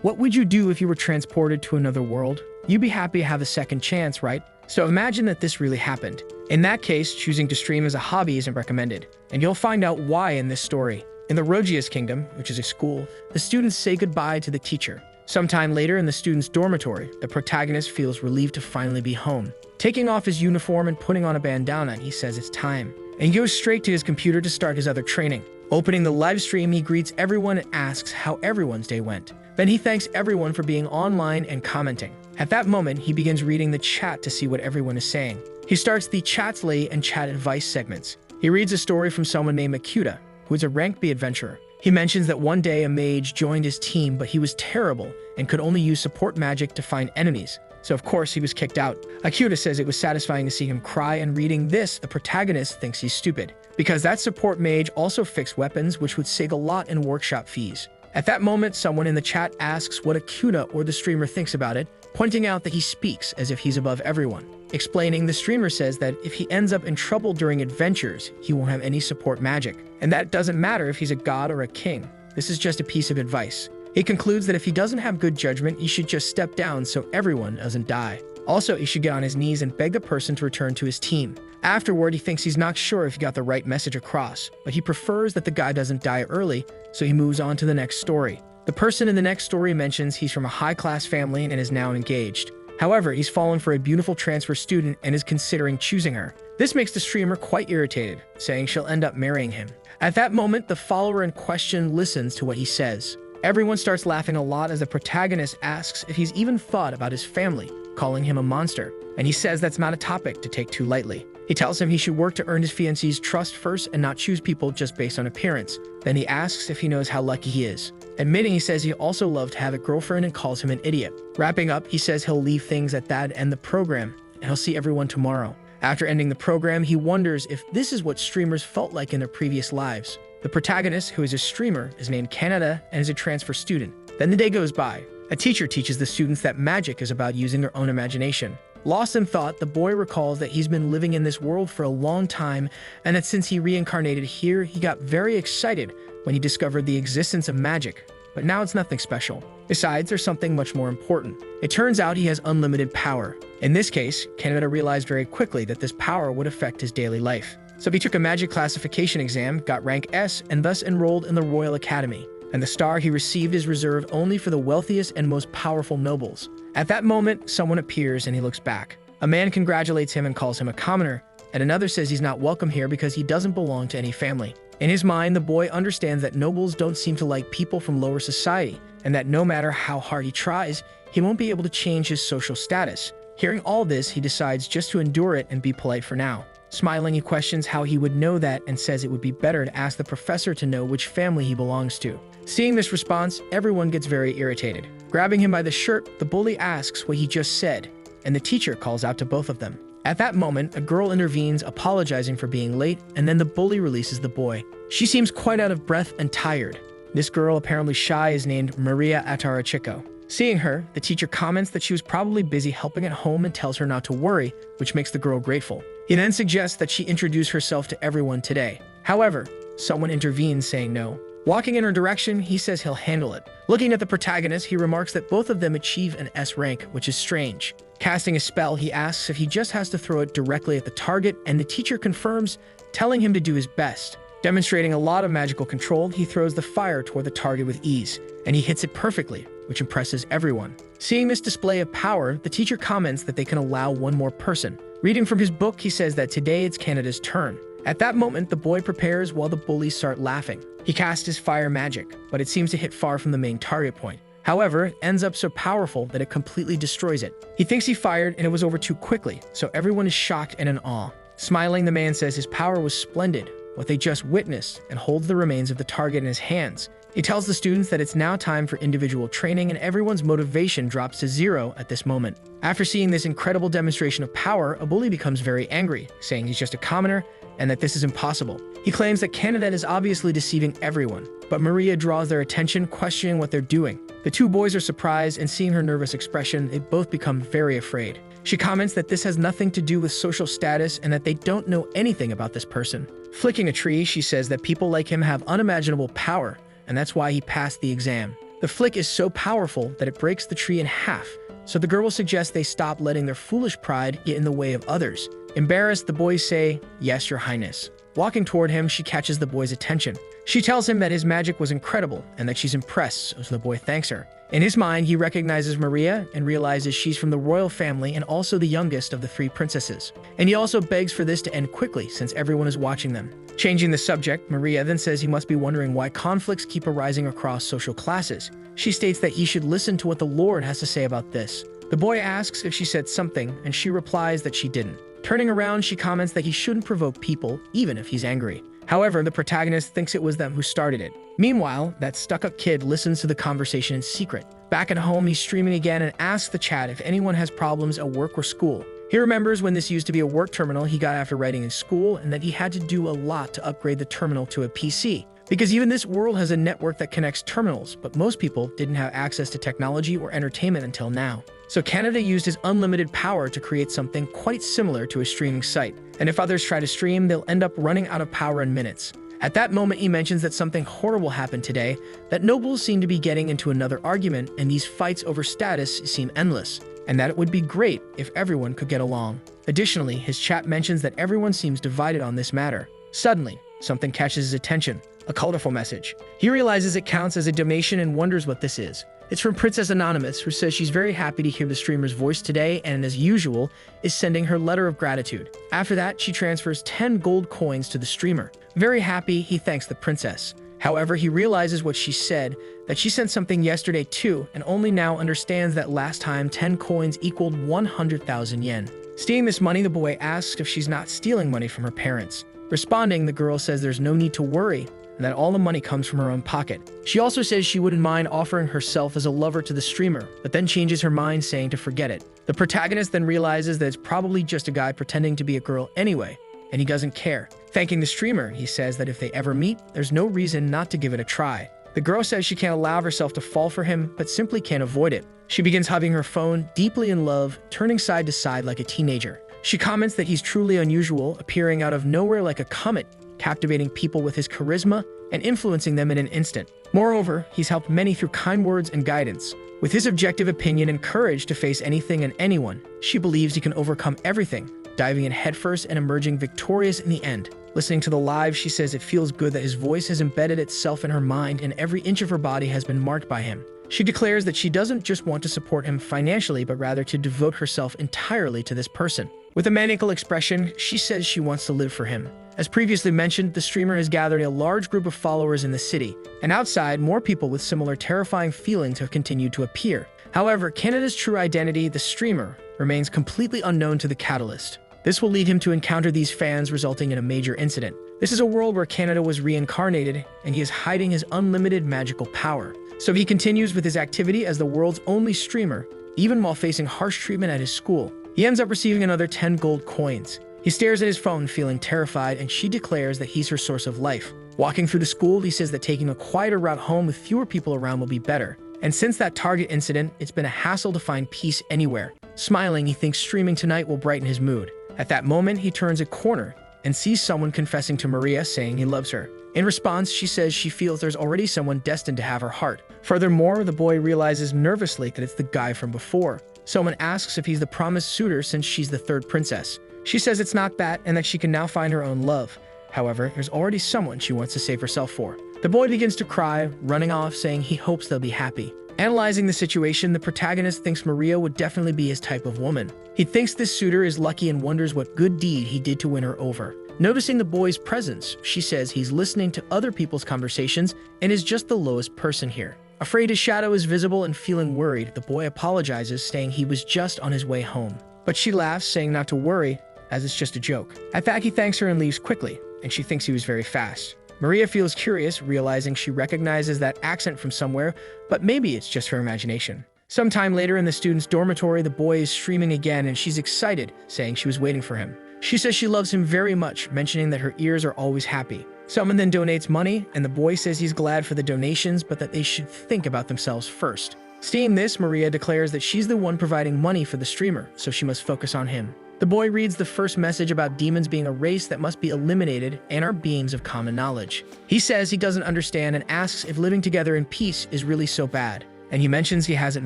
What would you do if you were transported to another world? You'd be happy to have a second chance, right? So imagine that this really happened. In that case, choosing to stream as a hobby isn't recommended, and you'll find out why in this story. In the Rogius Kingdom, which is a school, the students say goodbye to the teacher. Sometime later in the student's dormitory, the protagonist feels relieved to finally be home. Taking off his uniform and putting on a bandana, he says it's time, and he goes straight to his computer to start his other training. Opening the live stream, he greets everyone and asks how everyone's day went. Then he thanks everyone for being online and commenting. At that moment, he begins reading the chat to see what everyone is saying. He starts the Chat's Late and Chat Advice segments. He reads a story from someone named Akuta, who is a rank B adventurer. He mentions that one day a mage joined his team, but he was terrible and could only use support magic to find enemies. So of course he was kicked out. Akuta says it was satisfying to see him cry, and reading this, the protagonist thinks he's stupid, because that support mage also fixed weapons, which would save a lot in workshop fees. At that moment, someone in the chat asks what Akuta or the streamer thinks about it, pointing out that he speaks as if he's above everyone. Explaining, the streamer says that if he ends up in trouble during adventures, he won't have any support magic, and that doesn't matter if he's a god or a king. This is just a piece of advice. He concludes that if he doesn't have good judgment, he should just step down so everyone doesn't die. Also, he should get on his knees and beg the person to return to his team. Afterward, he thinks he's not sure if he got the right message across, but he prefers that the guy doesn't die early, so he moves on to the next story. The person in the next story mentions he's from a high-class family and is now engaged. However, he's fallen for a beautiful transfer student and is considering choosing her. This makes the streamer quite irritated, saying she'll end up marrying him. At that moment, the follower in question listens to what he says. Everyone starts laughing a lot as the protagonist asks if he's even thought about his family, calling him a monster, and he says that's not a topic to take too lightly. He tells him he should work to earn his fiancée's trust first and not choose people just based on appearance. Then he asks if he knows how lucky he is. Admitting, he says he also loved to have a girlfriend and calls him an idiot. Wrapping up, he says he'll leave things at that and end the program, and he'll see everyone tomorrow. After ending the program, he wonders if this is what streamers felt like in their previous lives. The protagonist, who is a streamer, is named Canada and is a transfer student. Then the day goes by. A teacher teaches the students that magic is about using their own imagination. Lost in thought, the boy recalls that he's been living in this world for a long time, and that since he reincarnated here, he got very excited when he discovered the existence of magic. But now it's nothing special. Besides, there's something much more important. It turns out he has unlimited power. In this case, Canada realized very quickly that this power would affect his daily life. So he took a magic classification exam, got rank S, and thus enrolled in the Royal Academy. And the star he received is reserved only for the wealthiest and most powerful nobles. At that moment, someone appears and he looks back. A man congratulates him and calls him a commoner, and another says he's not welcome here because he doesn't belong to any family. In his mind, the boy understands that nobles don't seem to like people from lower society, and that no matter how hard he tries, he won't be able to change his social status. Hearing all this, he decides just to endure it and be polite for now. Smiling, he questions how he would know that and says it would be better to ask the professor to know which family he belongs to. Seeing this response, everyone gets very irritated. Grabbing him by the shirt, the bully asks what he just said, and the teacher calls out to both of them. At that moment, a girl intervenes, apologizing for being late, and then the bully releases the boy. She seems quite out of breath and tired. This girl, apparently shy, is named Maria Atarachiko. Seeing her, the teacher comments that she was probably busy helping at home and tells her not to worry, which makes the girl grateful. He then suggests that she introduce herself to everyone today. However, someone intervenes, saying no. Walking in her direction, he says he'll handle it. Looking at the protagonist, he remarks that both of them achieve an S rank, which is strange. Casting a spell, he asks if he just has to throw it directly at the target, and the teacher confirms, telling him to do his best. Demonstrating a lot of magical control, he throws the fire toward the target with ease, and he hits it perfectly, which impresses everyone. Seeing this display of power, the teacher comments that they can allow one more person. Reading from his book, he says that today it's Canada's turn. At that moment, the boy prepares while the bullies start laughing. He casts his fire magic, but it seems to hit far from the main target point. However, it ends up so powerful that it completely destroys it. He thinks he fired and it was over too quickly, so everyone is shocked and in awe. Smiling, the man says his power was splendid, what they just witnessed, and holds the remains of the target in his hands. He tells the students that it's now time for individual training, and everyone's motivation drops to zero at this moment. After seeing this incredible demonstration of power, a bully becomes very angry, saying he's just a commoner and that this is impossible. He claims that Canada is obviously deceiving everyone, but Maria draws their attention, questioning what they're doing. The two boys are surprised, and seeing her nervous expression, they both become very afraid. She comments that this has nothing to do with social status and that they don't know anything about this person. Flicking a tree, she says that people like him have unimaginable power, and that's why he passed the exam. The flick is so powerful that it breaks the tree in half, so the girl will suggest they stop letting their foolish pride get in the way of others. Embarrassed, the boys say, "Yes, your highness." Walking toward him, she catches the boy's attention. She tells him that his magic was incredible and that she's impressed, so the boy thanks her. In his mind, he recognizes Maria and realizes she's from the royal family and also the youngest of the 3 princesses. And he also begs for this to end quickly since everyone is watching them. Changing the subject, Maria then says he must be wondering why conflicts keep arising across social classes. She states that he should listen to what the Lord has to say about this. The boy asks if she said something, and she replies that she didn't. Turning around, she comments that he shouldn't provoke people, even if he's angry. However, the protagonist thinks it was them who started it. Meanwhile, that stuck-up kid listens to the conversation in secret. Back at home, he's streaming again and asks the chat if anyone has problems at work or school. He remembers when this used to be a work terminal he got after writing in school and that he had to do a lot to upgrade the terminal to a PC. Because even this world has a network that connects terminals, but most people didn't have access to technology or entertainment until now. So Canada used his unlimited power to create something quite similar to a streaming site. And if others try to stream, they'll end up running out of power in minutes. At that moment, he mentions that something horrible happened today, that nobles seem to be getting into another argument, and these fights over status seem endless, and that it would be great if everyone could get along. Additionally, his chat mentions that everyone seems divided on this matter. Suddenly, something catches his attention. A colorful message. He realizes it counts as a donation and wonders what this is. It's from Princess Anonymous, who says she's very happy to hear the streamer's voice today and, as usual, is sending her letter of gratitude. After that, she transfers 10 gold coins to the streamer. Very happy, he thanks the princess. However, he realizes what she said, that she sent something yesterday too, and only now understands that last time 10 coins equaled 100,000 yen. Seeing this money, the boy asks if she's not stealing money from her parents. Responding, the girl says there's no need to worry, and that all the money comes from her own pocket. She also says she wouldn't mind offering herself as a lover to the streamer, but then changes her mind saying to forget it. The protagonist then realizes that it's probably just a guy pretending to be a girl anyway, and he doesn't care. Thanking the streamer, he says that if they ever meet, there's no reason not to give it a try. The girl says she can't allow herself to fall for him, but simply can't avoid it. She begins hugging her phone, deeply in love, turning side to side like a teenager. She comments that he's truly unusual, appearing out of nowhere like a comet, captivating people with his charisma and influencing them in an instant. Moreover, he's helped many through kind words and guidance. With his objective opinion and courage to face anything and anyone, she believes he can overcome everything, diving in headfirst and emerging victorious in the end. Listening to the live, she says it feels good that his voice has embedded itself in her mind and every inch of her body has been marked by him. She declares that she doesn't just want to support him financially, but rather to devote herself entirely to this person. With a maniacal expression, she says she wants to live for him. As previously mentioned, the streamer has gathered a large group of followers in the city, and outside, more people with similar terrifying feelings have continued to appear. However, Canada's true identity, the streamer, remains completely unknown to the Catalyst. This will lead him to encounter these fans, resulting in a major incident. This is a world where Canada was reincarnated, and he is hiding his unlimited magical power. So he continues with his activity as the world's only streamer, even while facing harsh treatment at his school. He ends up receiving another 10 gold coins. He stares at his phone, feeling terrified, and she declares that he's her source of life. Walking through the school, he says that taking a quieter route home with fewer people around will be better. And since that Target incident, it's been a hassle to find peace anywhere. Smiling, he thinks streaming tonight will brighten his mood. At that moment, he turns a corner and sees someone confessing to Maria, saying he loves her. In response, she says she feels there's already someone destined to have her heart. Furthermore, the boy realizes nervously that it's the guy from before. Someone asks if he's the promised suitor since she's the 3rd princess. She says it's not that and that she can now find her own love. However, there's already someone she wants to save herself for. The boy begins to cry, running off saying he hopes they'll be happy. Analyzing the situation, the protagonist thinks Maria would definitely be his type of woman. He thinks this suitor is lucky and wonders what good deed he did to win her over. Noticing the boy's presence, she says he's listening to other people's conversations and is just the lowest person here. Afraid his shadow is visible and feeling worried, the boy apologizes, saying he was just on his way home. But she laughs, saying not to worry, as it's just a joke. At that, he thanks her and leaves quickly, and she thinks he was very fast. Maria feels curious, realizing she recognizes that accent from somewhere, but maybe it's just her imagination. Sometime later in the student's dormitory, the boy is streaming again and she's excited, saying she was waiting for him. She says she loves him very much, mentioning that her ears are always happy. Someone then donates money, and the boy says he's glad for the donations, but that they should think about themselves first. Seeing this, Maria declares that she's the one providing money for the streamer, so she must focus on him. The boy reads the first message about demons being a race that must be eliminated and are beings of common knowledge. He says he doesn't understand and asks if living together in peace is really so bad. And he mentions he hasn't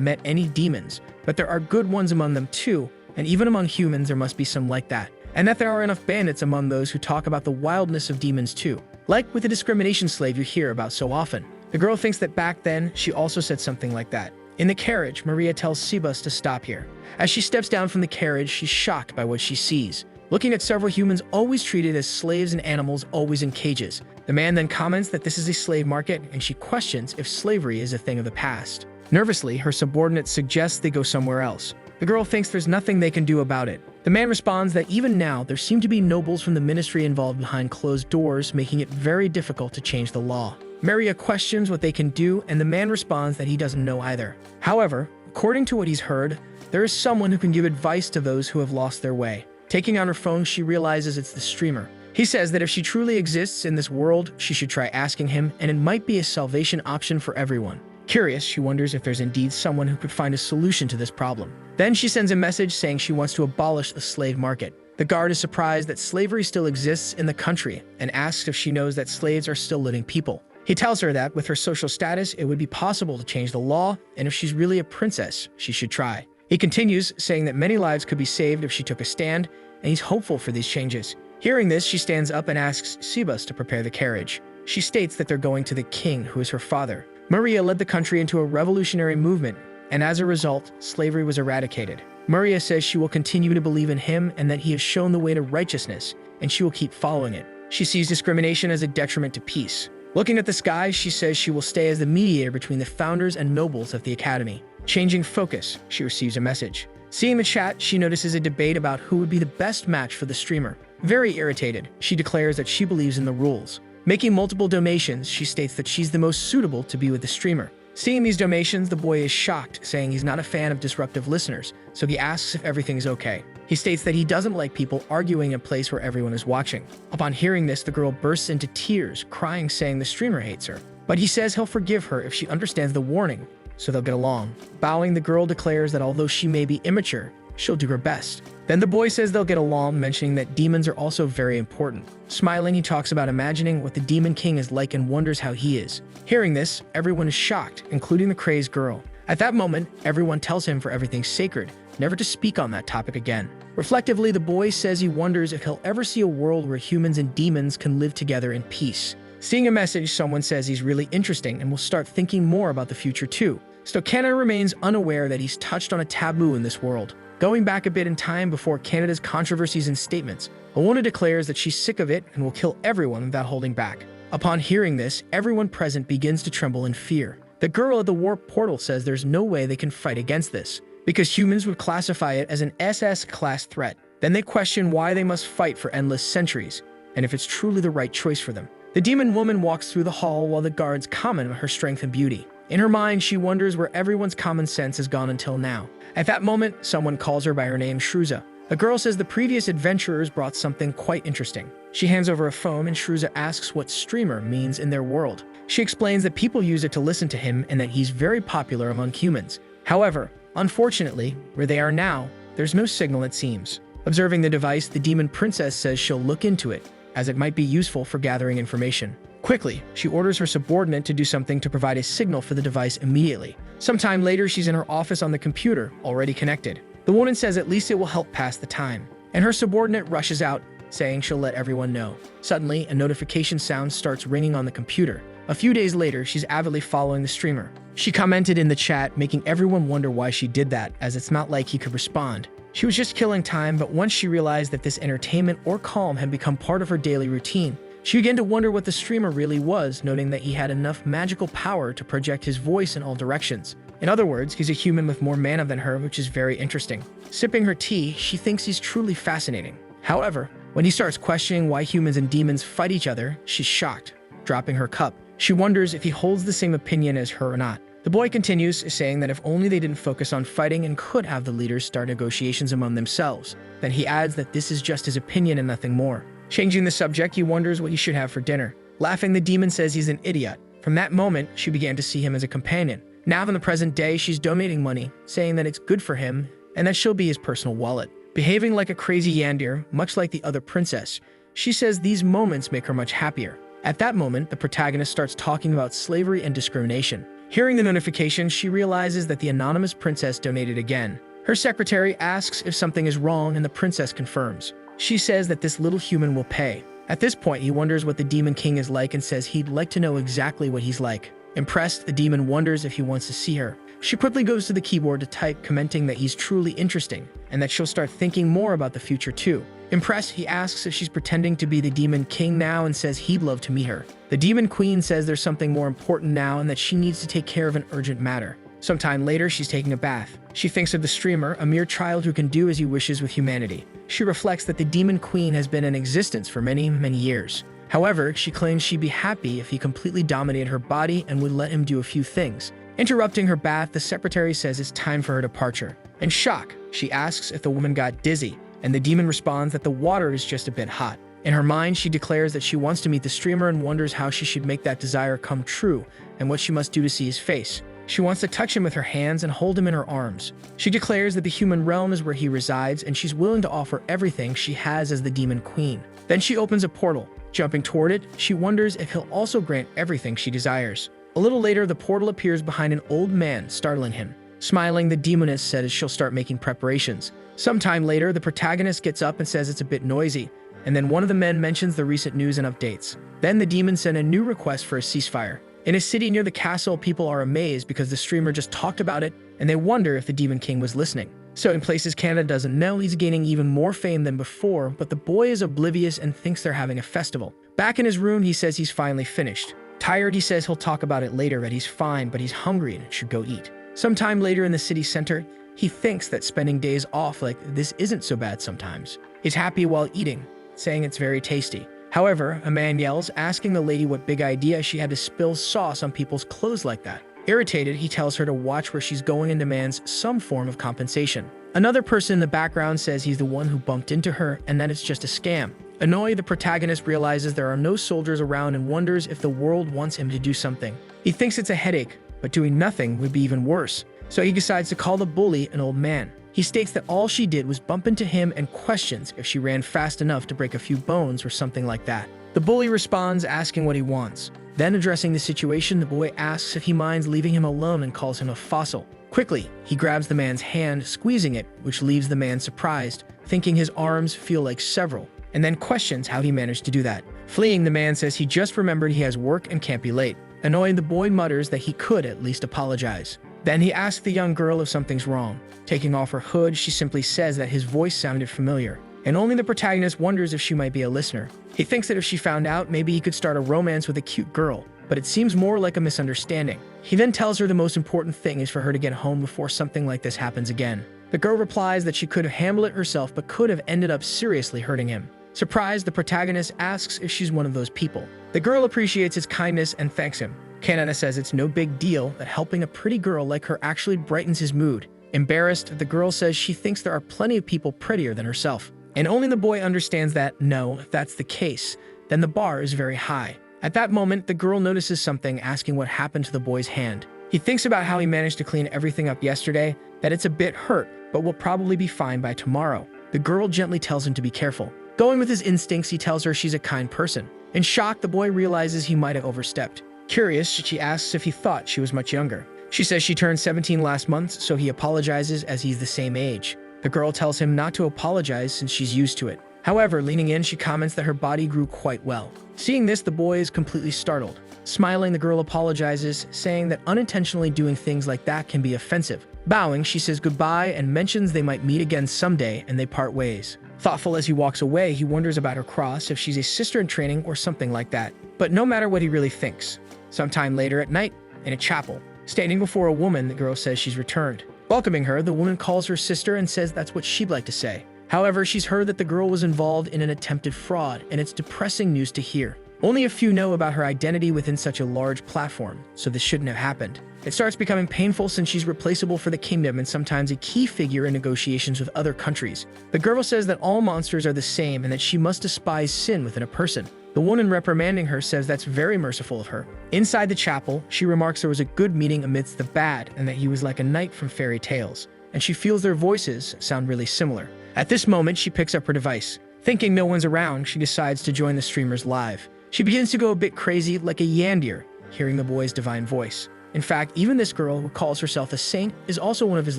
met any demons, but there are good ones among them too, and even among humans there must be some like that. And that there are enough bandits among those who talk about the wildness of demons too. Like with the discrimination slave you hear about so often. The girl thinks that back then, she also said something like that. In the carriage, Maria tells Sebas to stop here. As she steps down from the carriage, she's shocked by what she sees. Looking at several humans always treated as slaves and animals always in cages. The man then comments that this is a slave market, and she questions if slavery is a thing of the past. Nervously, her subordinate suggests they go somewhere else. The girl thinks there's nothing they can do about it. The man responds that even now, there seem to be nobles from the ministry involved behind closed doors, making it very difficult to change the law. Maria questions what they can do, and the man responds that he doesn't know either. However, according to what he's heard, there is someone who can give advice to those who have lost their way. Taking out her phone, she realizes it's the streamer. He says that if she truly exists in this world, she should try asking him, and it might be a salvation option for everyone. Curious, she wonders if there's indeed someone who could find a solution to this problem. Then she sends a message saying she wants to abolish the slave market. The guard is surprised that slavery still exists in the country and asks if she knows that slaves are still living people. He tells her that with her social status, it would be possible to change the law, and if she's really a princess, she should try. He continues, saying that many lives could be saved if she took a stand, and he's hopeful for these changes. Hearing this, she stands up and asks Sebas to prepare the carriage. She states that they're going to the king, who is her father. Maria led the country into a revolutionary movement, and as a result, slavery was eradicated. Maria says she will continue to believe in him and that he has shown the way to righteousness, and she will keep following it. She sees discrimination as a detriment to peace. Looking at the sky, she says she will stay as the mediator between the founders and nobles of the academy. Changing focus, she receives a message. Seeing the chat, she notices a debate about who would be the best match for the streamer. Very irritated, she declares that she believes in the rules. Making multiple donations, she states that she's the most suitable to be with the streamer. Seeing these donations, the boy is shocked, saying he's not a fan of disruptive listeners, so he asks if everything's okay. He states that he doesn't like people arguing in a place where everyone is watching. Upon hearing this, the girl bursts into tears, crying, saying the streamer hates her. But he says he'll forgive her if she understands the warning, so they'll get along. Bowing, the girl declares that although she may be immature, she'll do her best. Then the boy says they'll get along, mentioning that demons are also very important. Smiling, he talks about imagining what the Demon King is like and wonders how he is. Hearing this, everyone is shocked, including the crazed girl. At that moment, everyone tells him for everything sacred, never to speak on that topic again. Reflectively, the boy says he wonders if he'll ever see a world where humans and demons can live together in peace. Seeing a message, someone says he's really interesting and will start thinking more about the future too. Still, Canada remains unaware that he's touched on a taboo in this world. Going back a bit in time before Canada's controversies and statements, Alona declares that she's sick of it and will kill everyone without holding back. Upon hearing this, everyone present begins to tremble in fear. The girl at the warp portal says there's no way they can fight against this, because humans would classify it as an SS-class threat. Then they question why they must fight for endless centuries, and if it's truly the right choice for them. The demon woman walks through the hall while the guards comment on her strength and beauty. In her mind, she wonders where everyone's common sense has gone until now. At that moment, someone calls her by her name, Shruza. The girl says the previous adventurers brought something quite interesting. She hands over a phone and Shruza asks what streamer means in their world. She explains that people use it to listen to him and that he's very popular among humans. However, unfortunately, where they are now, there's no signal it seems. Observing the device, the demon princess says she'll look into it, as it might be useful for gathering information. Quickly, she orders her subordinate to do something to provide a signal for the device immediately. Sometime later, she's in her office on the computer, already connected. The woman says at least it will help pass the time, and her subordinate rushes out, saying she'll let everyone know. Suddenly, a notification sound starts ringing on the computer. A few days later, she's avidly following the streamer. She commented in the chat, making everyone wonder why she did that, as it's not like he could respond. She was just killing time, but once she realized that this entertainment or calm had become part of her daily routine, she began to wonder what the streamer really was, noting that he had enough magical power to project his voice in all directions. In other words, he's a human with more mana than her, which is very interesting. Sipping her tea, she thinks he's truly fascinating. However, when he starts questioning why humans and demons fight each other, she's shocked. Dropping her cup, she wonders if he holds the same opinion as her or not. The boy continues, saying that if only they didn't focus on fighting and could have the leaders start negotiations among themselves. Then he adds that this is just his opinion and nothing more. Changing the subject, he wonders what he should have for dinner. Laughing, the demon says he's an idiot. From that moment, she began to see him as a companion. Now in the present day, she's donating money, saying that it's good for him and that she'll be his personal wallet. behaving like a crazy yandere, much like the other princess. She says these moments make her much happier. At that moment, the protagonist starts talking about slavery and discrimination. Hearing the notification, she realizes that the anonymous princess donated again. Her secretary asks if something is wrong and the princess confirms. She says that this little human will pay. At this point, he wonders what the Demon King is like and says he'd like to know exactly what he's like. Impressed, the demon wonders if he wants to see her. She quickly goes to the keyboard to type, commenting that he's truly interesting and that she'll start thinking more about the future too. Impressed, he asks if she's pretending to be the Demon King now and says he'd love to meet her. The Demon Queen says there's something more important now and that she needs to take care of an urgent matter. Sometime later, she's taking a bath. She thinks of the streamer, a mere child who can do as he wishes with humanity. She reflects that the Demon Queen has been in existence for many, many years. However, she claims she'd be happy if he completely dominated her body and would let him do a few things. Interrupting her bath, the secretary says it's time for her departure. In shock, she asks if the woman got dizzy, and the demon responds that the water is just a bit hot. In her mind, she declares that she wants to meet the streamer and wonders how she should make that desire come true and what she must do to see his face. She wants to touch him with her hands and hold him in her arms. She declares that the human realm is where he resides and she's willing to offer everything she has as the Demon Queen. Then she opens a portal. Jumping toward it, she wonders if he'll also grant everything she desires. A little later, the portal appears behind an old man, startling him. Smiling, the demoness says she'll start making preparations. Sometime later, the protagonist gets up and says it's a bit noisy, and then one of the men mentions the recent news and updates. Then the demon sent a new request for a ceasefire. In a city near the castle, people are amazed because the streamer just talked about it, and they wonder if the Demon King was listening. So in places Canada doesn't know, he's gaining even more fame than before, but the boy is oblivious and thinks they're having a festival. Back in his room, he says he's finally finished. Tired, he says he'll talk about it later, that he's fine, but he's hungry and should go eat. Sometime later in the city center, he thinks that spending days off like this isn't so bad sometimes. He's happy while eating, saying it's very tasty. However, a man yells, asking the lady what big idea she had to spill sauce on people's clothes like that. Irritated, he tells her to watch where she's going and demands some form of compensation. Another person in the background says he's the one who bumped into her and that it's just a scam. Annoyed, the protagonist realizes there are no soldiers around and wonders if the world wants him to do something. He thinks it's a headache, but doing nothing would be even worse. So he decides to call the bully an old man. He states that all she did was bump into him and questions if she ran fast enough to break a few bones or something like that. The bully responds, asking what he wants. Then, addressing the situation, the boy asks if he minds leaving him alone and calls him a fossil. Quickly, he grabs the man's hand, squeezing it, which leaves the man surprised, thinking his arms feel like several, and then questions how he managed to do that. Fleeing, the man says he just remembered he has work and can't be late. Annoyed, the boy mutters that he could at least apologize. Then he asks the young girl if something's wrong. Taking off her hood, she simply says that his voice sounded familiar, and only the protagonist wonders if she might be a listener. He thinks that if she found out, maybe he could start a romance with a cute girl, but it seems more like a misunderstanding. He then tells her the most important thing is for her to get home before something like this happens again. The girl replies that she could have handled it herself but could have ended up seriously hurting him. Surprised, the protagonist asks if she's one of those people. The girl appreciates his kindness and thanks him. Kanata says it's no big deal that helping a pretty girl like her actually brightens his mood. Embarrassed, the girl says she thinks there are plenty of people prettier than herself. And only the boy understands that, no, if that's the case, then the bar is very high. At that moment, the girl notices something, asking what happened to the boy's hand. He thinks about how he managed to clean everything up yesterday, that it's a bit hurt, but will probably be fine by tomorrow. The girl gently tells him to be careful. Going with his instincts, he tells her she's a kind person. In shock, the boy realizes he might have overstepped. Curious, she asks if he thought she was much younger. She says she turned 17 last month, so he apologizes as he's the same age. The girl tells him not to apologize since she's used to it. However, leaning in, she comments that her body grew quite well. Seeing this, the boy is completely startled. Smiling, the girl apologizes, saying that unintentionally doing things like that can be offensive. Bowing, she says goodbye and mentions they might meet again someday, and they part ways. Thoughtful as he walks away, he wonders about her cross, if she's a sister in training or something like that. But no matter what he really thinks. Sometime later at night, in a chapel, standing before a woman, the girl says she's returned. Welcoming her, the woman calls her sister and says that's what she'd like to say. However, she's heard that the girl was involved in an attempted fraud, and it's depressing news to hear. Only a few know about her identity within such a large platform, so this shouldn't have happened. It starts becoming painful since she's replaceable for the kingdom and sometimes a key figure in negotiations with other countries. The girl says that all monsters are the same and that she must despise sin within a person. The woman reprimanding her says that's very merciful of her. Inside the chapel, she remarks there was a good meeting amidst the bad and that he was like a knight from fairy tales, and she feels their voices sound really similar. At this moment, she picks up her device. Thinking no one's around, she decides to join the streamers live. She begins to go a bit crazy like a yandeer, hearing the boy's divine voice. In fact, even this girl, who calls herself a saint, is also one of his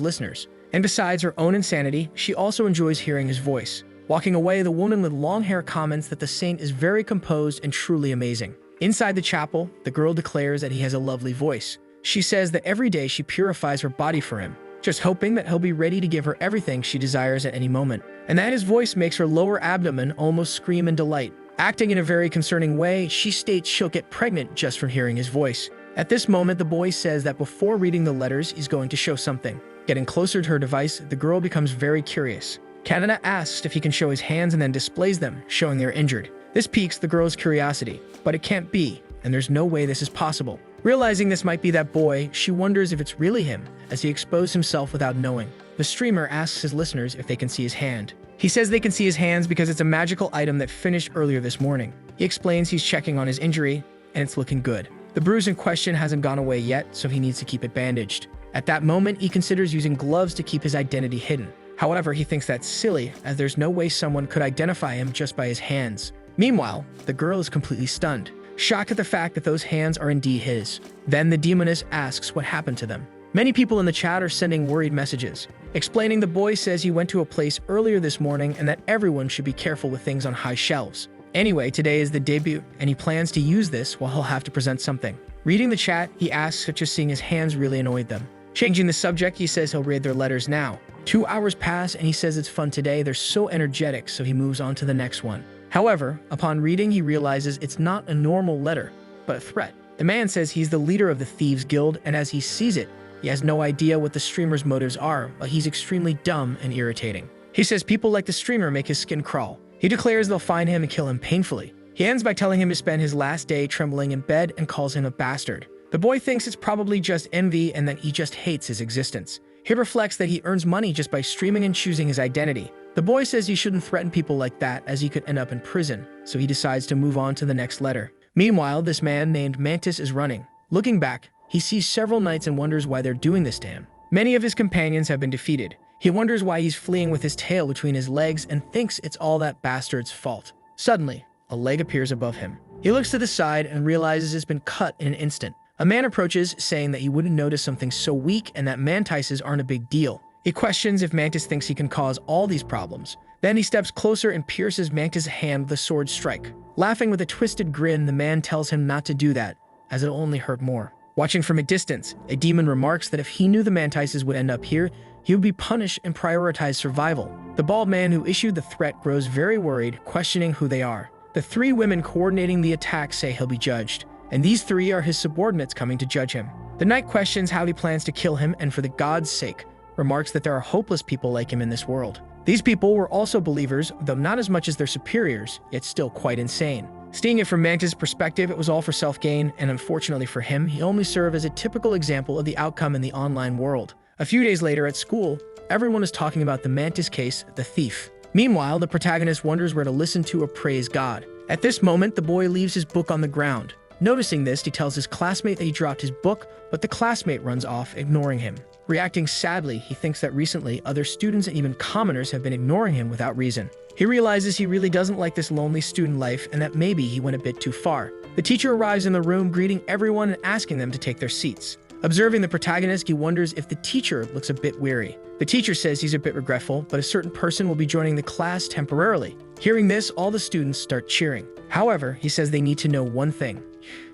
listeners. And besides her own insanity, she also enjoys hearing his voice. Walking away, the woman with long hair comments that the saint is very composed and truly amazing. Inside the chapel, the girl declares that he has a lovely voice. She says that every day she purifies her body for him, just hoping that he'll be ready to give her everything she desires at any moment, and that his voice makes her lower abdomen almost scream in delight. Acting in a very concerning way, she states she'll get pregnant just from hearing his voice. At this moment, the boy says that before reading the letters, he's going to show something. Getting closer to her device, the girl becomes very curious. Canada asks if he can show his hands and then displays them, showing they're injured. This piques the girl's curiosity, but it can't be, and there's no way this is possible. Realizing this might be that boy, she wonders if it's really him, as he exposed himself without knowing. The streamer asks his listeners if they can see his hand. He says they can see his hands because it's a magical item that finished earlier this morning. He explains he's checking on his injury, and it's looking good. The bruise in question hasn't gone away yet, so he needs to keep it bandaged. At that moment, he considers using gloves to keep his identity hidden. However, he thinks that's silly, as there's no way someone could identify him just by his hands. Meanwhile, the girl is completely stunned, shocked at the fact that those hands are indeed his. Then the demoness asks what happened to them. Many people in the chat are sending worried messages, explaining the boy says he went to a place earlier this morning and that everyone should be careful with things on high shelves. Anyway, today is the debut, and he plans to use this while he'll have to present something. Reading the chat, he asks if just seeing his hands really annoyed them. Changing the subject, he says he'll read their letters now. 2 hours pass, and he says it's fun today. They're so energetic, so he moves on to the next one. However, upon reading, he realizes it's not a normal letter, but a threat. The man says he's the leader of the Thieves Guild, and as he sees it, he has no idea what the streamer's motives are, but he's extremely dumb and irritating. He says people like the streamer make his skin crawl. He declares they'll find him and kill him painfully. He ends by telling him to spend his last day trembling in bed and calls him a bastard. The boy thinks it's probably just envy and that he just hates his existence. He reflects that he earns money just by streaming and choosing his identity. The boy says he shouldn't threaten people like that as he could end up in prison, so he decides to move on to the next letter. Meanwhile, this man named Mantis is running. Looking back, he sees several knights and wonders why they're doing this to him. Many of his companions have been defeated. He wonders why he's fleeing with his tail between his legs and thinks it's all that bastard's fault. Suddenly, a leg appears above him. He looks to the side and realizes it's been cut in an instant. A man approaches, saying that he wouldn't notice something so weak and that mantises aren't a big deal. He questions if Mantis thinks he can cause all these problems. Then he steps closer and pierces Mantis' hand with a sword strike. Laughing with a twisted grin, the man tells him not to do that, as it'll only hurt more. Watching from a distance, a demon remarks that if he knew the mantises would end up here, he would be punished and prioritize survival. The bald man who issued the threat grows very worried, questioning who they are. The 3 women coordinating the attack say he'll be judged, and these 3 are his subordinates coming to judge him. The knight questions how he plans to kill him and for the god's sake, remarks that there are hopeless people like him in this world. These people were also believers, though not as much as their superiors, yet still quite insane. Seeing it from Mantis' perspective, it was all for self-gain, and unfortunately for him, he only served as a typical example of the outcome in the online world. A few days later at school, everyone is talking about the Mantis case, the thief. Meanwhile, the protagonist wonders where to listen to or praise God. At this moment, the boy leaves his book on the ground. Noticing this, he tells his classmate that he dropped his book, but the classmate runs off, ignoring him. Reacting sadly, he thinks that recently, other students and even commoners have been ignoring him without reason. He realizes he really doesn't like this lonely student life and that maybe he went a bit too far. The teacher arrives in the room, greeting everyone and asking them to take their seats. Observing the protagonist, he wonders if the teacher looks a bit weary. The teacher says he's a bit regretful, but a certain person will be joining the class temporarily. Hearing this, all the students start cheering. However, he says they need to know one thing.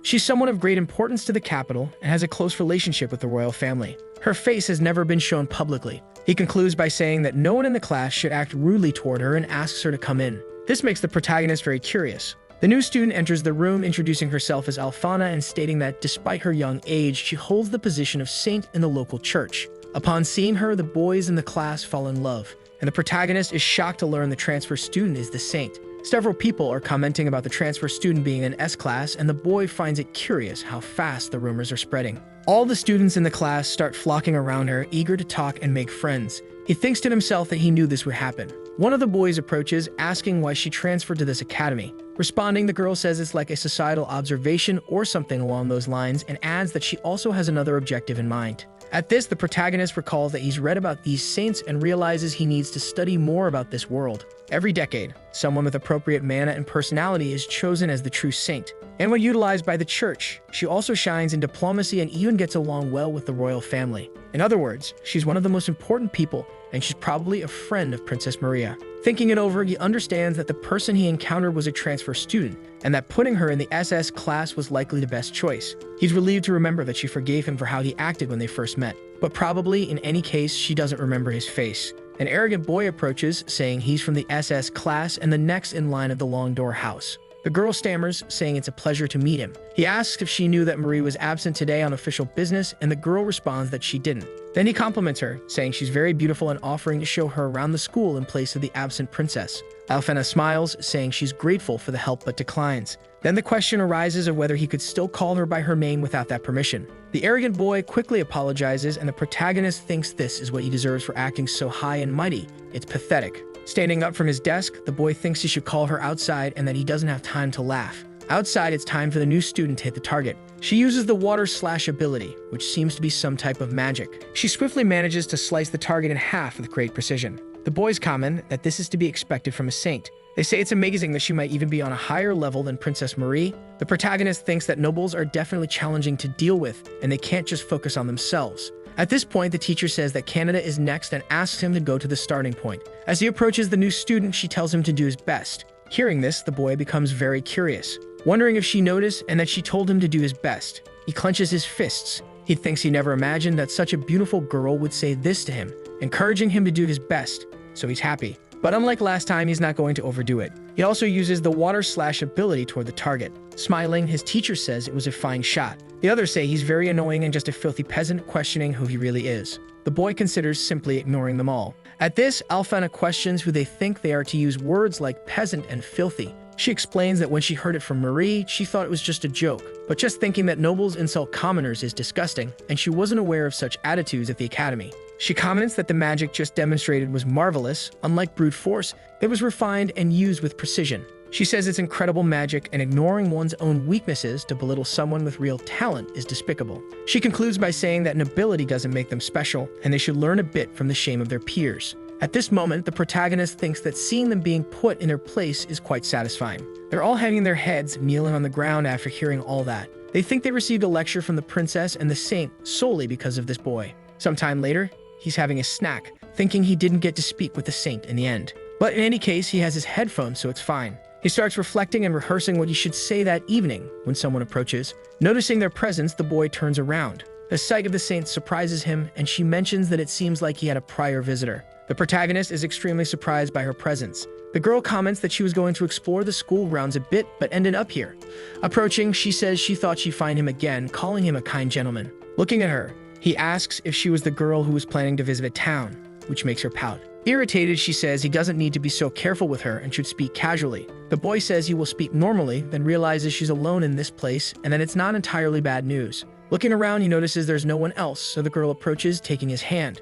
She's someone of great importance to the capital and has a close relationship with the royal family. Her face has never been shown publicly. He concludes by saying that no one in the class should act rudely toward her and asks her to come in. This makes the protagonist very curious. The new student enters the room, introducing herself as Alfana and stating that despite her young age, she holds the position of saint in the local church. Upon seeing her, the boys in the class fall in love, and the protagonist is shocked to learn the transfer student is the saint. Several people are commenting about the transfer student being an S-class, and the boy finds it curious how fast the rumors are spreading. All the students in the class start flocking around her, eager to talk and make friends. He thinks to himself that he knew this would happen. One of the boys approaches, asking why she transferred to this academy. Responding, the girl says it's like a societal observation or something along those lines, and adds that she also has another objective in mind. At this, the protagonist recalls that he's read about these saints and realizes he needs to study more about this world. Every decade, someone with appropriate mana and personality is chosen as the true saint. And when utilized by the church, she also shines in diplomacy and even gets along well with the royal family. In other words, she's one of the most important people, and she's probably a friend of Princess Maria. Thinking it over, he understands that the person he encountered was a transfer student, and that putting her in the SS class was likely the best choice. He's relieved to remember that she forgave him for how he acted when they first met. But probably, in any case, she doesn't remember his face. An arrogant boy approaches, saying he's from the SS class and the next in line of the Long Door house. The girl stammers, saying it's a pleasure to meet him. He asks if she knew that Marie was absent today on official business, and the girl responds that she didn't. Then he compliments her, saying she's very beautiful and offering to show her around the school in place of the absent princess. Alfena smiles, saying she's grateful for the help but declines. Then the question arises of whether he could still call her by her name without that permission. The arrogant boy quickly apologizes, and the protagonist thinks this is what he deserves for acting so high and mighty. It's pathetic. Standing up from his desk, the boy thinks he should call her outside and that he doesn't have time to laugh. Outside, it's time for the new student to hit the target. She uses the water slash ability, which seems to be some type of magic. She swiftly manages to slice the target in half with great precision. The boys comment that this is to be expected from a saint. They say it's amazing that she might even be on a higher level than Princess Marie. The protagonist thinks that nobles are definitely challenging to deal with, and they can't just focus on themselves. At this point, the teacher says that Canada is next and asks him to go to the starting point. As he approaches the new student, she tells him to do his best. Hearing this, the boy becomes very curious, wondering if she noticed and that she told him to do his best. He clenches his fists. He thinks he never imagined that such a beautiful girl would say this to him, encouraging him to do his best, so he's happy. But unlike last time, he's not going to overdo it. He also uses the water slash ability toward the target. Smiling, his teacher says it was a fine shot. The others say he's very annoying and just a filthy peasant, questioning who he really is. The boy considers simply ignoring them all. At this, Alfena questions who they think they are to use words like peasant and filthy. She explains that when she heard it from Marie, she thought it was just a joke, but just thinking that nobles insult commoners is disgusting, and she wasn't aware of such attitudes at the academy. She comments that the magic just demonstrated was marvelous. Unlike brute force, it was refined and used with precision. She says it's incredible magic, and ignoring one's own weaknesses to belittle someone with real talent is despicable. She concludes by saying that an ability doesn't make them special, and they should learn a bit from the shame of their peers. At this moment, the protagonist thinks that seeing them being put in their place is quite satisfying. They're all hanging their heads, kneeling on the ground after hearing all that. They think they received a lecture from the princess and the saint solely because of this boy. Sometime later, he's having a snack, thinking he didn't get to speak with the saint in the end. But in any case, he has his headphones, so it's fine. He starts reflecting and rehearsing what he should say that evening when someone approaches. Noticing their presence, the boy turns around. The sight of the saint surprises him, and she mentions that it seems like he had a prior visitor. The protagonist is extremely surprised by her presence. The girl comments that she was going to explore the school grounds a bit, but ended up here. Approaching, she says she thought she'd find him again, calling him a kind gentleman. Looking at her, he asks if she was the girl who was planning to visit a town, which makes her pout. Irritated, she says he doesn't need to be so careful with her and should speak casually. The boy says he will speak normally, then realizes she's alone in this place and that it's not entirely bad news. Looking around, he notices there's no one else, so the girl approaches, taking his hand.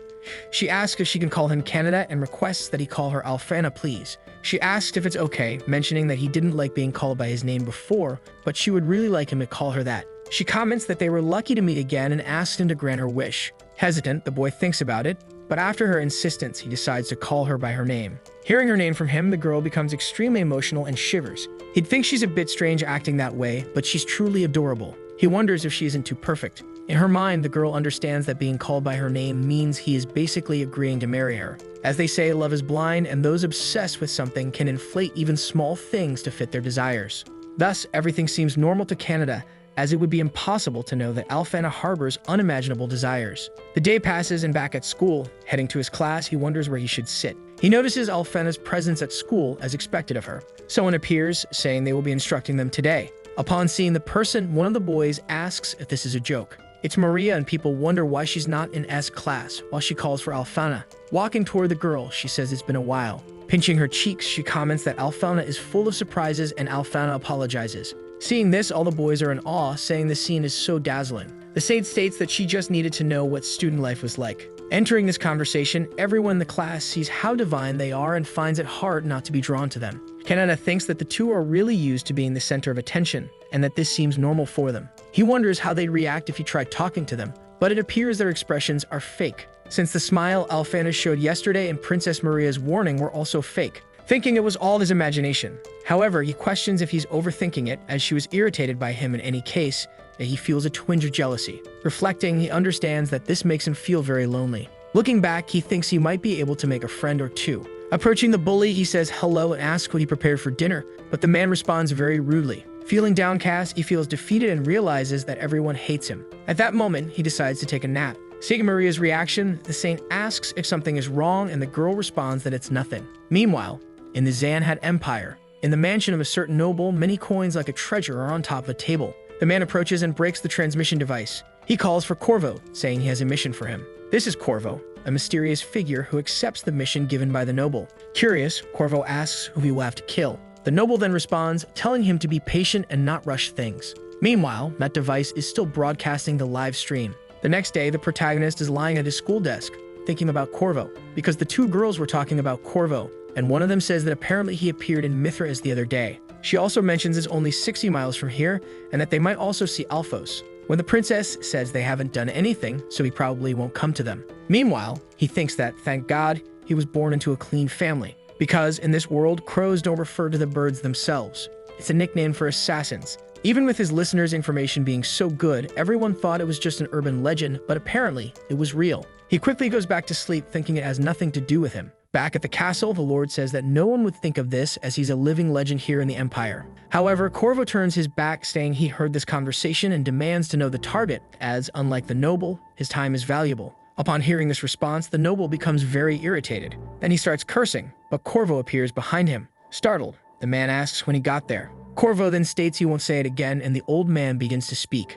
She asks if she can call him Canada and requests that he call her Alfena, please. She asks if it's okay, mentioning that he didn't like being called by his name before, but she would really like him to call her that. She comments that they were lucky to meet again and asks him to grant her wish. Hesitant, the boy thinks about it, but after her insistence, he decides to call her by her name. Hearing her name from him, the girl becomes extremely emotional and shivers. He'd think she's a bit strange acting that way, but she's truly adorable. He wonders if she isn't too perfect. In her mind, the girl understands that being called by her name means he is basically agreeing to marry her. As they say, love is blind, and those obsessed with something can inflate even small things to fit their desires. Thus, everything seems normal to Canada, as it would be impossible to know that Alfena harbors unimaginable desires. The day passes, and back at school, heading to his class, he wonders where he should sit. He notices Alfena's presence at school as expected of her. Someone appears, saying they will be instructing them today. Upon seeing the person, one of the boys asks if this is a joke. It's Maria, and people wonder why she's not in S class, while she calls for Alfena. Walking toward the girl, she says it's been a while. Pinching her cheeks, she comments that Alfena is full of surprises, and Alfena apologizes. Seeing this, all the boys are in awe, saying the scene is so dazzling. The saint states that she just needed to know what student life was like. Entering this conversation, everyone in the class sees how divine they are and finds it hard not to be drawn to them. Canada thinks that the two are really used to being the center of attention, and that this seems normal for them. He wonders how they'd react if he tried talking to them, but it appears their expressions are fake, since the smile Alphonsus showed yesterday and Princess Maria's warning were also fake, thinking it was all his imagination. However, he questions if he's overthinking it, as she was irritated by him in any case, that he feels a twinge of jealousy. Reflecting, he understands that this makes him feel very lonely. Looking back, he thinks he might be able to make a friend or two. Approaching the bully, he says hello and asks what he prepared for dinner, but the man responds very rudely. Feeling downcast, he feels defeated and realizes that everyone hates him. At that moment, he decides to take a nap. Seeing Maria's reaction, the saint asks if something is wrong and the girl responds that it's nothing. Meanwhile, in the Zanhad Empire, in the mansion of a certain noble, many coins like a treasure are on top of a table. The man approaches and breaks the transmission device. He calls for Corvo, saying he has a mission for him. This is Corvo, a mysterious figure who accepts the mission given by the noble. Curious, Corvo asks who he will have to kill. The noble then responds, telling him to be patient and not rush things. Meanwhile, that device is still broadcasting the live stream. The next day, the protagonist is lying at his school desk, thinking about Corvo, because the two girls were talking about Corvo, and one of them says that apparently he appeared in Mithras the other day. She also mentions it's only 60 miles from here, and that they might also see Alphonsus. When the princess says they haven't done anything, so he probably won't come to them. Meanwhile, he thinks that, thank God, he was born into a clean family, because in this world, crows don't refer to the birds themselves. It's a nickname for assassins. Even with his listeners' information being so good, everyone thought it was just an urban legend, but apparently, it was real. He quickly goes back to sleep thinking it has nothing to do with him. Back at the castle, the Lord says that no one would think of this as he's a living legend here in the Empire. However, Corvo turns his back, saying he heard this conversation and demands to know the target, as, unlike the noble, his time is valuable. Upon hearing this response, the noble becomes very irritated. Then he starts cursing, but Corvo appears behind him. Startled, the man asks when he got there. Corvo then states he won't say it again, and the old man begins to speak.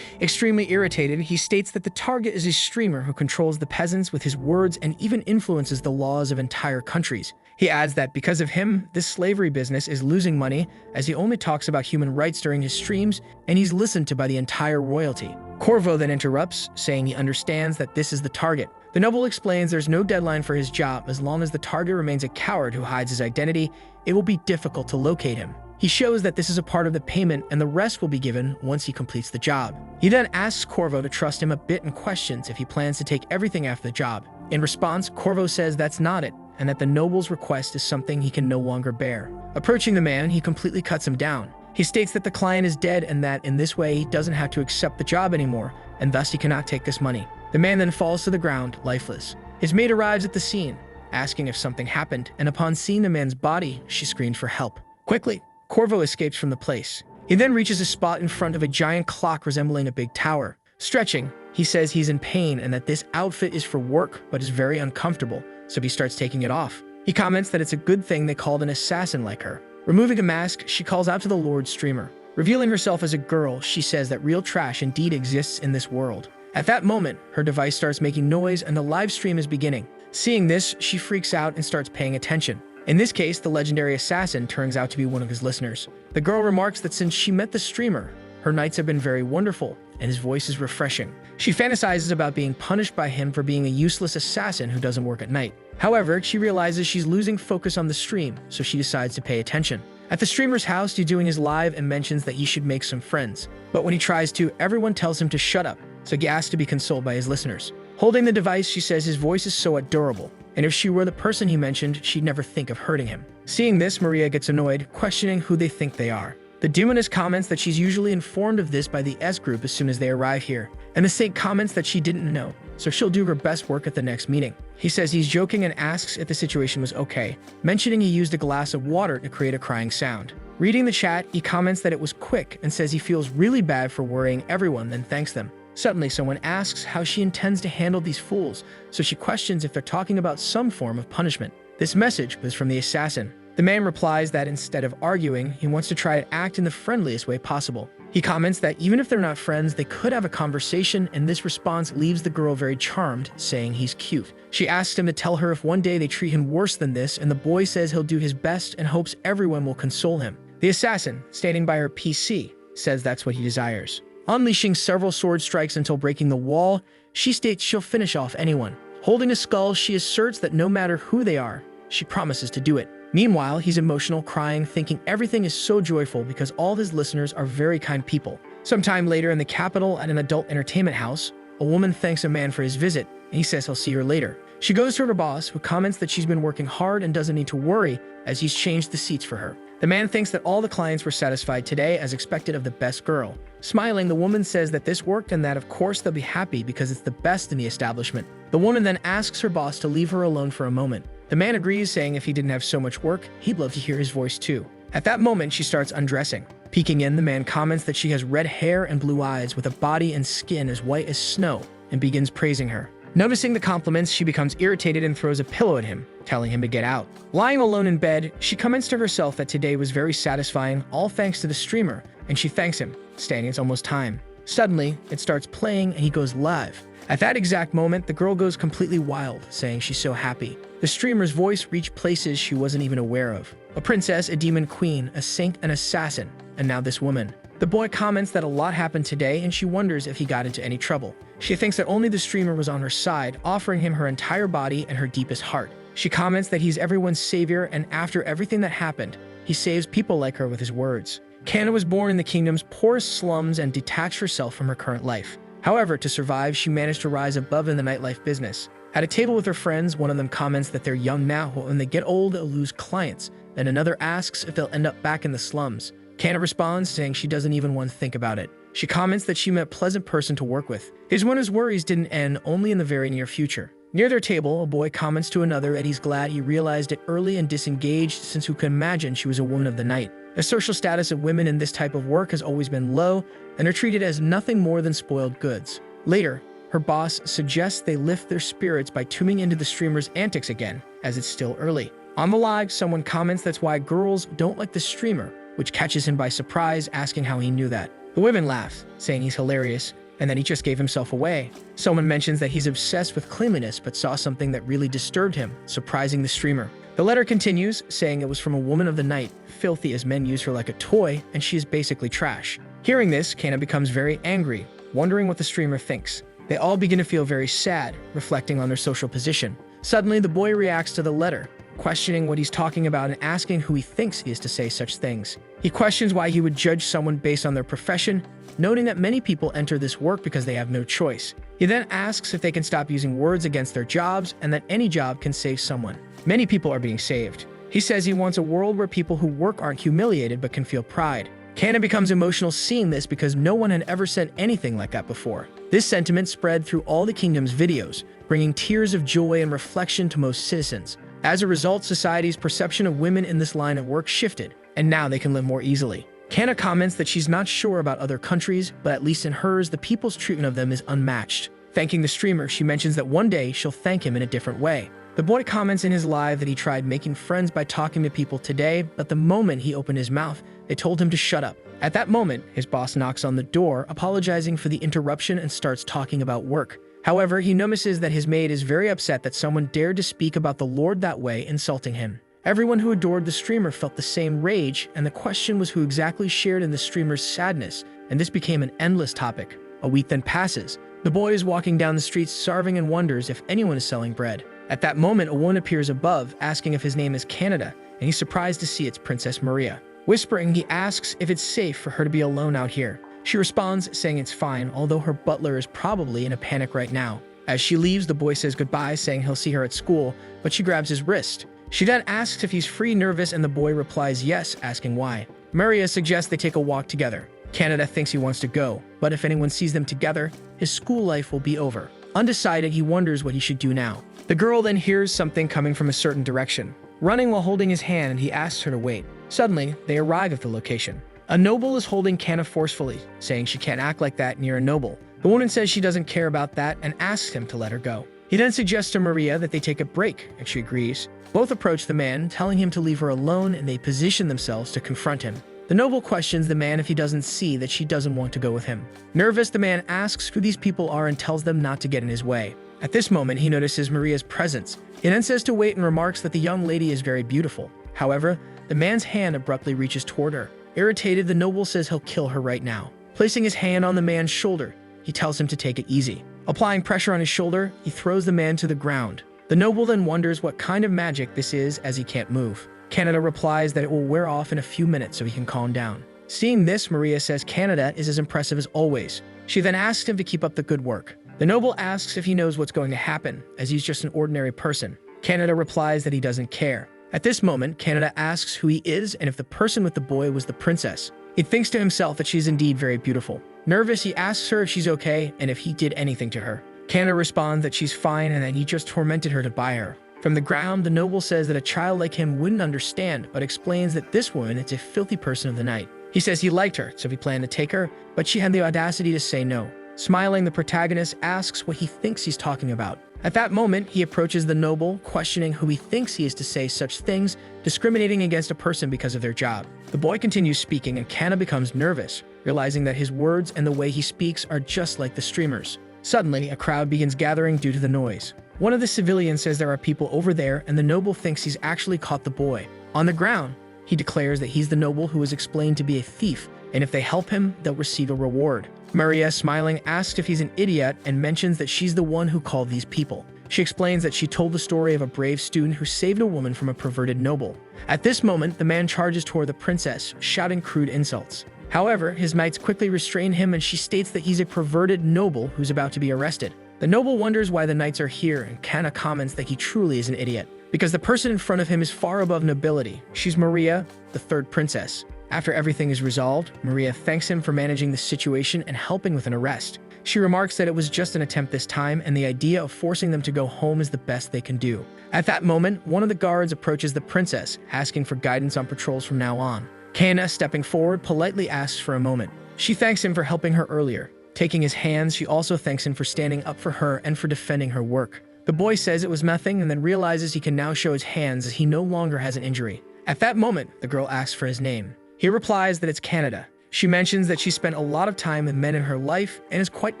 Extremely irritated, he states that the target is a streamer who controls the peasants with his words and even influences the laws of entire countries. He adds that because of him, this slavery business is losing money, as he only talks about human rights during his streams, and he's listened to by the entire royalty. Corvo then interrupts, saying he understands that this is the target. The noble explains there's no deadline for his job. As long as the target remains a coward who hides his identity, it will be difficult to locate him. He shows that this is a part of the payment and the rest will be given once he completes the job. He then asks Corvo to trust him a bit and questions if he plans to take everything after the job. In response, Corvo says that's not it, and that the noble's request is something he can no longer bear. Approaching the man, he completely cuts him down. He states that the client is dead and that in this way he doesn't have to accept the job anymore, and thus he cannot take this money. The man then falls to the ground, lifeless. His maid arrives at the scene, asking if something happened, and upon seeing the man's body, she screams for help. Quickly, Corvo escapes from the place. He then reaches a spot in front of a giant clock resembling a big tower. Stretching, he says he's in pain and that this outfit is for work but is very uncomfortable, so he starts taking it off. He comments that it's a good thing they called an assassin like her. Removing a mask, she calls out to the Lord Streamer. Revealing herself as a girl, she says that real trash indeed exists in this world. At that moment, her device starts making noise and the live stream is beginning. Seeing this, she freaks out and starts paying attention. In this case, the legendary assassin turns out to be one of his listeners. The girl remarks that since she met the streamer, her nights have been very wonderful, and his voice is refreshing. She fantasizes about being punished by him for being a useless assassin who doesn't work at night. However, she realizes she's losing focus on the stream, so she decides to pay attention. At the streamer's house, he's doing his live and mentions that he should make some friends. But when he tries to, everyone tells him to shut up, so he asks to be consoled by his listeners. Holding the device, she says his voice is so adorable, and if she were the person he mentioned, she'd never think of hurting him. Seeing this, Maria gets annoyed, questioning who they think they are. The demoness comments that she's usually informed of this by the S group as soon as they arrive here, and the saint comments that she didn't know, so she'll do her best work at the next meeting. He says he's joking and asks if the situation was okay, mentioning he used a glass of water to create a crying sound. Reading the chat, he comments that it was quick and says he feels really bad for worrying everyone, then thanks them. Suddenly, someone asks how she intends to handle these fools, so she questions if they're talking about some form of punishment. This message was from the assassin. The man replies that instead of arguing, he wants to try to act in the friendliest way possible. He comments that even if they're not friends, they could have a conversation, and this response leaves the girl very charmed, saying he's cute. She asks him to tell her if one day they treat him worse than this, and the boy says he'll do his best and hopes everyone will console him. The assassin, standing by her PC, says that's what he desires. Unleashing several sword strikes until breaking the wall, she states she'll finish off anyone. Holding a skull, she asserts that no matter who they are, she promises to do it. Meanwhile, he's emotional, crying, thinking everything is so joyful because all his listeners are very kind people. Sometime later in the capital at an adult entertainment house, A woman thanks a man for his visit, and he says he'll see her later. She goes to her boss, who comments that she's been working hard and doesn't need to worry as he's changed the seats for her. The man thinks that all the clients were satisfied today as expected of the best girl. Smiling, the woman says that this worked and that of course they'll be happy because it's the best in the establishment. The woman then asks her boss to leave her alone for a moment. The man agrees, saying if he didn't have so much work, he'd love to hear his voice too. At that moment, she starts undressing. Peeking in, the man comments that she has red hair and blue eyes with a body and skin as white as snow and begins praising her. Noticing the compliments, she becomes irritated and throws a pillow at him, telling him to get out. Lying alone in bed, she comments to herself that today was very satisfying, all thanks to the streamer, and she thanks him, stating it's almost time. Suddenly, it starts playing and he goes live. At that exact moment, the girl goes completely wild, saying she's so happy. The streamer's voice reached places she wasn't even aware of. A princess, a demon queen, a saint, an assassin, and now this woman. The boy comments that a lot happened today and she wonders if he got into any trouble. She thinks that only the streamer was on her side, offering him her entire body and her deepest heart. She comments that he's everyone's savior, and after everything that happened, he saves people like her with his words. Kana was born in the kingdom's poorest slums and detached herself from her current life. However, to survive, she managed to rise above in the nightlife business. At a table with her friends, one of them comments that they're young now, but when they get old, they'll lose clients. Then another asks if they'll end up back in the slums. Kana responds, saying she doesn't even want to think about it. She comments that she met a pleasant person to work with. His one of his worries didn't end only in the very near future. Near their table, a boy comments to another that he's glad he realized it early and disengaged, since who could imagine she was a woman of the night. The social status of women in this type of work has always been low, and are treated as nothing more than spoiled goods. Later, her boss suggests they lift their spirits by tuning into the streamer's antics again, as it's still early. On the live, someone comments that's why girls don't like the streamer, which catches him by surprise, asking how he knew that. The women laugh, saying he's hilarious, and that he just gave himself away. Someone mentions that he's obsessed with cleanliness but saw something that really disturbed him, surprising the streamer. The letter continues, saying it was from a woman of the night, filthy as men use her like a toy, and she is basically trash. Hearing this, Kana becomes very angry, wondering what the streamer thinks. They all begin to feel very sad, reflecting on their social position. Suddenly, the boy reacts to the letter, questioning what he's talking about and asking who he thinks he is to say such things. He questions why he would judge someone based on their profession, noting that many people enter this work because they have no choice. He then asks if they can stop using words against their jobs and that any job can save someone. Many people are being saved. He says he wants a world where people who work aren't humiliated but can feel pride. Kana becomes emotional seeing this because no one had ever said anything like that before. This sentiment spread through all the kingdom's videos, bringing tears of joy and reflection to most citizens. As a result, society's perception of women in this line of work shifted, and now they can live more easily. Kana comments that she's not sure about other countries, but at least in hers, the people's treatment of them is unmatched. Thanking the streamer, she mentions that one day she'll thank him in a different way. The boy comments in his live that he tried making friends by talking to people today, but the moment he opened his mouth, they told him to shut up. At that moment, his boss knocks on the door, apologizing for the interruption and starts talking about work. However, he notices that his maid is very upset that someone dared to speak about the Lord that way, insulting him. Everyone who adored the streamer felt the same rage, and the question was who exactly shared in the streamer's sadness, and this became an endless topic. A week then passes. The boy is walking down the streets starving and wonders if anyone is selling bread. At that moment, a woman appears above, asking if his name is Canada, and he's surprised to see it's Princess Maria. Whispering, he asks if it's safe for her to be alone out here. She responds, saying it's fine, although her butler is probably in a panic right now. As she leaves, the boy says goodbye, saying he'll see her at school, but she grabs his wrist. She then asks if he's free, nervous, and the boy replies yes, asking why. Maria suggests they take a walk together. Canada thinks he wants to go, but if anyone sees them together, his school life will be over. Undecided, he wonders what he should do now. The girl then hears something coming from a certain direction. Running while holding his hand, he asks her to wait. Suddenly, they arrive at the location. A noble is holding Kana forcefully, saying she can't act like that near a noble. The woman says she doesn't care about that and asks him to let her go. He then suggests to Maria that they take a break, and she agrees. Both approach the man, telling him to leave her alone, and they position themselves to confront him. The noble questions the man if he doesn't see that she doesn't want to go with him. Nervous, the man asks who these people are and tells them not to get in his way. At this moment, he notices Maria's presence. He then says to wait and remarks that the young lady is very beautiful. However, the man's hand abruptly reaches toward her. Irritated, the noble says he'll kill her right now. Placing his hand on the man's shoulder, he tells him to take it easy. Applying pressure on his shoulder, he throws the man to the ground. The noble then wonders what kind of magic this is as he can't move. Canada replies that it will wear off in a few minutes so he can calm down. Seeing this, Maria says Canada is as impressive as always. She then asks him to keep up the good work. The The noble asks if he knows what's going to happen, as he's just an ordinary person. Kaneda replies that he doesn't care. At this moment, Kaneda asks who he is and if the person with the boy was the princess. He thinks to himself that she's indeed very beautiful. Nervous, he asks her if she's okay and if he did anything to her. Kaneda responds that she's fine and that he just tormented her to buy her. From the ground, the noble says that a child like him wouldn't understand, but explains that this woman is a filthy person of the night. He says he liked her, so he planned to take her, but she had the audacity to say no. Smiling, the protagonist asks what he thinks he's talking about. At that moment, he approaches the noble, questioning who he thinks he is to say such things, discriminating against a person because of their job. The boy continues speaking and Kana becomes nervous, realizing that his words and the way he speaks are just like the streamers. Suddenly, a crowd begins gathering due to the noise. One of the civilians says there are people over there and the noble thinks he's actually caught the boy. On the ground, he declares that he's the noble who is explained to be a thief, and if they help him, they'll receive a reward. Maria, smiling, asks if he's an idiot and mentions that she's the one who called these people. She explains that she told the story of a brave student who saved a woman from a perverted noble. At this moment, the man charges toward the princess, shouting crude insults. However, his knights quickly restrain him and she states that he's a perverted noble who's about to be arrested. The noble wonders why the knights are here and Kana comments that he truly is an idiot, because the person in front of him is far above nobility. She's Maria, the third princess. After everything is resolved, Maria thanks him for managing the situation and helping with an arrest. She remarks that it was just an attempt this time and the idea of forcing them to go home is the best they can do. At that moment, one of the guards approaches the princess, asking for guidance on patrols from now on. Kana, stepping forward, politely asks for a moment. She thanks him for helping her earlier. Taking his hands, she also thanks him for standing up for her and for defending her work. The boy says it was nothing and then realizes he can now show his hands as he no longer has an injury. At that moment, the girl asks for his name. He replies that it's Kaneda. She mentions that she spent a lot of time with men in her life and is quite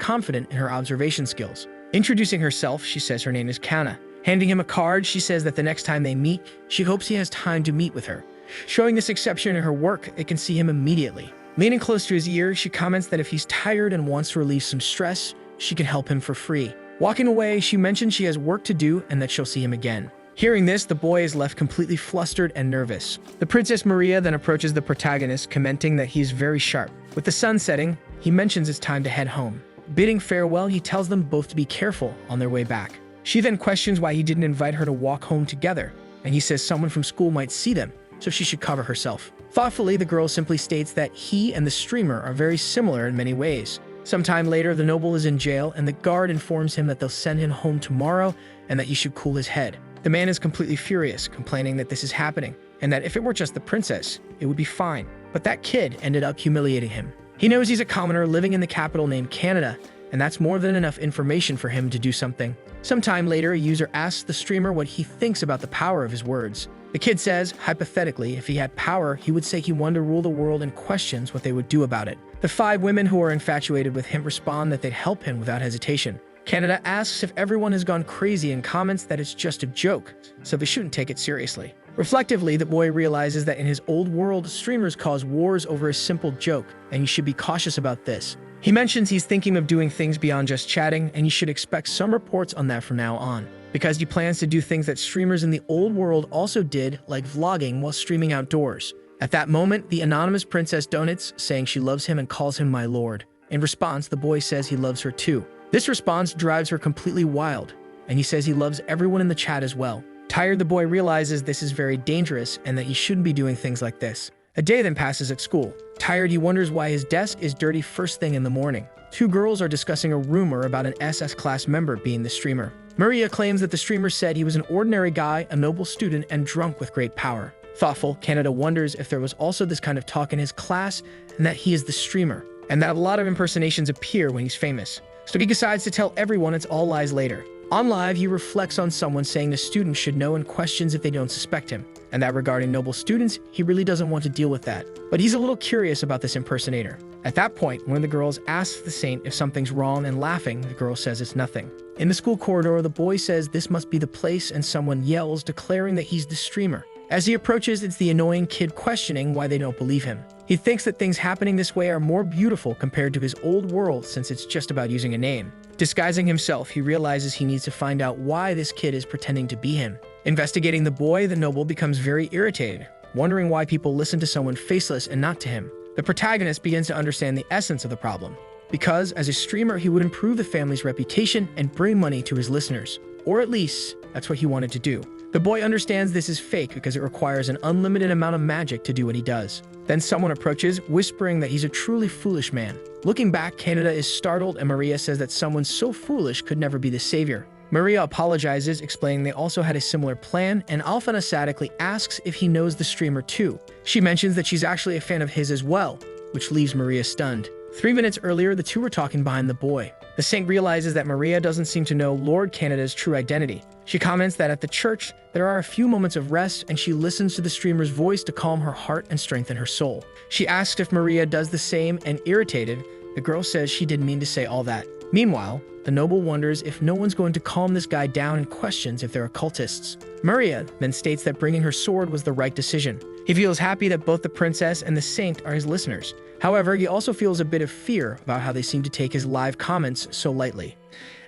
confident in her observation skills. Introducing herself, she says her name is Kana. Handing him a card, she says that the next time they meet, she hopes he has time to meet with her. Showing this exception in her work, it can see him immediately. Leaning close to his ear, she comments that if he's tired and wants to relieve some stress, she can help him for free. Walking away, she mentions she has work to do and that she'll see him again. Hearing this, the boy is left completely flustered and nervous. The Princess Maria then approaches the protagonist, commenting that he is very sharp. With the sun setting, he mentions it's time to head home. Bidding farewell, he tells them both to be careful on their way back. She then questions why he didn't invite her to walk home together, and he says someone from school might see them, so she should cover herself. Thoughtfully, the girl simply states that he and the streamer are very similar in many ways. Sometime later, the noble is in jail, and the guard informs him that they'll send him home tomorrow and that he should cool his head. The man is completely furious, complaining that this is happening, and that if it were just the princess, it would be fine. But that kid ended up humiliating him. He knows he's a commoner living in the capital named Kaneda, and that's more than enough information for him to do something. Sometime later, a user asks the streamer what he thinks about the power of his words. The kid says, hypothetically, if he had power, he would say he wanted to rule the world and questions what they would do about it. The 5 women who are infatuated with him respond that they'd help him without hesitation. Kaneda asks if everyone has gone crazy and comments that it's just a joke, so they shouldn't take it seriously. Reflectively, the boy realizes that in his old world, streamers cause wars over a simple joke, and he should be cautious about this. He mentions he's thinking of doing things beyond just chatting, and you should expect some reports on that from now on, because he plans to do things that streamers in the old world also did, like vlogging while streaming outdoors. At that moment, the anonymous princess donates, saying she loves him and calls him my lord. In response, the boy says he loves her too. This response drives her completely wild, and he says he loves everyone in the chat as well. Tired, the boy realizes this is very dangerous and that he shouldn't be doing things like this. A day then passes at school. Tired, he wonders why his desk is dirty first thing in the morning. 2 girls are discussing a rumor about an SS class member being the streamer. Maria claims that the streamer said he was an ordinary guy, a noble student, and drunk with great power. Thoughtful, Kaneda wonders if there was also this kind of talk in his class and that he is the streamer, and that a lot of impersonations appear when he's famous. So he decides to tell everyone it's all lies later. On live, he reflects on someone saying the students should know and questions if they don't suspect him, and that regarding noble students, he really doesn't want to deal with that. But he's a little curious about this impersonator. At that point, one of the girls asks the saint if something's wrong, and laughing, the girl says it's nothing. In the school corridor, the boy says this must be the place, and someone yells, declaring that he's the streamer. As he approaches, it's the annoying kid questioning why they don't believe him. He thinks that things happening this way are more beautiful compared to his old world since it's just about using a name. Disguising himself, he realizes he needs to find out why this kid is pretending to be him. Investigating the boy, the noble becomes very irritated, wondering why people listen to someone faceless and not to him. The protagonist begins to understand the essence of the problem. because as a streamer he would improve the family's reputation and bring money to his listeners. Or at least, that's what he wanted to do. The boy understands this is fake because it requires an unlimited amount of magic to do what he does. Then someone approaches, whispering that he's a truly foolish man. Looking back, Canada is startled and Maria says that someone so foolish could never be the savior. Maria apologizes, explaining they also had a similar plan, and Alfana sadically asks if he knows the streamer too. She mentions that she's actually a fan of his as well, which leaves Maria stunned. 3 minutes earlier, the two were talking behind the boy. The saint realizes that Maria doesn't seem to know Lord Canada's true identity. She comments that at the church, there are a few moments of rest and she listens to the streamer's voice to calm her heart and strengthen her soul. She asks if Maria does the same and irritated, the girl says she didn't mean to say all that. Meanwhile, the noble wonders if no one's going to calm this guy down and questions if they're occultists. Maria then states that bringing her sword was the right decision. He feels happy that both the princess and the saint are his listeners. However, he also feels a bit of fear about how they seem to take his live comments so lightly.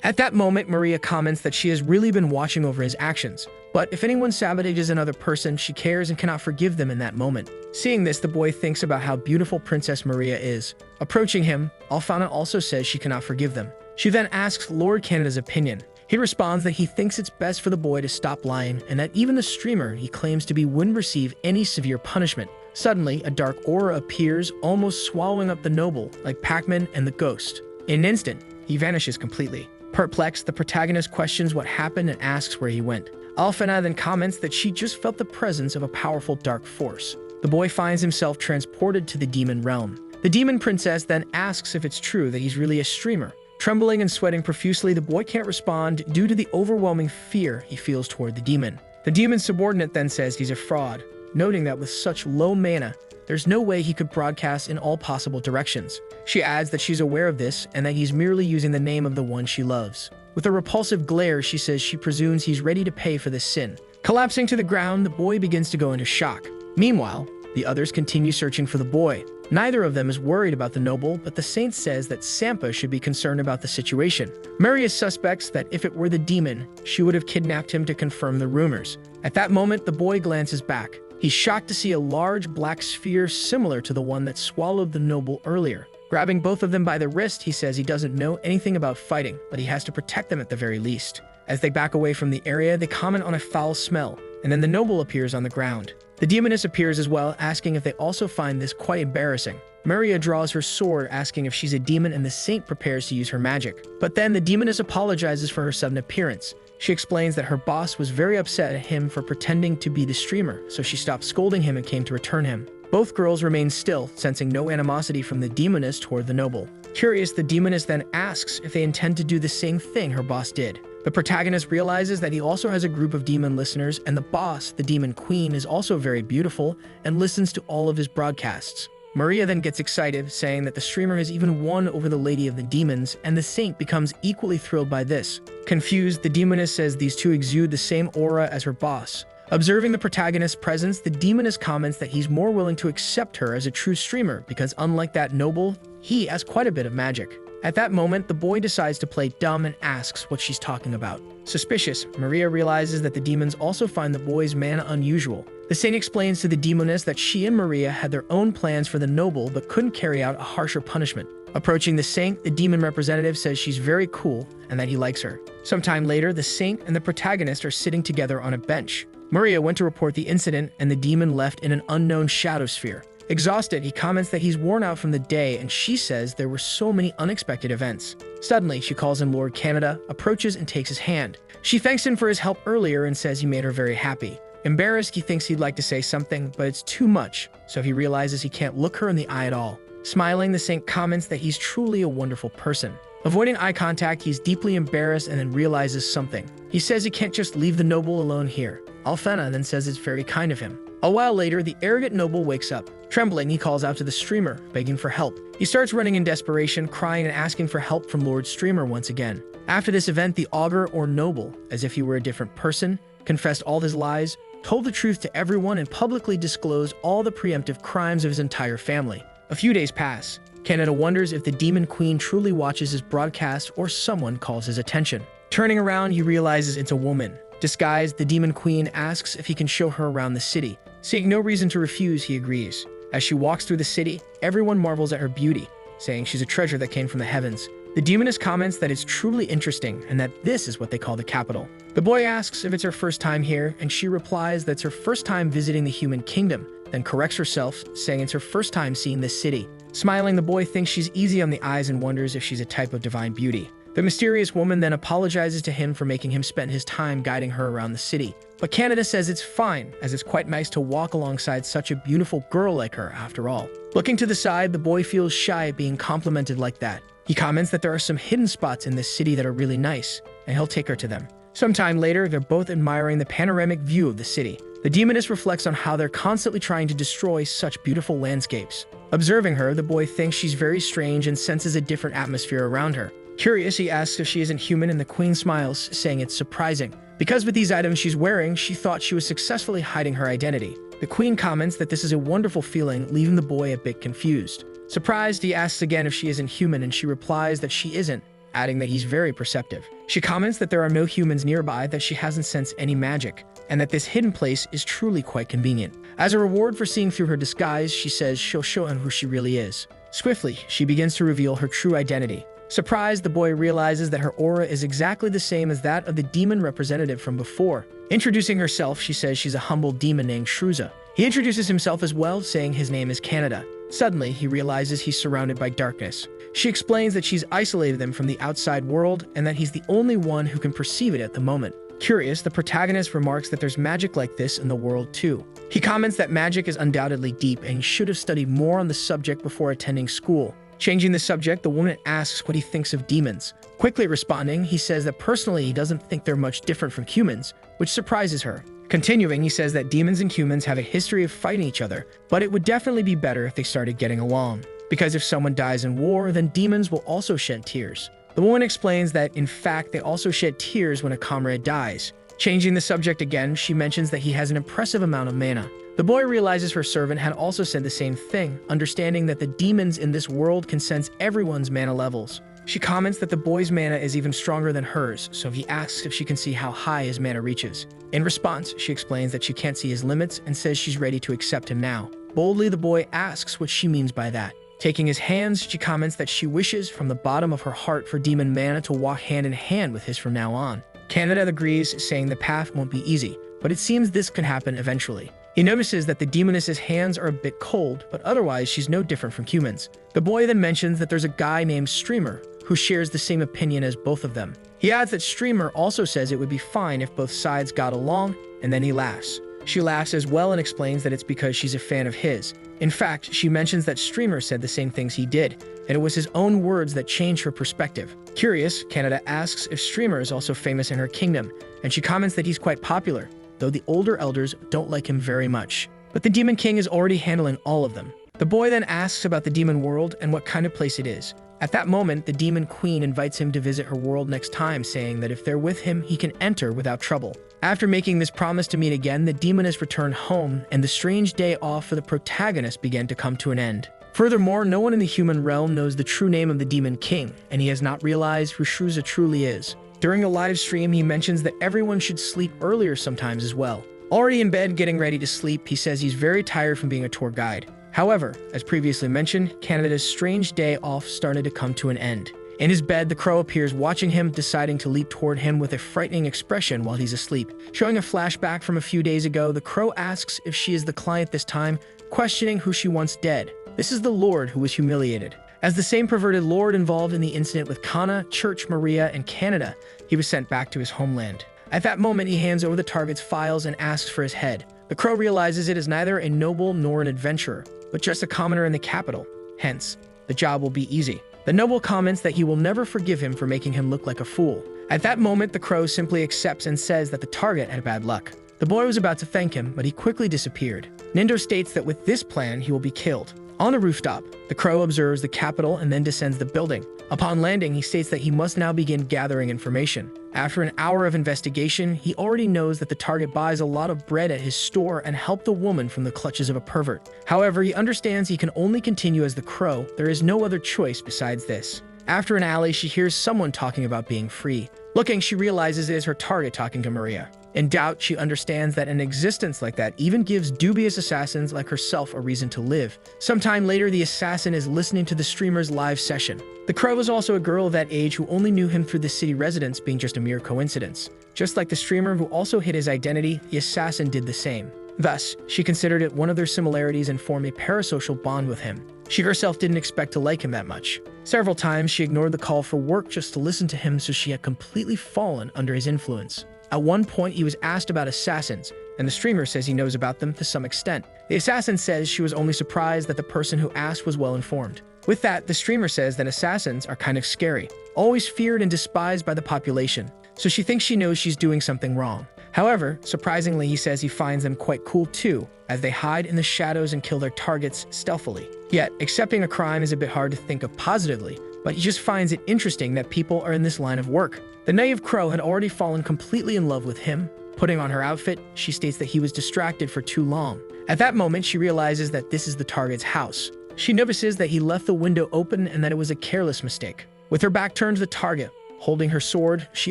At that moment, Maria comments that she has really been watching over his actions, but if anyone sabotages another person, she cares and cannot forgive them in that moment. Seeing this, the boy thinks about how beautiful Princess Maria is. Approaching him, Alfana also says she cannot forgive them. She then asks Lord Canada's opinion. He responds that he thinks it's best for the boy to stop lying and that even the streamer he claims to be wouldn't receive any severe punishment. Suddenly, a dark aura appears, almost swallowing up the noble, like Pac-Man and the ghost. In an instant, he vanishes completely. Perplexed, the protagonist questions what happened and asks where he went. Alfana then comments that she just felt the presence of a powerful dark force. The boy finds himself transported to the demon realm. The demon princess then asks if it's true that he's really a streamer. Trembling and sweating profusely, the boy can't respond due to the overwhelming fear he feels toward the demon. The demon's subordinate then says he's a fraud, noting that with such low mana, there's no way he could broadcast in all possible directions. She adds that she's aware of this and that he's merely using the name of the one she loves. With a repulsive glare, she says she presumes he's ready to pay for this sin. Collapsing to the ground, the boy begins to go into shock. Meanwhile, the others continue searching for the boy. Neither of them is worried about the noble, but the saint says that Sampa should be concerned about the situation. Maria suspects that if it were the demon, she would have kidnapped him to confirm the rumors. At that moment, the boy glances back. He's shocked to see a large black sphere similar to the one that swallowed the noble earlier. Grabbing both of them by the wrist, he says he doesn't know anything about fighting, but he has to protect them at the very least. As they back away from the area, they comment on a foul smell, and then the noble appears on the ground. The demoness appears as well, asking if they also find this quite embarrassing. Maria draws her sword, asking if she's a demon, and the saint prepares to use her magic. But then the demoness apologizes for her sudden appearance. She explains that her boss was very upset at him for pretending to be the streamer, so she stopped scolding him and came to return him. Both girls remain still, sensing no animosity from the demoness toward the noble. Curious, the demoness then asks if they intend to do the same thing her boss did. The protagonist realizes that he also has a group of demon listeners, and the boss, the demon queen, is also very beautiful and listens to all of his broadcasts. Maria then gets excited, saying that the streamer has even won over the Lady of the Demons, and the saint becomes equally thrilled by this. Confused, the demoness says these two exude the same aura as her boss. Observing the protagonist's presence, the demoness comments that he's more willing to accept her as a true streamer because unlike that noble, he has quite a bit of magic. At that moment, the boy decides to play dumb and asks what she's talking about. Suspicious, Maria realizes that the demons also find the boy's mana unusual. The saint explains to the demoness that she and Maria had their own plans for the noble but couldn't carry out a harsher punishment. Approaching the saint, the demon representative says she's very cool and that he likes her. Sometime later, the saint and the protagonist are sitting together on a bench. Maria went to report the incident and the demon left in an unknown shadow sphere. Exhausted, he comments that he's worn out from the day and she says there were so many unexpected events. Suddenly, she calls in Lord Canada, approaches and takes his hand. She thanks him for his help earlier and says he made her very happy. Embarrassed, he thinks he'd like to say something, but it's too much, so he realizes he can't look her in the eye at all. Smiling, the saint comments that he's truly a wonderful person. Avoiding eye contact, he's deeply embarrassed and then realizes something. He says he can't just leave the noble alone here. Alfana then says it's very kind of him. A while later, the arrogant noble wakes up. Trembling, he calls out to the streamer, begging for help. He starts running in desperation, crying and asking for help from Lord Streamer once again. After this event, the augur or noble, as if he were a different person, confessed all his lies, told the truth to everyone, and publicly disclosed all the preemptive crimes of his entire family. A few days pass. Canada wonders if the demon queen truly watches his broadcast or someone calls his attention. Turning around, he realizes it's a woman. Disguised, the demon queen asks if he can show her around the city. Seeing no reason to refuse, he agrees. As she walks through the city, everyone marvels at her beauty. saying she's a treasure that came from the heavens. The demoness comments that it's truly interesting and that this is what they call the capital. The boy asks if it's her first time here, and she replies that it's her first time visiting the human kingdom, then corrects herself, saying it's her first time seeing this city. Smiling, the boy thinks she's easy on the eyes and wonders if she's a type of divine beauty. The mysterious woman then apologizes to him for making him spend his time guiding her around the city. But Canada says it's fine, as it's quite nice to walk alongside such a beautiful girl like her after all. Looking to the side, the boy feels shy at being complimented like that. He comments that there are some hidden spots in this city that are really nice, and he'll take her to them. Sometime later, they're both admiring the panoramic view of the city. The demoness reflects on how they're constantly trying to destroy such beautiful landscapes. Observing her, the boy thinks she's very strange and senses a different atmosphere around her. Curious, he asks if she isn't human, and the queen smiles, saying it's surprising. Because with these items she's wearing, she thought she was successfully hiding her identity. The queen comments that this is a wonderful feeling, leaving the boy a bit confused. Surprised, he asks again if she isn't human, and she replies that she isn't, adding that he's very perceptive. She comments that there are no humans nearby, that she hasn't sensed any magic, and that this hidden place is truly quite convenient. As a reward for seeing through her disguise, she says she'll show him who she really is. Swiftly, she begins to reveal her true identity. Surprised, the boy realizes that her aura is exactly the same as that of the demon representative from before. Introducing herself, she says she's a humble demon named Shruza. He introduces himself as well, saying his name is Canada. Suddenly, he realizes he's surrounded by darkness. She explains that she's isolated them from the outside world and that he's the only one who can perceive it at the moment. Curious, the protagonist remarks that there's magic like this in the world too. He comments that magic is undoubtedly deep and he should have studied more on the subject before attending school. Changing the subject, the woman asks what he thinks of demons. Quickly responding, he says that personally he doesn't think they're much different from humans, which surprises her. Continuing, he says that demons and humans have a history of fighting each other, but it would definitely be better if they started getting along. Because if someone dies in war, then demons will also shed tears. The woman explains that, in fact, they also shed tears when a comrade dies. Changing the subject again, she mentions that he has an impressive amount of mana. The boy realizes her servant had also said the same thing, understanding that the demons in this world can sense everyone's mana levels. She comments that the boy's mana is even stronger than hers, so he asks if she can see how high his mana reaches. In response, she explains that she can't see his limits and says she's ready to accept him now. Boldly, the boy asks what she means by that. Taking his hands, she comments that she wishes from the bottom of her heart for demon mana to walk hand in hand with his from now on. Canada agrees, saying the path won't be easy, but it seems this could happen eventually. He notices that the demoness's hands are a bit cold, but otherwise she's no different from humans. The boy then mentions that there's a guy named Streamer who shares the same opinion as both of them. He adds that Streamer also says it would be fine if both sides got along, and then he laughs. She laughs as well and explains that it's because she's a fan of his. In fact, she mentions that Streamer said the same things he did, and it was his own words that changed her perspective. Curious, Canada asks if Streamer is also famous in her kingdom, and she comments that he's quite popular, though the older elders don't like him very much. But the Demon King is already handling all of them. The boy then asks about the demon world and what kind of place it is. At that moment, the Demon Queen invites him to visit her world next time, saying that if they're with him, he can enter without trouble. After making this promise to meet again, the demoness returned home, and the strange day off for the protagonist began to come to an end. Furthermore, no one in the human realm knows the true name of the Demon King, and he has not realized who Shruza truly is. During a live stream, he mentions that everyone should sleep earlier sometimes as well. Already in bed getting ready to sleep, he says he's very tired from being a tour guide. However, as previously mentioned, Canada's strange day off started to come to an end. In his bed, the crow appears watching him, deciding to leap toward him with a frightening expression while he's asleep. Showing a flashback from a few days ago, the crow asks if she is the client this time, questioning who she wants dead. This is the Lord who was humiliated. As the same perverted Lord involved in the incident with Kana, Church, Maria, and Canada, he was sent back to his homeland. At that moment, he hands over the target's files and asks for his head. The crow realizes it is neither a noble nor an adventurer, but just a commoner in the capital. Hence, the job will be easy. The noble comments that he will never forgive him for making him look like a fool. At that moment, the crow simply accepts and says that the target had bad luck. The boy was about to thank him, but he quickly disappeared. Nindo states that with this plan, he will be killed. On the rooftop, the crow observes the capital and then descends the building. Upon landing, he states that he must now begin gathering information. After an hour of investigation, he already knows that the target buys a lot of bread at his store and helped the woman from the clutches of a pervert. However, he understands he can only continue as the crow. There is no other choice besides this. After an alley, she hears someone talking about being free. Looking, she realizes it is her target talking to Maria. In doubt, she understands that an existence like that even gives dubious assassins like herself a reason to live. Sometime later, the assassin is listening to the streamer's live session. The crow was also a girl of that age who only knew him through the city residence being just a mere coincidence. Just like the streamer who also hid his identity, the assassin did the same. Thus, she considered it one of their similarities and formed a parasocial bond with him. She herself didn't expect to like him that much. Several times, she ignored the call for work just to listen to him, so she had completely fallen under his influence. At one point, he was asked about assassins, and the streamer says he knows about them to some extent. The assassin says she was only surprised that the person who asked was well informed. With that, the streamer says that assassins are kind of scary, always feared and despised by the population, so she thinks she knows she's doing something wrong. However, surprisingly, he says he finds them quite cool too, as they hide in the shadows and kill their targets stealthily. Yet, accepting a crime is a bit hard to think of positively, but he just finds it interesting that people are in this line of work. The naive crow had already fallen completely in love with him. Putting on her outfit, she states that he was distracted for too long. At that moment, she realizes that this is the target's house. She notices that he left the window open and that it was a careless mistake. With her back turned to the target, holding her sword, she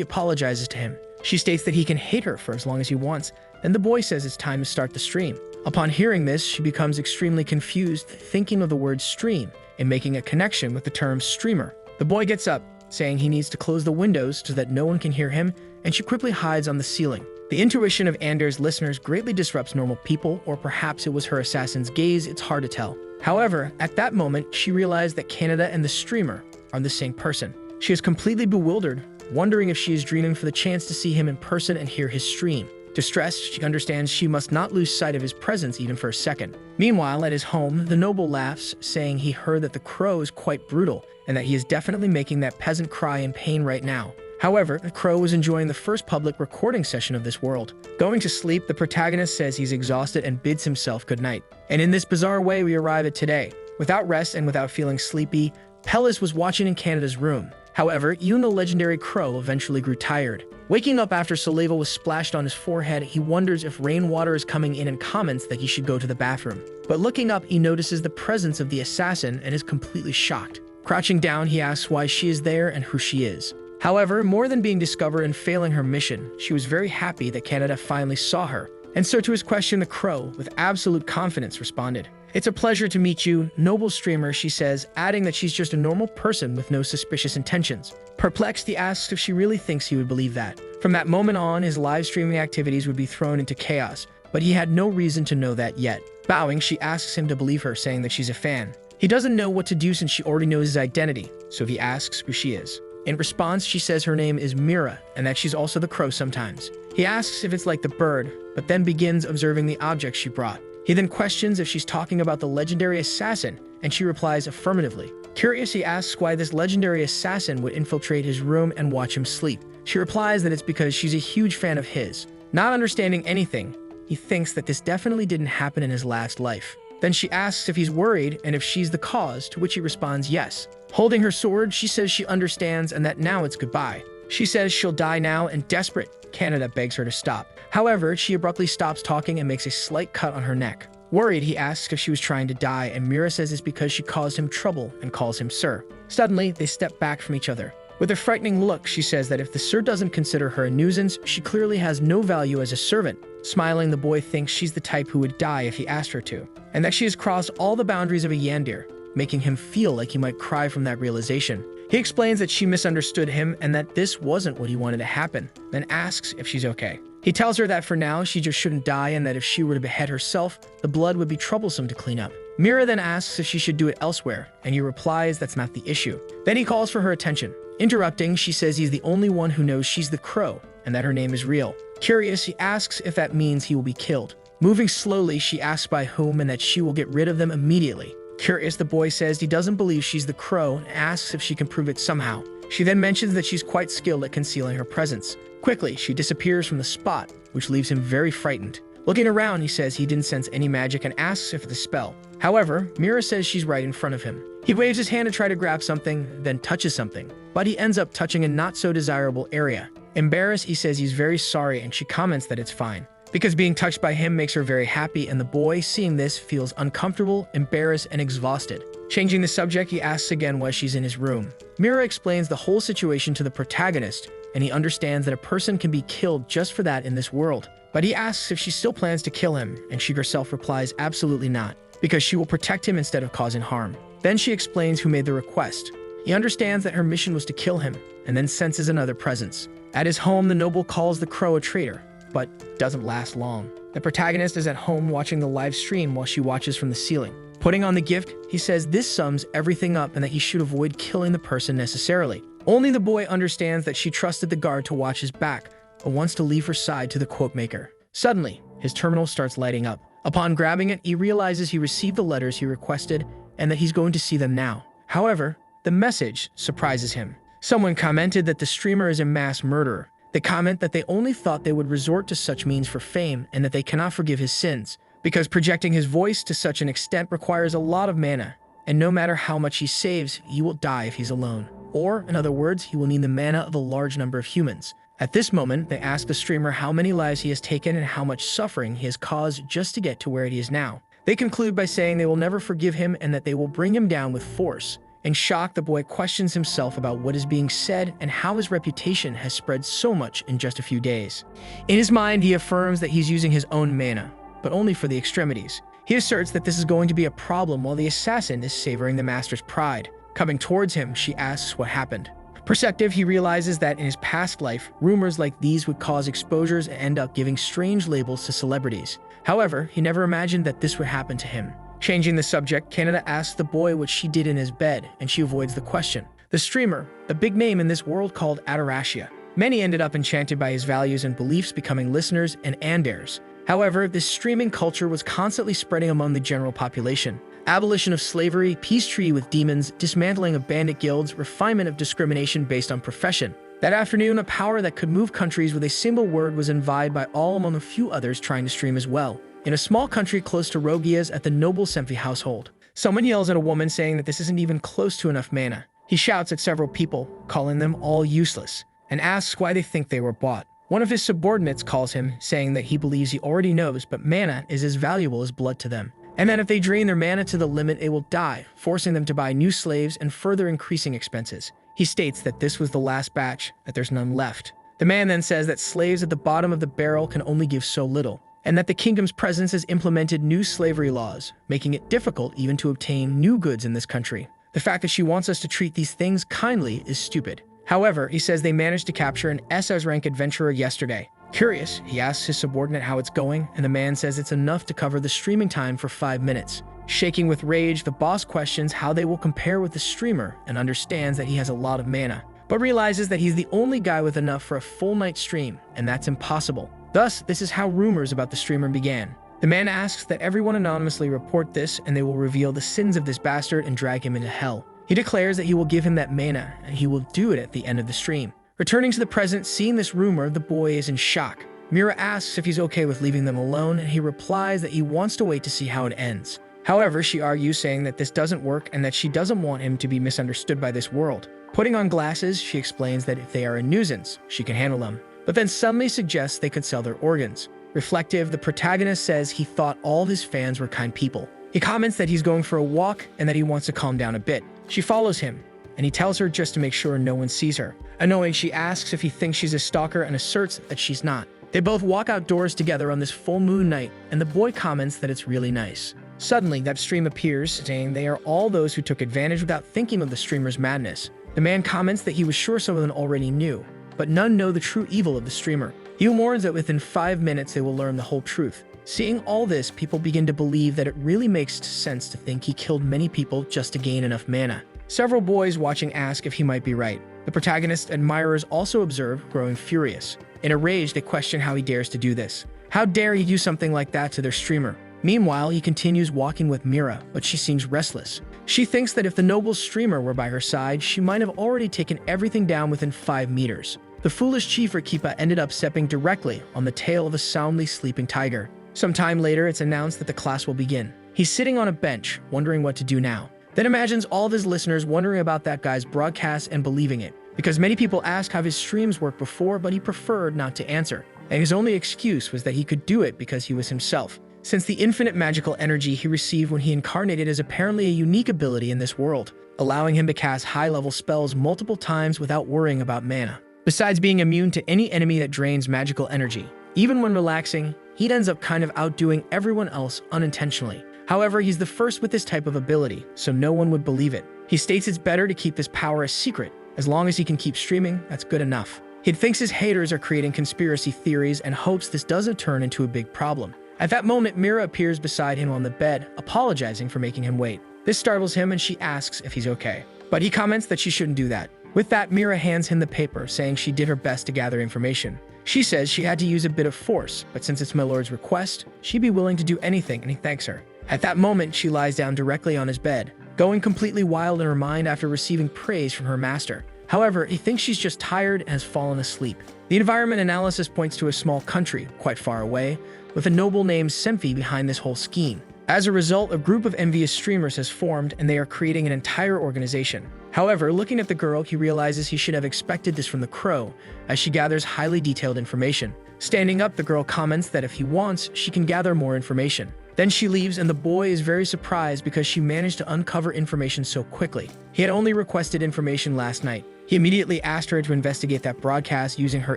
apologizes to him. She states that he can hate her for as long as he wants. Then the boy says it's time to start the stream. Upon hearing this, she becomes extremely confused, thinking of the word stream and making a connection with the term streamer. The boy gets up, saying he needs to close the windows so that no one can hear him, and she quickly hides on the ceiling. The intuition of Anders' listeners greatly disrupts normal people, or perhaps it was her assassin's gaze, it's hard to tell. However, at that moment, she realized that Canada and the streamer are the same person. She is completely bewildered, wondering if she is dreaming for the chance to see him in person and hear his stream. Distressed, she understands she must not lose sight of his presence even for a second. Meanwhile, at his home, the noble laughs, saying he heard that the crow is quite brutal and that he is definitely making that peasant cry in pain right now. However, the crow was enjoying the first public recording session of this world. Going to sleep, the protagonist says he's exhausted and bids himself goodnight. And in this bizarre way, we arrive at today. Without rest and without feeling sleepy, Pellis was watching in Canada's room. However, even the legendary crow eventually grew tired. Waking up after saliva was splashed on his forehead, he wonders if rainwater is coming in and comments that he should go to the bathroom. But looking up, he notices the presence of the assassin and is completely shocked. Crouching down, he asks why she is there and who she is. However, more than being discovered and failing her mission, she was very happy that Canada finally saw her. And so to his question, the crow, with absolute confidence, responded, "It's a pleasure to meet you, noble streamer," she says, adding that she's just a normal person with no suspicious intentions. Perplexed, he asks if she really thinks he would believe that. From that moment on, his live streaming activities would be thrown into chaos, but he had no reason to know that yet. Bowing, she asks him to believe her, saying that she's a fan. He doesn't know what to do since she already knows his identity, so he asks who she is. In response, she says her name is Mira, and that she's also the crow sometimes. He asks if it's like the bird, but then begins observing the objects she brought. He then questions if she's talking about the legendary assassin, and she replies affirmatively. Curious, he asks why this legendary assassin would infiltrate his room and watch him sleep. She replies that it's because she's a huge fan of his. Not understanding anything, he thinks that this definitely didn't happen in his last life. Then she asks if he's worried and if she's the cause, to which he responds yes. Holding her sword, she says she understands and that now it's goodbye. She says she'll die now, and desperate, Canada begs her to stop. However, she abruptly stops talking and makes a slight cut on her neck. Worried, he asks if she was trying to die, and Mira says it's because she caused him trouble and calls him sir. Suddenly, they step back from each other. With a frightening look, she says that if the sir doesn't consider her a nuisance, she clearly has no value as a servant. Smiling, the boy thinks she's the type who would die if he asked her to, and that she has crossed all the boundaries of a yandere, making him feel like he might cry from that realization. He explains that she misunderstood him and that this wasn't what he wanted to happen, then asks if she's okay. He tells her that for now, she just shouldn't die and that if she were to behead herself, the blood would be troublesome to clean up. Mira then asks if she should do it elsewhere, and he replies that's not the issue. Then he calls for her attention. Interrupting, she says he's the only one who knows she's the crow and that her name is real. Curious, he asks if that means he will be killed. Moving slowly, she asks by whom and that she will get rid of them immediately. Curious, the boy says he doesn't believe she's the crow and asks if she can prove it somehow. She then mentions that she's quite skilled at concealing her presence. Quickly, she disappears from the spot, which leaves him very frightened. Looking around, he says he didn't sense any magic and asks if it's a spell. However, Mira says she's right in front of him. He waves his hand to try to grab something, then touches something, but he ends up touching a not-so-desirable area. Embarrassed, he says he's very sorry, and she comments that it's fine, because being touched by him makes her very happy, and the boy, seeing this, feels uncomfortable, embarrassed, and exhausted. Changing the subject, he asks again why she's in his room. Mira explains the whole situation to the protagonist, and he understands that a person can be killed just for that in this world. But he asks if she still plans to kill him, and she herself replies absolutely not, because she will protect him instead of causing harm. Then she explains who made the request. He understands that her mission was to kill him, and then senses another presence. At his home, the noble calls the crow a traitor, but doesn't last long. The protagonist is at home watching the live stream while she watches from the ceiling. Putting on the gift, he says this sums everything up and that he should avoid killing the person necessarily. Only the boy understands that she trusted the guard to watch his back, but wants to leave her side to the quote maker. Suddenly, his terminal starts lighting up. Upon grabbing it, he realizes he received the letters he requested and that he's going to see them now. However, the message surprises him. Someone commented that the streamer is a mass murderer. They comment that they only thought they would resort to such means for fame and that they cannot forgive his sins, because projecting his voice to such an extent requires a lot of mana, and no matter how much he saves, he will die if he's alone. Or, in other words, he will need the mana of a large number of humans. At this moment, they ask the streamer how many lives he has taken and how much suffering he has caused just to get to where he is now. They conclude by saying they will never forgive him and that they will bring him down with force. In shock, the boy questions himself about what is being said and how his reputation has spread so much in just a few days. In his mind, he affirms that he's using his own mana, but only for the extremities. He asserts that this is going to be a problem while the assassin is savoring the master's pride. Coming towards him, she asks what happened. Perceptive, he realizes that in his past life, rumors like these would cause exposures and end up giving strange labels to celebrities. However, he never imagined that this would happen to him. Changing the subject, Canada asks the boy what she did in his bed, and she avoids the question. The streamer, the big name in this world called Adoracia. Many ended up enchanted by his values and beliefs, becoming listeners and andairs. However, this streaming culture was constantly spreading among the general population. Abolition of slavery, peace treaty with demons, dismantling of bandit guilds, refinement of discrimination based on profession. That afternoon, a power that could move countries with a single word was envied by all among a few others trying to stream as well. In a small country close to Rogia's at the noble Sempi household, someone yells at a woman saying that this isn't even close to enough mana. He shouts at several people, calling them all useless, and asks why they think they were bought. One of his subordinates calls him, saying that he believes he already knows, but mana is as valuable as blood to them, and that if they drain their mana to the limit, they will die, forcing them to buy new slaves and further increasing expenses. He states that this was the last batch, that there's none left. The man then says that slaves at the bottom of the barrel can only give so little, and that the kingdom's presence has implemented new slavery laws, making it difficult even to obtain new goods in this country. The fact that she wants us to treat these things kindly is stupid. However, he says they managed to capture an SS rank adventurer yesterday. Curious, he asks his subordinate how it's going, and the man says it's enough to cover the streaming time for 5 minutes. Shaking with rage, the boss questions how they will compare with the streamer and understands that he has a lot of mana, but realizes that he's the only guy with enough for a full night stream, and that's impossible. Thus, this is how rumors about the streamer began. The man asks that everyone anonymously report this, and they will reveal the sins of this bastard and drag him into hell. He declares that he will give him that mana, and he will do it at the end of the stream. Returning to the present, seeing this rumor, the boy is in shock. Mira asks if he's okay with leaving them alone, and he replies that he wants to wait to see how it ends. However, she argues, saying that this doesn't work and that she doesn't want him to be misunderstood by this world. Putting on glasses, she explains that if they are a nuisance, she can handle them, but then suddenly suggests they could sell their organs. Reflective, the protagonist says he thought all his fans were kind people. He comments that he's going for a walk and that he wants to calm down a bit. She follows him, and he tells her just to make sure no one sees her. Annoying, she asks if he thinks she's a stalker and asserts that she's not. They both walk outdoors together on this full moon night, and the boy comments that it's really nice. Suddenly, that stream appears, saying they are all those who took advantage without thinking of the streamer's madness. The man comments that he was sure some of them already knew, but none know the true evil of the streamer. He warns that within 5 minutes they will learn the whole truth. Seeing all this, people begin to believe that it really makes sense to think he killed many people just to gain enough mana. Several boys watching ask if he might be right. The protagonist's admirers also observe, growing furious. In a rage, they question how he dares to do this. How dare he do something like that to their streamer? Meanwhile, he continues walking with Mira, but she seems restless. She thinks that if the noble streamer were by her side, she might have already taken everything down within 5 meters. The foolish chief Kipa ended up stepping directly on the tail of a soundly sleeping tiger. Some time later, it's announced that the class will begin. He's sitting on a bench, wondering what to do now. Then imagines all of his listeners wondering about that guy's broadcast and believing it, because many people ask how his streams worked before, but he preferred not to answer. And his only excuse was that he could do it because he was himself, since the infinite magical energy he received when he incarnated is apparently a unique ability in this world, allowing him to cast high-level spells multiple times without worrying about mana. Besides being immune to any enemy that drains magical energy, even when relaxing, he ends up kind of outdoing everyone else unintentionally. However, he's the first with this type of ability, so no one would believe it. He states it's better to keep this power a secret. As long as he can keep streaming, that's good enough. He thinks his haters are creating conspiracy theories and hopes this doesn't turn into a big problem. At that moment, Mira appears beside him on the bed, apologizing for making him wait. This startles him and she asks if he's okay. But he comments that she shouldn't do that. With that, Mira hands him the paper, saying she did her best to gather information. She says she had to use a bit of force, but since it's my lord's request, she'd be willing to do anything, and he thanks her. At that moment, she lies down directly on his bed, going completely wild in her mind after receiving praise from her master. However, he thinks she's just tired and has fallen asleep. The environment analysis points to a small country, quite far away, with a noble named Semfi behind this whole scheme. As a result, a group of envious streamers has formed and they are creating an entire organization. However, looking at the girl, he realizes he should have expected this from the crow, as she gathers highly detailed information. Standing up, the girl comments that if he wants, she can gather more information. Then she leaves and the boy is very surprised because she managed to uncover information so quickly. He had only requested information last night. He immediately asked her to investigate that broadcast using her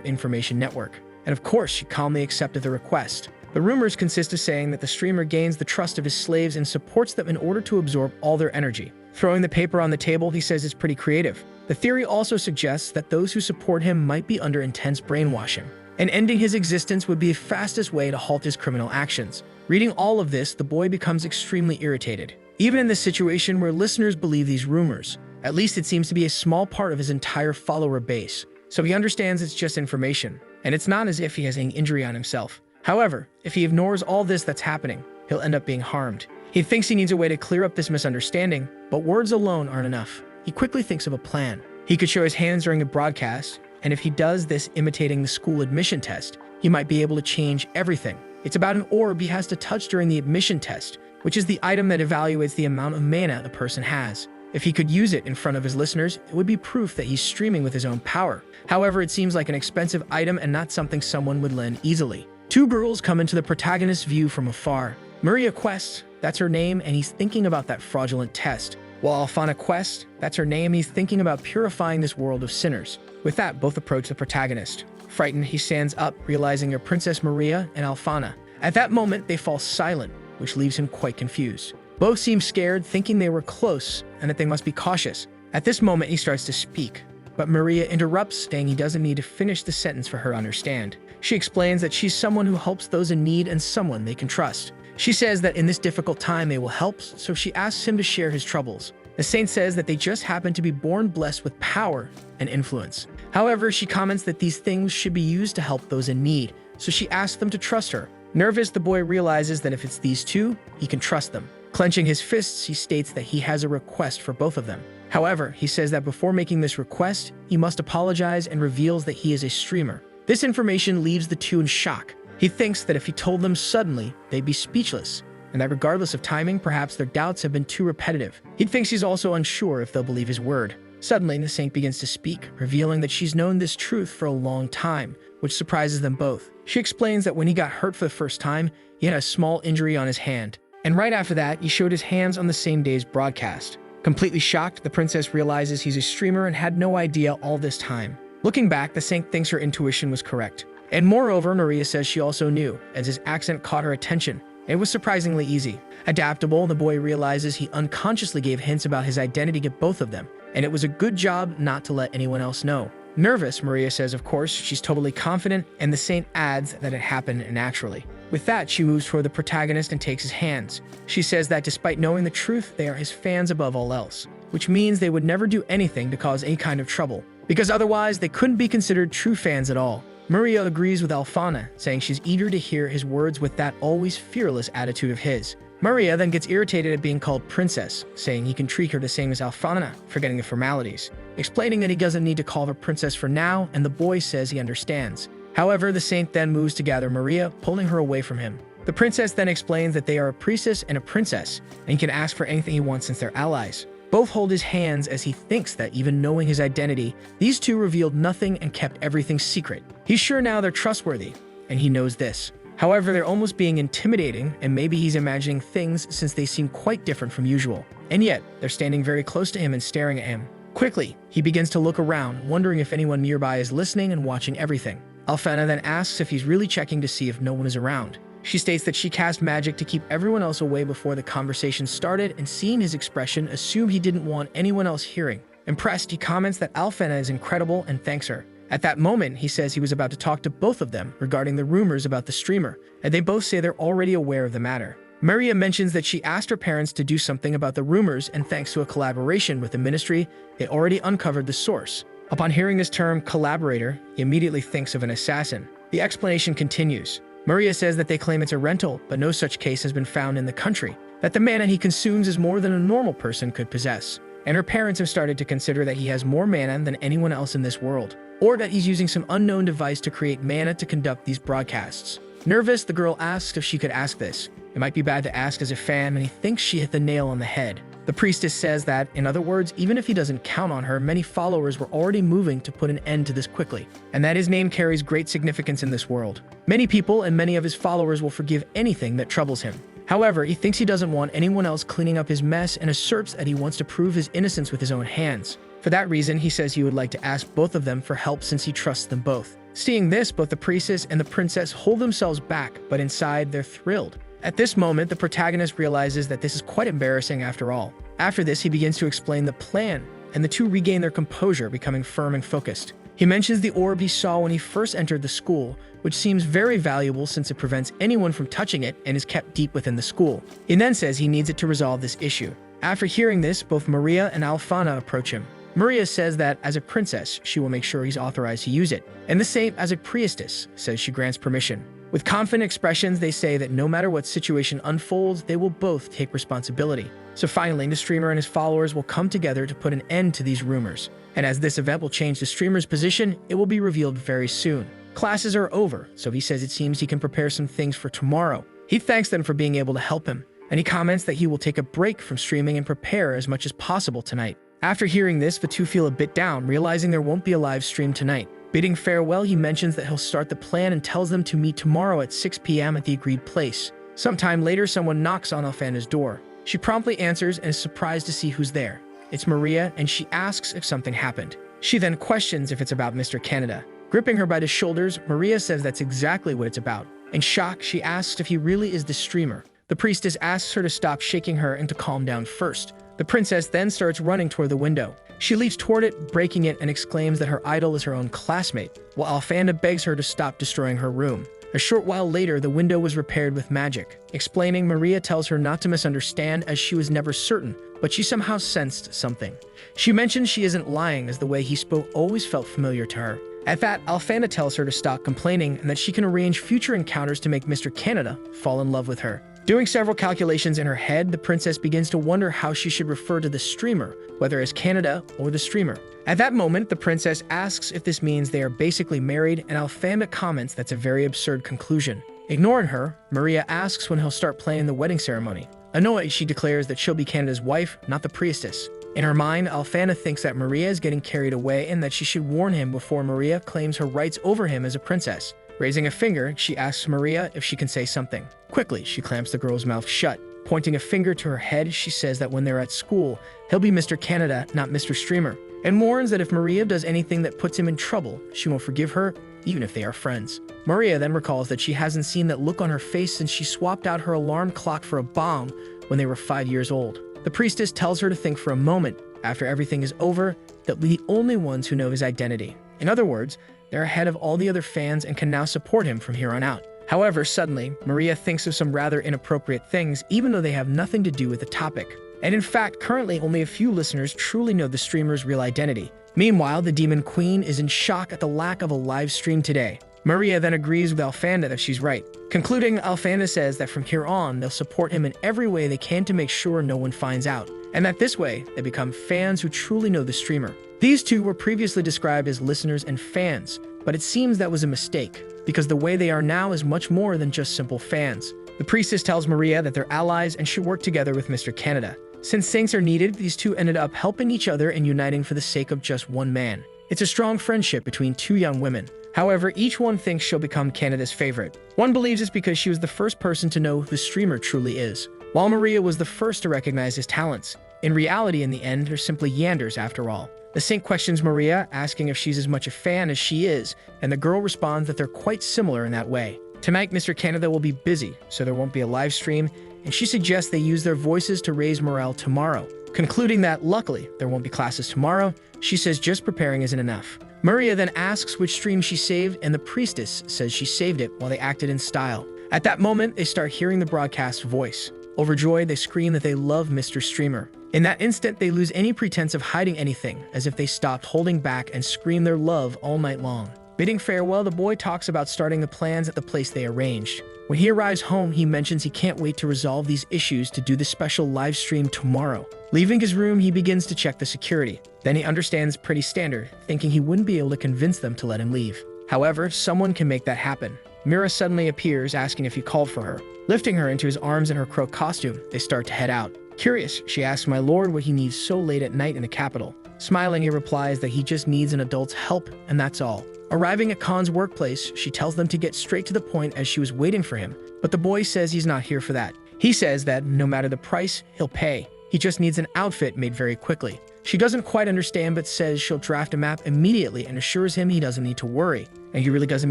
information network. And of course, she calmly accepted the request. The rumors consist of saying that the streamer gains the trust of his slaves and supports them in order to absorb all their energy. Throwing the paper on the table, he says it's pretty creative. The theory also suggests that those who support him might be under intense brainwashing, and ending his existence would be the fastest way to halt his criminal actions. Reading all of this, the boy becomes extremely irritated. Even in this situation where listeners believe these rumors, at least it seems to be a small part of his entire follower base. So he understands it's just information, and it's not as if he has any injury on himself. However, if he ignores all this that's happening, he'll end up being harmed. He thinks he needs a way to clear up this misunderstanding, but words alone aren't enough. He quickly thinks of a plan. He could show his hands during a broadcast, and if he does this imitating the school admission test, he might be able to change everything. It's about an orb he has to touch during the admission test, which is the item that evaluates the amount of mana a person has. If he could use it in front of his listeners, it would be proof that he's streaming with his own power. However, it seems like an expensive item and not something someone would lend easily. Two girls come into the protagonist's view from afar. Maria Quest, that's her name, and he's thinking about that fraudulent test. While Alfana Quest, that's her name, he's thinking about purifying this world of sinners. With that, both approach the protagonist. Frightened, he stands up, realizing they're Princess Maria and Alfana. At that moment, they fall silent, which leaves him quite confused. Both seem scared, thinking they were close and that they must be cautious. At this moment, he starts to speak, but Maria interrupts, saying he doesn't need to finish the sentence for her to understand. She explains that she's someone who helps those in need and someone they can trust. She says that in this difficult time they will help, so she asks him to share his troubles. The saint says that they just happen to be born blessed with power and influence. However, she comments that these things should be used to help those in need, so she asks them to trust her. Nervous, the boy realizes that if it's these two, he can trust them. Clenching his fists, he states that he has a request for both of them. However, he says that before making this request, he must apologize and reveals that he is a streamer. This information leaves the two in shock. He thinks that if he told them suddenly, they'd be speechless, and that regardless of timing, perhaps their doubts have been too repetitive. He thinks he's also unsure if they'll believe his word. Suddenly, the saint begins to speak, revealing that she's known this truth for a long time, which surprises them both. She explains that when he got hurt for the first time, he had a small injury on his hand, and right after that, he showed his hands on the same day's broadcast. Completely shocked, the princess realizes he's a streamer and had no idea all this time. Looking back, the saint thinks her intuition was correct. And moreover, Maria says she also knew, as his accent caught her attention. It was surprisingly easy. Adaptable, the boy realizes he unconsciously gave hints about his identity to both of them, and it was a good job not to let anyone else know. Nervous, Maria says of course she's totally confident, and the saint adds that it happened naturally. With that, she moves toward the protagonist and takes his hands. She says that despite knowing the truth, they are his fans above all else, which means they would never do anything to cause any kind of trouble, because otherwise they couldn't be considered true fans at all. Maria agrees with Alfana, saying she's eager to hear his words with that always fearless attitude of his. Maria then gets irritated at being called princess, saying he can treat her the same as Alfana, forgetting the formalities, explaining that he doesn't need to call her princess for now, and the boy says he understands. However, the saint then moves to gather Maria, pulling her away from him. The princess then explains that they are a priestess and a princess, and he can ask for anything he wants since they're allies. Both hold his hands as he thinks that even knowing his identity, these two revealed nothing and kept everything secret. He's sure now they're trustworthy, and he knows this. However, they're almost being intimidating, and maybe he's imagining things since they seem quite different from usual. And yet, they're standing very close to him and staring at him. Quickly, he begins to look around, wondering if anyone nearby is listening and watching everything. Alfana then asks if he's really checking to see if no one is around. She states that she cast magic to keep everyone else away before the conversation started, and seeing his expression, assumed he didn't want anyone else hearing. Impressed, he comments that Alfana is incredible and thanks her. At that moment, he says he was about to talk to both of them regarding the rumors about the streamer, and they both say they're already aware of the matter. Maria mentions that she asked her parents to do something about the rumors, and thanks to a collaboration with the ministry, they already uncovered the source. Upon hearing this term, collaborator, he immediately thinks of an assassin. The explanation continues. Maria says that they claim it's a rental, but no such case has been found in the country, that the mana he consumes is more than a normal person could possess, and her parents have started to consider that he has more mana than anyone else in this world, or that he's using some unknown device to create mana to conduct these broadcasts. Nervous, the girl asks if she could ask this. It might be bad to ask as a fan, and he thinks she hit the nail on the head. The priestess says that, in other words, even if he doesn't count on her, many followers were already moving to put an end to this quickly, and that his name carries great significance in this world. Many people and many of his followers will forgive anything that troubles him. However, he thinks he doesn't want anyone else cleaning up his mess and asserts that he wants to prove his innocence with his own hands. For that reason, he says he would like to ask both of them for help since he trusts them both. Seeing this, both the priestess and the princess hold themselves back, but inside they're thrilled. At this moment, the protagonist realizes that this is quite embarrassing after all. After this, he begins to explain the plan, and the two regain their composure, becoming firm and focused. He mentions the orb he saw when he first entered the school, which seems very valuable since it prevents anyone from touching it and is kept deep within the school. He then says he needs it to resolve this issue. After hearing this, both Maria and Alfana approach him. Maria says that, as a princess, she will make sure he's authorized to use it, and the same as a priestess says she grants permission. With confident expressions, they say that no matter what situation unfolds, they will both take responsibility. So finally, the streamer and his followers will come together to put an end to these rumors. And as this event will change the streamer's position, it will be revealed very soon. Classes are over, so he says it seems he can prepare some things for tomorrow. He thanks them for being able to help him, and he comments that he will take a break from streaming and prepare as much as possible tonight. After hearing this, the two feel a bit down, realizing there won't be a live stream tonight. Bidding farewell, he mentions that he'll start the plan and tells them to meet tomorrow at 6 p.m. at the agreed place. Sometime later, someone knocks on Alfana's door. She promptly answers and is surprised to see who's there. It's Maria, and she asks if something happened. She then questions if it's about Mr. Canada. Gripping her by the shoulders, Maria says that's exactly what it's about. In shock, she asks if he really is the streamer. The priestess asks her to stop shaking her and to calm down first. The princess then starts running toward the window. She leaps toward it, breaking it, and exclaims that her idol is her own classmate, while Alfana begs her to stop destroying her room. A short while later, the window was repaired with magic. Explaining, Maria tells her not to misunderstand as she was never certain, but she somehow sensed something. She mentions she isn't lying as the way he spoke always felt familiar to her. At that, Alfana tells her to stop complaining and that she can arrange future encounters to make Mr. Canada fall in love with her. Doing several calculations in her head, the princess begins to wonder how she should refer to the streamer, whether as Canada or the streamer. At that moment, the princess asks if this means they are basically married, and Alfana comments that's a very absurd conclusion. Ignoring her, Maria asks when he'll start planning the wedding ceremony. Annoyed, she declares that she'll be Canada's wife, not the priestess. In her mind, Alfana thinks that Maria is getting carried away and that she should warn him before Maria claims her rights over him as a princess. Raising a finger, she asks Maria if she can say something. Quickly, she clamps the girl's mouth shut. Pointing a finger to her head, she says that when they're at school, he'll be Mr. Canada, not Mr. Streamer, and warns that if Maria does anything that puts him in trouble, she won't forgive her, even if they are friends. Maria then recalls that she hasn't seen that look on her face since she swapped out her alarm clock for a bomb when they were 5 years old. The priestess tells her to think for a moment, after everything is over, that we're the only ones who know his identity. In other words, they're ahead of all the other fans and can now support him from here on out. However, suddenly, Maria thinks of some rather inappropriate things, even though they have nothing to do with the topic. And in fact, currently only a few listeners truly know the streamer's real identity. Meanwhile, the Demon Queen is in shock at the lack of a live stream today. Maria then agrees with Alfana that she's right. Concluding, Alfana says that from here on, they'll support him in every way they can to make sure no one finds out, and that this way, they become fans who truly know the streamer. These two were previously described as listeners and fans, but it seems that was a mistake, because the way they are now is much more than just simple fans. The priestess tells Maria that they're allies and should work together with Mr. Canada. Since saints are needed, these two ended up helping each other and uniting for the sake of just one man. It's a strong friendship between two young women. However, each one thinks she'll become Canada's favorite. One believes it's because she was the first person to know who the streamer truly is, while Maria was the first to recognize his talents. In reality, in the end, they're simply Yanders after all. The saint questions Maria, asking if she's as much a fan as she is, and the girl responds that they're quite similar in that way. Tonight, Mr. Canada will be busy, so there won't be a live stream, and she suggests they use their voices to raise morale tomorrow. Concluding that, luckily, there won't be classes tomorrow, she says just preparing isn't enough. Maria then asks which stream she saved, and the priestess says she saved it while they acted in style. At that moment, they start hearing the broadcast voice. Overjoyed, they scream that they love Mr. Streamer. In that instant, they lose any pretense of hiding anything, as if they stopped holding back and scream their love all night long. Bidding farewell, the boy talks about starting the plans at the place they arranged. When he arrives home, he mentions he can't wait to resolve these issues to do the special live stream tomorrow. Leaving his room, he begins to check the security. Then he understands pretty standard, thinking he wouldn't be able to convince them to let him leave. However, someone can make that happen. Mira suddenly appears, asking if he called for her. Lifting her into his arms in her crow costume, they start to head out. Curious, she asks my lord what he needs so late at night in the capital. Smiling, he replies that he just needs an adult's help, and that's all. Arriving at Khan's workplace, she tells them to get straight to the point as she was waiting for him, but the boy says he's not here for that. He says that no matter the price, he'll pay. He just needs an outfit made very quickly. She doesn't quite understand but says she'll draft a map immediately and assures him he doesn't need to worry. And he really doesn't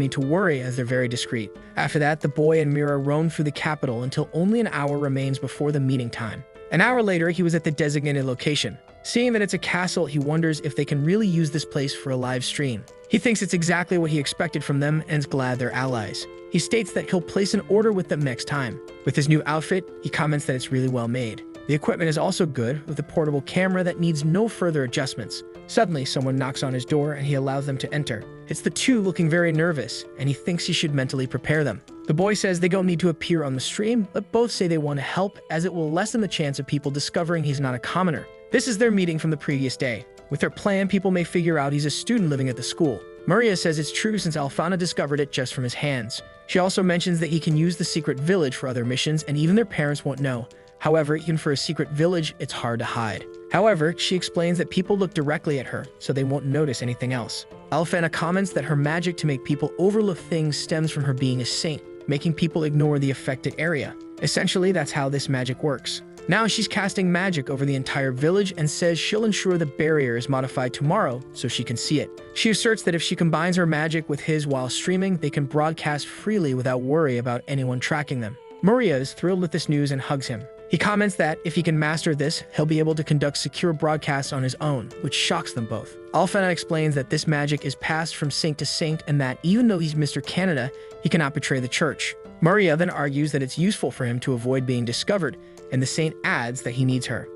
need to worry as they're very discreet. After that, the boy and Mira roam through the capital until only an hour remains before the meeting time. An hour later, he was at the designated location. Seeing that it's a castle, he wonders if they can really use this place for a live stream. He thinks it's exactly what he expected from them and is glad they're allies. He states that he'll place an order with them next time. With his new outfit, he comments that it's really well made. The equipment is also good, with a portable camera that needs no further adjustments. Suddenly, someone knocks on his door and he allows them to enter. It's the two looking very nervous, and he thinks he should mentally prepare them. The boy says they don't need to appear on the stream, but both say they want to help as it will lessen the chance of people discovering he's not a commoner. This is their meeting from the previous day. With their plan, people may figure out he's a student living at the school. Maria says it's true since Alfana discovered it just from his hands. She also mentions that he can use the secret village for other missions and even their parents won't know. However, even for a secret village, it's hard to hide. However, she explains that people look directly at her, so they won't notice anything else. Alfana comments that her magic to make people overlook things stems from her being a saint, making people ignore the affected area. Essentially, that's how this magic works. Now she's casting magic over the entire village and says she'll ensure the barrier is modified tomorrow so she can see it. She asserts that if she combines her magic with his while streaming, they can broadcast freely without worry about anyone tracking them. Maria is thrilled with this news and hugs him. He comments that if he can master this, he'll be able to conduct secure broadcasts on his own, which shocks them both. Alfana explains that this magic is passed from saint to saint and that even though he's Mr. Canada, he cannot betray the church. Maria then argues that it's useful for him to avoid being discovered, and the saint adds that he needs her.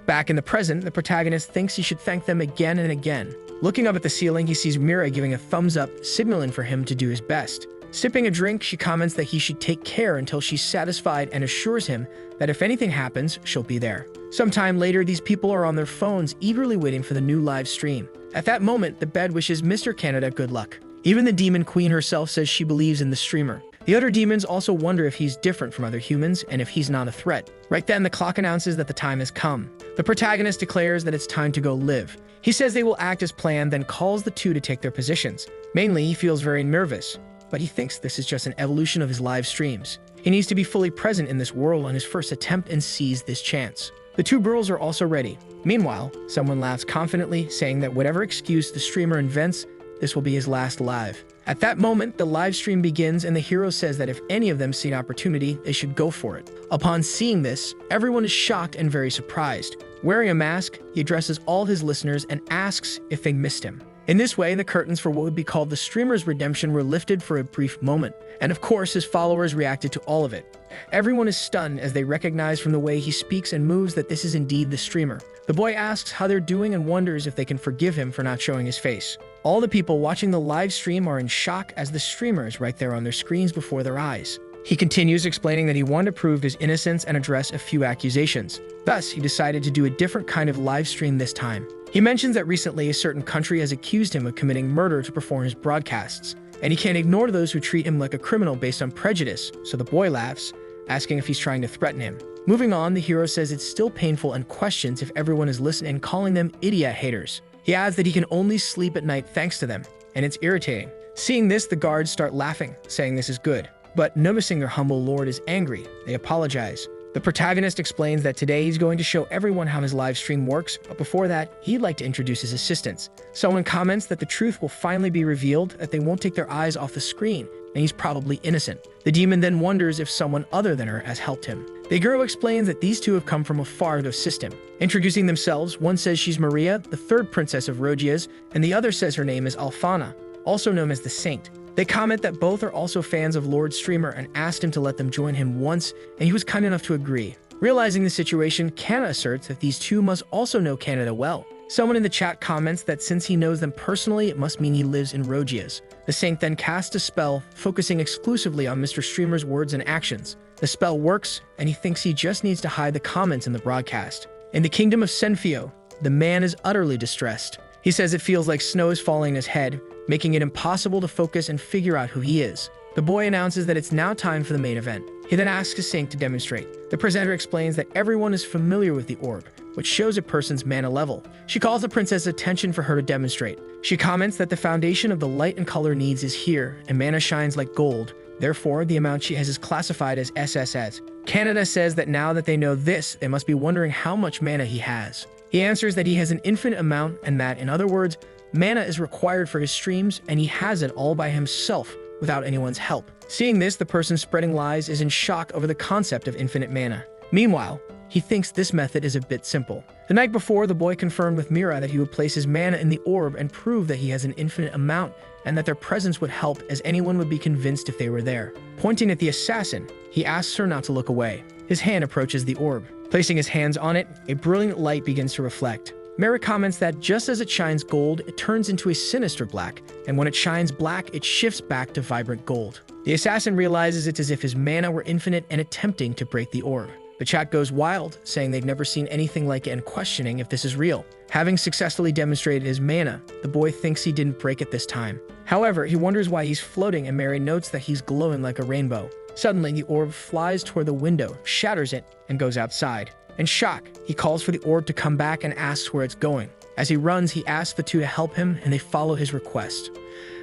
Back in the present, the protagonist thinks he should thank them again and again. Looking up at the ceiling, he sees Mira giving a thumbs up, signaling for him to do his best. Sipping a drink, she comments that he should take care until she's satisfied and assures him that if anything happens, she'll be there. Sometime later, these people are on their phones, eagerly waiting for the new live stream. At that moment, the bed wishes Mr. Canada good luck. Even the demon queen herself says she believes in the streamer. The other demons also wonder if he's different from other humans and if he's not a threat. Right then, the clock announces that the time has come. The protagonist declares that it's time to go live. He says they will act as planned, then calls the two to take their positions. Mainly, he feels very nervous, but he thinks this is just an evolution of his live streams. He needs to be fully present in this world on his first attempt and seize this chance. The two girls are also ready. Meanwhile, someone laughs confidently, saying that whatever excuse the streamer invents, this will be his last live. At that moment, the live stream begins and the hero says that if any of them see an opportunity, they should go for it. Upon seeing this, everyone is shocked and very surprised. Wearing a mask, he addresses all his listeners and asks if they missed him. In this way, the curtains for what would be called the streamer's redemption were lifted for a brief moment, and of course his followers reacted to all of it. Everyone is stunned as they recognize from the way he speaks and moves that this is indeed the streamer. The boy asks how they're doing and wonders if they can forgive him for not showing his face. All the people watching the live stream are in shock as the streamer is right there on their screens before their eyes. He continues explaining that he wanted to prove his innocence and address a few accusations. Thus, he decided to do a different kind of live stream this time. He mentions that recently a certain country has accused him of committing murder to perform his broadcasts, and he can't ignore those who treat him like a criminal based on prejudice, so the boy laughs, asking if he's trying to threaten him. Moving on, the hero says it's still painful and questions if everyone is listening, calling them idiot haters. He adds that he can only sleep at night thanks to them, and it's irritating. Seeing this, the guards start laughing, saying this is good. But noticing their humble lord is angry, they apologize. The protagonist explains that today he's going to show everyone how his live stream works, but before that, he'd like to introduce his assistants. Someone comments that the truth will finally be revealed, that they won't take their eyes off the screen, and he's probably innocent. The demon then wonders if someone other than her has helped him. The girl explains that these two have come from afar to assist him. Introducing themselves, one says she's Maria, the third princess of Rogias, and the other says her name is Alfana, also known as the Saint. They comment that both are also fans of Lord Streamer and asked him to let them join him once, and he was kind enough to agree. Realizing the situation, Kana asserts that these two must also know Canada well. Someone in the chat comments that since he knows them personally, it must mean he lives in Rogias. The Saint then casts a spell, focusing exclusively on Mr. Streamer's words and actions. The spell works, and he thinks he just needs to hide the comments in the broadcast. In the kingdom of Senfio, the man is utterly distressed. He says it feels like snow is falling on his head, making it impossible to focus and figure out who he is. The boy announces that it's now time for the main event. He then asks his Saint to demonstrate. The presenter explains that everyone is familiar with the orb, which shows a person's mana level. She calls the princess attention for her to demonstrate. She comments that the foundation of the light and color needs is here, and mana shines like gold. Therefore, the amount she has is classified as SSS. Canada says that now that they know this, they must be wondering how much mana he has. He answers that he has an infinite amount, and that, in other words, mana is required for his streams, and he has it all by himself, without anyone's help. Seeing this, the person spreading lies is in shock over the concept of infinite mana. Meanwhile, he thinks this method is a bit simple. The night before, the boy confirmed with Mira that he would place his mana in the orb and prove that he has an infinite amount, and that their presence would help, as anyone would be convinced if they were there. Pointing at the assassin, he asks her not to look away. His hand approaches the orb. Placing his hands on it, a brilliant light begins to reflect. Mira comments that just as it shines gold, it turns into a sinister black, and when it shines black, it shifts back to vibrant gold. The assassin realizes it's as if his mana were infinite and attempting to break the orb. The chat goes wild, saying they've never seen anything like it and questioning if this is real. Having successfully demonstrated his mana, the boy thinks he didn't break it this time. However, he wonders why he's floating, and Mary notes that he's glowing like a rainbow. Suddenly, the orb flies toward the window, shatters it, and goes outside. In shock, he calls for the orb to come back and asks where it's going. As he runs, he asks the two to help him, and they follow his request.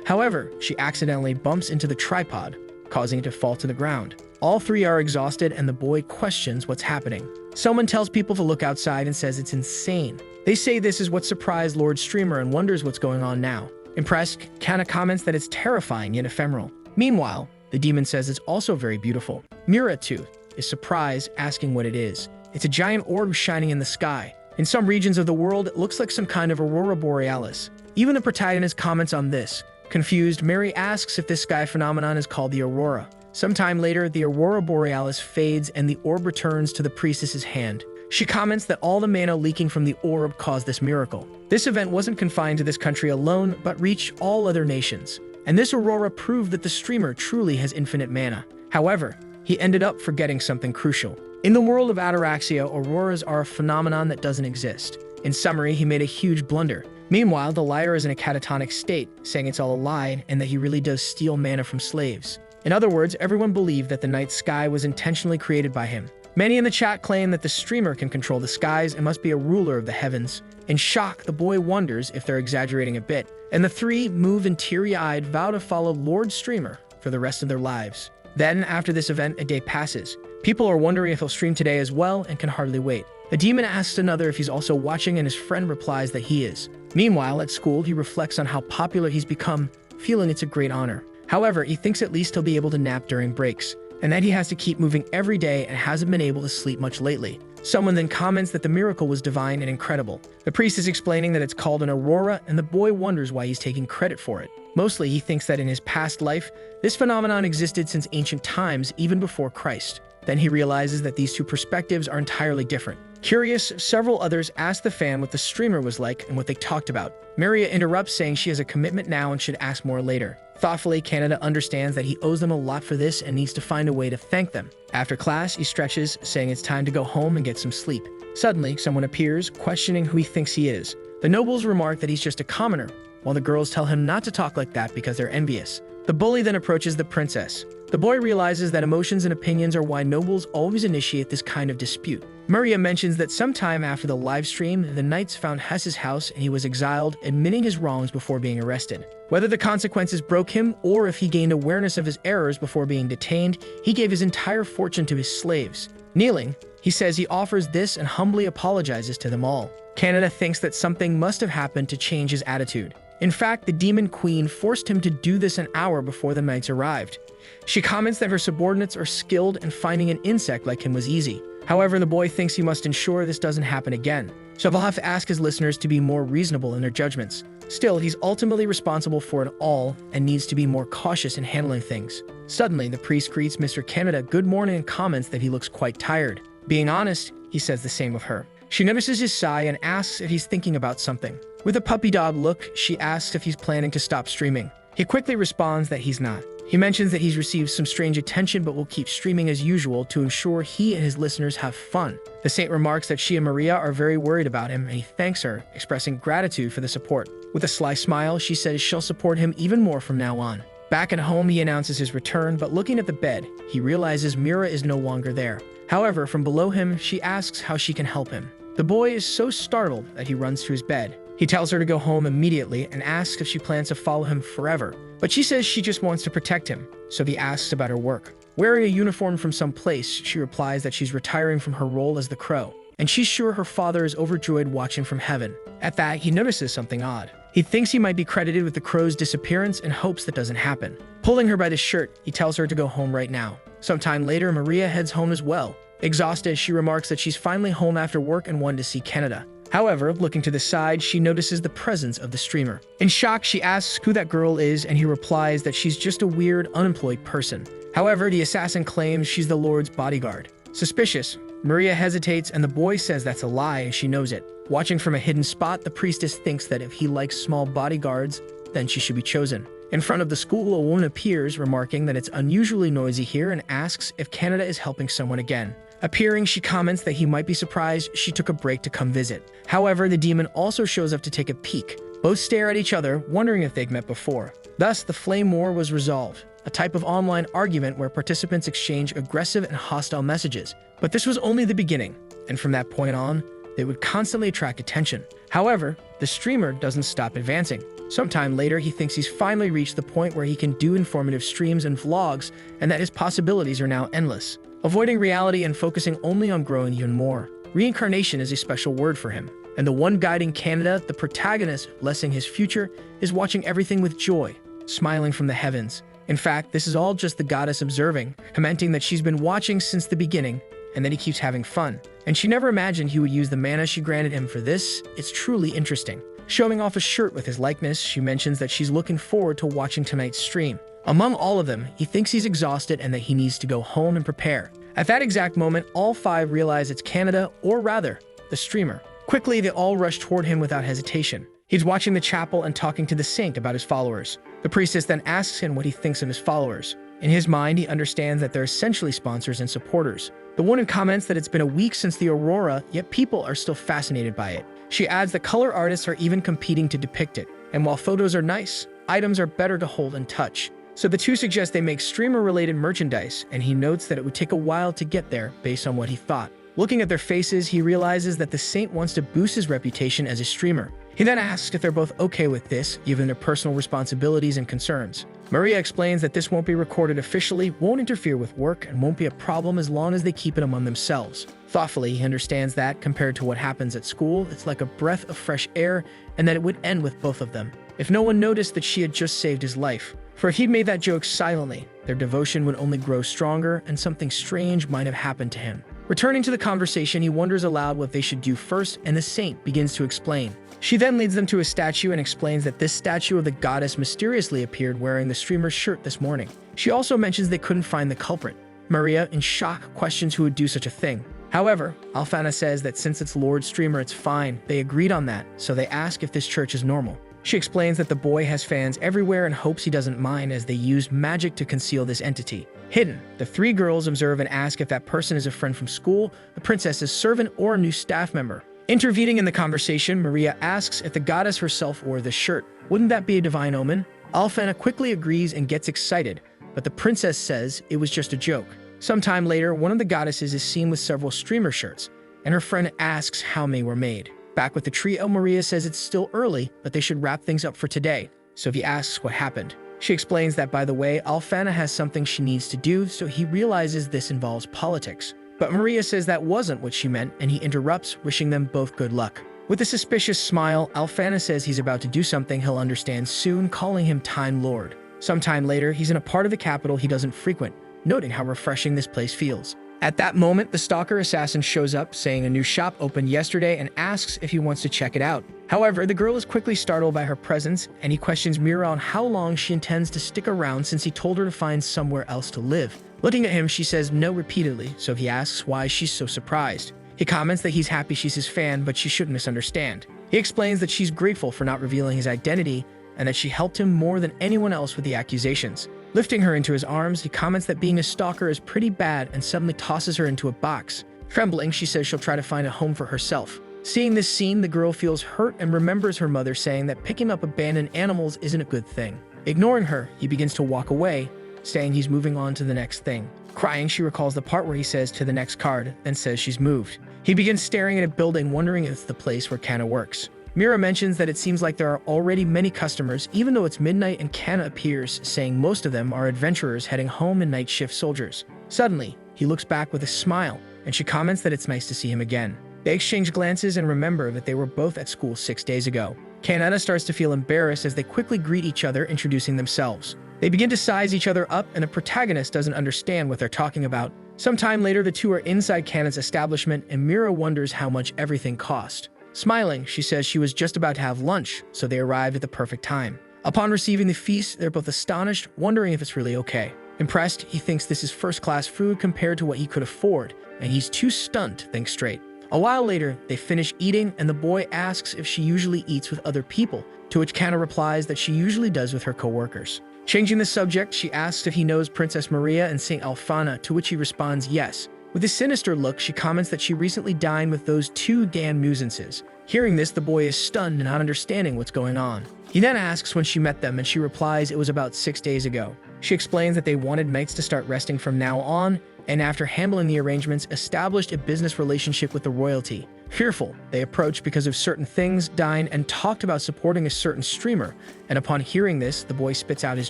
However, she accidentally bumps into the tripod, causing it to fall to the ground. All three are exhausted, and the boy questions what's happening. Someone tells people to look outside and says it's insane. They say this is what surprised Lord Streamer and wonders what's going on now. Impressed, Kana comments that it's terrifying yet ephemeral. Meanwhile, the demon says it's also very beautiful. Mira, too, is surprised, asking what it is. It's a giant orb shining in the sky. In some regions of the world, it looks like some kind of aurora borealis. Even the protagonist comments on this. Confused, Mary asks if this sky phenomenon is called the aurora. Sometime later, the aurora borealis fades and the orb returns to the priestess's hand. She comments that all the mana leaking from the orb caused this miracle. This event wasn't confined to this country alone, but reached all other nations. And this aurora proved that the streamer truly has infinite mana. However, he ended up forgetting something crucial. In the world of Ataraxia, auroras are a phenomenon that doesn't exist. In summary, he made a huge blunder. Meanwhile, the liar is in a catatonic state, saying it's all a lie and that he really does steal mana from slaves. In other words, everyone believed that the night sky was intentionally created by him. Many in the chat claim that the streamer can control the skies and must be a ruler of the heavens. In shock, the boy wonders if they're exaggerating a bit, and the three, moved and teary-eyed, vow to follow Lord Streamer for the rest of their lives. Then, after this event, a day passes. People are wondering if he'll stream today as well and can hardly wait. The demon asks another if he's also watching, and his friend replies that he is. Meanwhile, at school, he reflects on how popular he's become, feeling it's a great honor. However, he thinks at least he'll be able to nap during breaks, and that he has to keep moving every day and hasn't been able to sleep much lately. Someone then comments that the miracle was divine and incredible. The priest is explaining that it's called an aurora, and the boy wonders why he's taking credit for it. Mostly, he thinks that in his past life, this phenomenon existed since ancient times, even before Christ. Then he realizes that these two perspectives are entirely different. Curious, several others ask the fan what the streamer was like and what they talked about. Maria interrupts, saying she has a commitment now and should ask more later. Thoughtfully, Canada understands that he owes them a lot for this and needs to find a way to thank them. After class, he stretches, saying it's time to go home and get some sleep. Suddenly, someone appears, questioning who he thinks he is. The nobles remark that he's just a commoner, while the girls tell him not to talk like that because they're envious. The bully then approaches the princess. The boy realizes that emotions and opinions are why nobles always initiate this kind of dispute. Maria mentions that sometime after the live stream, the knights found Hess's house and he was exiled, admitting his wrongs before being arrested. Whether the consequences broke him or if he gained awareness of his errors before being detained, he gave his entire fortune to his slaves. Kneeling, he says he offers this and humbly apologizes to them all. Canada thinks that something must have happened to change his attitude. In fact, the Demon Queen forced him to do this an hour before the knights arrived. She comments that her subordinates are skilled and finding an insect like him was easy. However, the boy thinks he must ensure this doesn't happen again, so he'll have to ask his listeners to be more reasonable in their judgments. Still, he's ultimately responsible for it all and needs to be more cautious in handling things. Suddenly, the priest greets Mr. Canada good morning and comments that he looks quite tired. Being honest, he says the same of her. She notices his sigh and asks if he's thinking about something. With a puppy-dog look, she asks if he's planning to stop streaming. He quickly responds that he's not. He mentions that he's received some strange attention but will keep streaming as usual to ensure he and his listeners have fun. The saint remarks that she and Maria are very worried about him and he thanks her, expressing gratitude for the support. With a sly smile, she says she'll support him even more from now on. Back at home, he announces his return, but looking at the bed, he realizes Mira is no longer there. However, from below him, she asks how she can help him. The boy is so startled that he runs to his bed. He tells her to go home immediately and asks if she plans to follow him forever. But she says she just wants to protect him, so he asks about her work. Wearing a uniform from some place, she replies that she's retiring from her role as the Crow, and she's sure her father is overjoyed watching from heaven. At that, he notices something odd. He thinks he might be credited with the Crow's disappearance and hopes that doesn't happen. Pulling her by the shirt, he tells her to go home right now. Sometime later, Maria heads home as well. Exhausted, she remarks that she's finally home after work and wanted to see Canada. However, looking to the side, she notices the presence of the streamer. In shock, she asks who that girl is, and he replies that she's just a weird, unemployed person. However, the assassin claims she's the Lord's bodyguard. Suspicious, Maria hesitates, and the boy says that's a lie and she knows it. Watching from a hidden spot, the priestess thinks that if he likes small bodyguards, then she should be chosen. In front of the school, a woman appears, remarking that it's unusually noisy here and asks if Canada is helping someone again. Appearing, she comments that he might be surprised she took a break to come visit. However, the demon also shows up to take a peek. Both stare at each other, wondering if they've met before. Thus, the flame war was resolved, a type of online argument where participants exchange aggressive and hostile messages. But this was only the beginning, and from that point on, they would constantly attract attention. However, the streamer doesn't stop advancing. Sometime later, he thinks he's finally reached the point where he can do informative streams and vlogs, and that his possibilities are now endless. Avoiding reality and focusing only on growing even more. Reincarnation is a special word for him, and the one guiding Canada, the protagonist, blessing his future, is watching everything with joy, smiling from the heavens. In fact, this is all just the goddess observing, commenting that she's been watching since the beginning, and that he keeps having fun. And she never imagined he would use the mana she granted him for this. It's truly interesting. Showing off a shirt with his likeness, she mentions that she's looking forward to watching tonight's stream. Among all of them, he thinks he's exhausted and that he needs to go home and prepare. At that exact moment, all five realize it's Canada, or rather, the streamer. Quickly, they all rush toward him without hesitation. He's watching the chapel and talking to the saint about his followers. The priestess then asks him what he thinks of his followers. In his mind, he understands that they're essentially sponsors and supporters. The woman comments that it's been a week since the aurora, yet people are still fascinated by it. She adds that color artists are even competing to depict it, and while photos are nice, items are better to hold and touch. So the two suggest they make streamer-related merchandise, and he notes that it would take a while to get there based on what he thought. Looking at their faces, he realizes that the saint wants to boost his reputation as a streamer. He then asks if they're both okay with this, given their personal responsibilities and concerns. Maria explains that this won't be recorded officially, won't interfere with work, and won't be a problem as long as they keep it among themselves. Thoughtfully, he understands that, compared to what happens at school, it's like a breath of fresh air, and that it would end with both of them. If no one noticed that she had just saved his life. For if he'd made that joke silently, their devotion would only grow stronger, and something strange might have happened to him. Returning to the conversation, he wonders aloud what they should do first, and the saint begins to explain. She then leads them to a statue and explains that this statue of the goddess mysteriously appeared wearing the streamer's shirt this morning. She also mentions they couldn't find the culprit. Maria, in shock, questions who would do such a thing. However, Alfana says that since it's Lord Streamer, it's fine. They agreed on that, so they ask if this church is normal. She explains that the boy has fans everywhere and hopes he doesn't mind as they use magic to conceal this entity. Hidden, the three girls observe and ask if that person is a friend from school, the princess's servant, or a new staff member. Intervening in the conversation, Maria asks if the goddess herself wore this shirt. Wouldn't that be a divine omen? Alfana quickly agrees and gets excited, but the princess says it was just a joke. Sometime later, one of the goddesses is seen with several streamer shirts, and her friend asks how they were made. Back with the trio, Maria says it's still early, but they should wrap things up for today, so he asks what happened. She explains that, by the way, Alfana has something she needs to do, so he realizes this involves politics. But Maria says that wasn't what she meant, and he interrupts, wishing them both good luck. With a suspicious smile, Alfana says he's about to do something he'll understand soon, calling him Time Lord. Sometime later, he's in a part of the capital he doesn't frequent, noting how refreshing this place feels. At that moment, the stalker assassin shows up, saying a new shop opened yesterday and asks if he wants to check it out. However, the girl is quickly startled by her presence, and he questions Mira on how long she intends to stick around since he told her to find somewhere else to live. Looking at him, she says no repeatedly, so he asks why she's so surprised. He comments that he's happy she's his fan, but she shouldn't misunderstand. He explains that she's grateful for not revealing his identity, and that she helped him more than anyone else with the accusations. Lifting her into his arms, he comments that being a stalker is pretty bad and suddenly tosses her into a box. Trembling, she says she'll try to find a home for herself. Seeing this scene, the girl feels hurt and remembers her mother saying that picking up abandoned animals isn't a good thing. Ignoring her, he begins to walk away, saying he's moving on to the next thing. Crying, she recalls the part where he says to the next card, then says she's moved. He begins staring at a building, wondering if it's the place where Kana works. Mira mentions that it seems like there are already many customers, even though it's midnight, and Kana appears, saying most of them are adventurers heading home and night shift soldiers. Suddenly, he looks back with a smile, and she comments that it's nice to see him again. They exchange glances and remember that they were both at school 6 days ago. Kanata starts to feel embarrassed as they quickly greet each other, introducing themselves. They begin to size each other up, and the protagonist doesn't understand what they're talking about. Sometime later, the two are inside Kanata's establishment, and Mira wonders how much everything cost. Smiling, she says she was just about to have lunch, so they arrived at the perfect time. Upon receiving the feast, they're both astonished, wondering if it's really okay. Impressed, he thinks this is first-class food compared to what he could afford, and he's too stunned to think straight. A while later, they finish eating, and the boy asks if she usually eats with other people, to which Kana replies that she usually does with her co-workers. Changing the subject, she asks if he knows Princess Maria and Saint Alfana, to which he responds yes. With a sinister look, she comments that she recently dined with those two damn nuisances. Hearing this, the boy is stunned and not understanding what's going on. He then asks when she met them, and she replies it was about 6 days ago. She explains that they wanted mates to start resting from now on, and after handling the arrangements, established a business relationship with the royalty. Fearful, they approached because of certain things, dined, and talked about supporting a certain streamer, and upon hearing this, the boy spits out his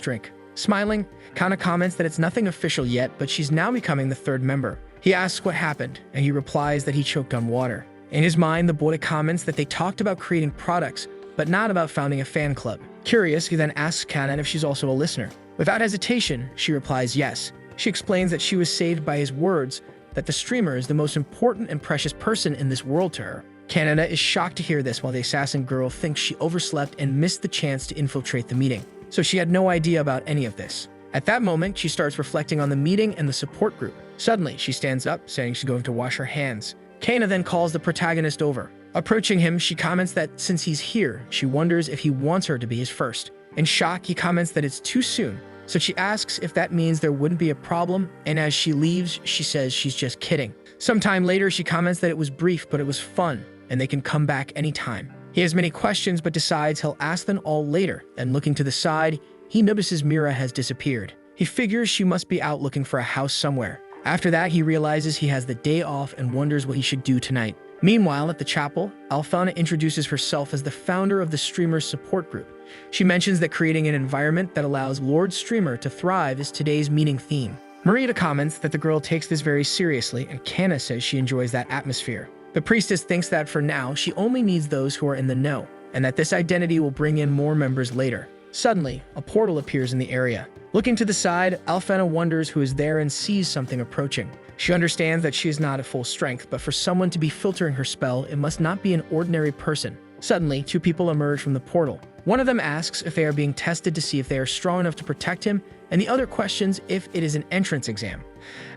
drink. Smiling, Kana comments that it's nothing official yet, but she's now becoming the third member. He asks what happened, and he replies that he choked on water. In his mind, the boy comments that they talked about creating products, but not about founding a fan club. Curious, he then asks Kana if she's also a listener. Without hesitation, she replies yes. She explains that she was saved by his words, that the streamer is the most important and precious person in this world to her. Kanata is shocked to hear this, while the assassin girl thinks she overslept and missed the chance to infiltrate the meeting. So she had no idea about any of this. At that moment, she starts reflecting on the meeting and the support group. Suddenly, she stands up, saying she's going to wash her hands. Kana then calls the protagonist over. Approaching him, she comments that since he's here, she wonders if he wants her to be his first. In shock, he comments that it's too soon, so she asks if that means there wouldn't be a problem, and as she leaves, she says she's just kidding. Sometime later, she comments that it was brief, but it was fun, and they can come back anytime. He has many questions, but decides he'll ask them all later, and looking to the side, he notices Mira has disappeared. He figures she must be out looking for a house somewhere. After that, he realizes he has the day off and wonders what he should do tonight. Meanwhile, at the chapel, Alfana introduces herself as the founder of the streamer's support group. She mentions that creating an environment that allows Lord Streamer to thrive is today's meeting theme. Marita comments that the girl takes this very seriously, and Kana says she enjoys that atmosphere. The priestess thinks that for now, she only needs those who are in the know, and that this identity will bring in more members later. Suddenly, a portal appears in the area. Looking to the side, Alfana wonders who is there and sees something approaching. She understands that she is not at full strength, but for someone to be filtering her spell, it must not be an ordinary person. Suddenly, two people emerge from the portal. One of them asks if they are being tested to see if they are strong enough to protect him, and the other questions if it is an entrance exam.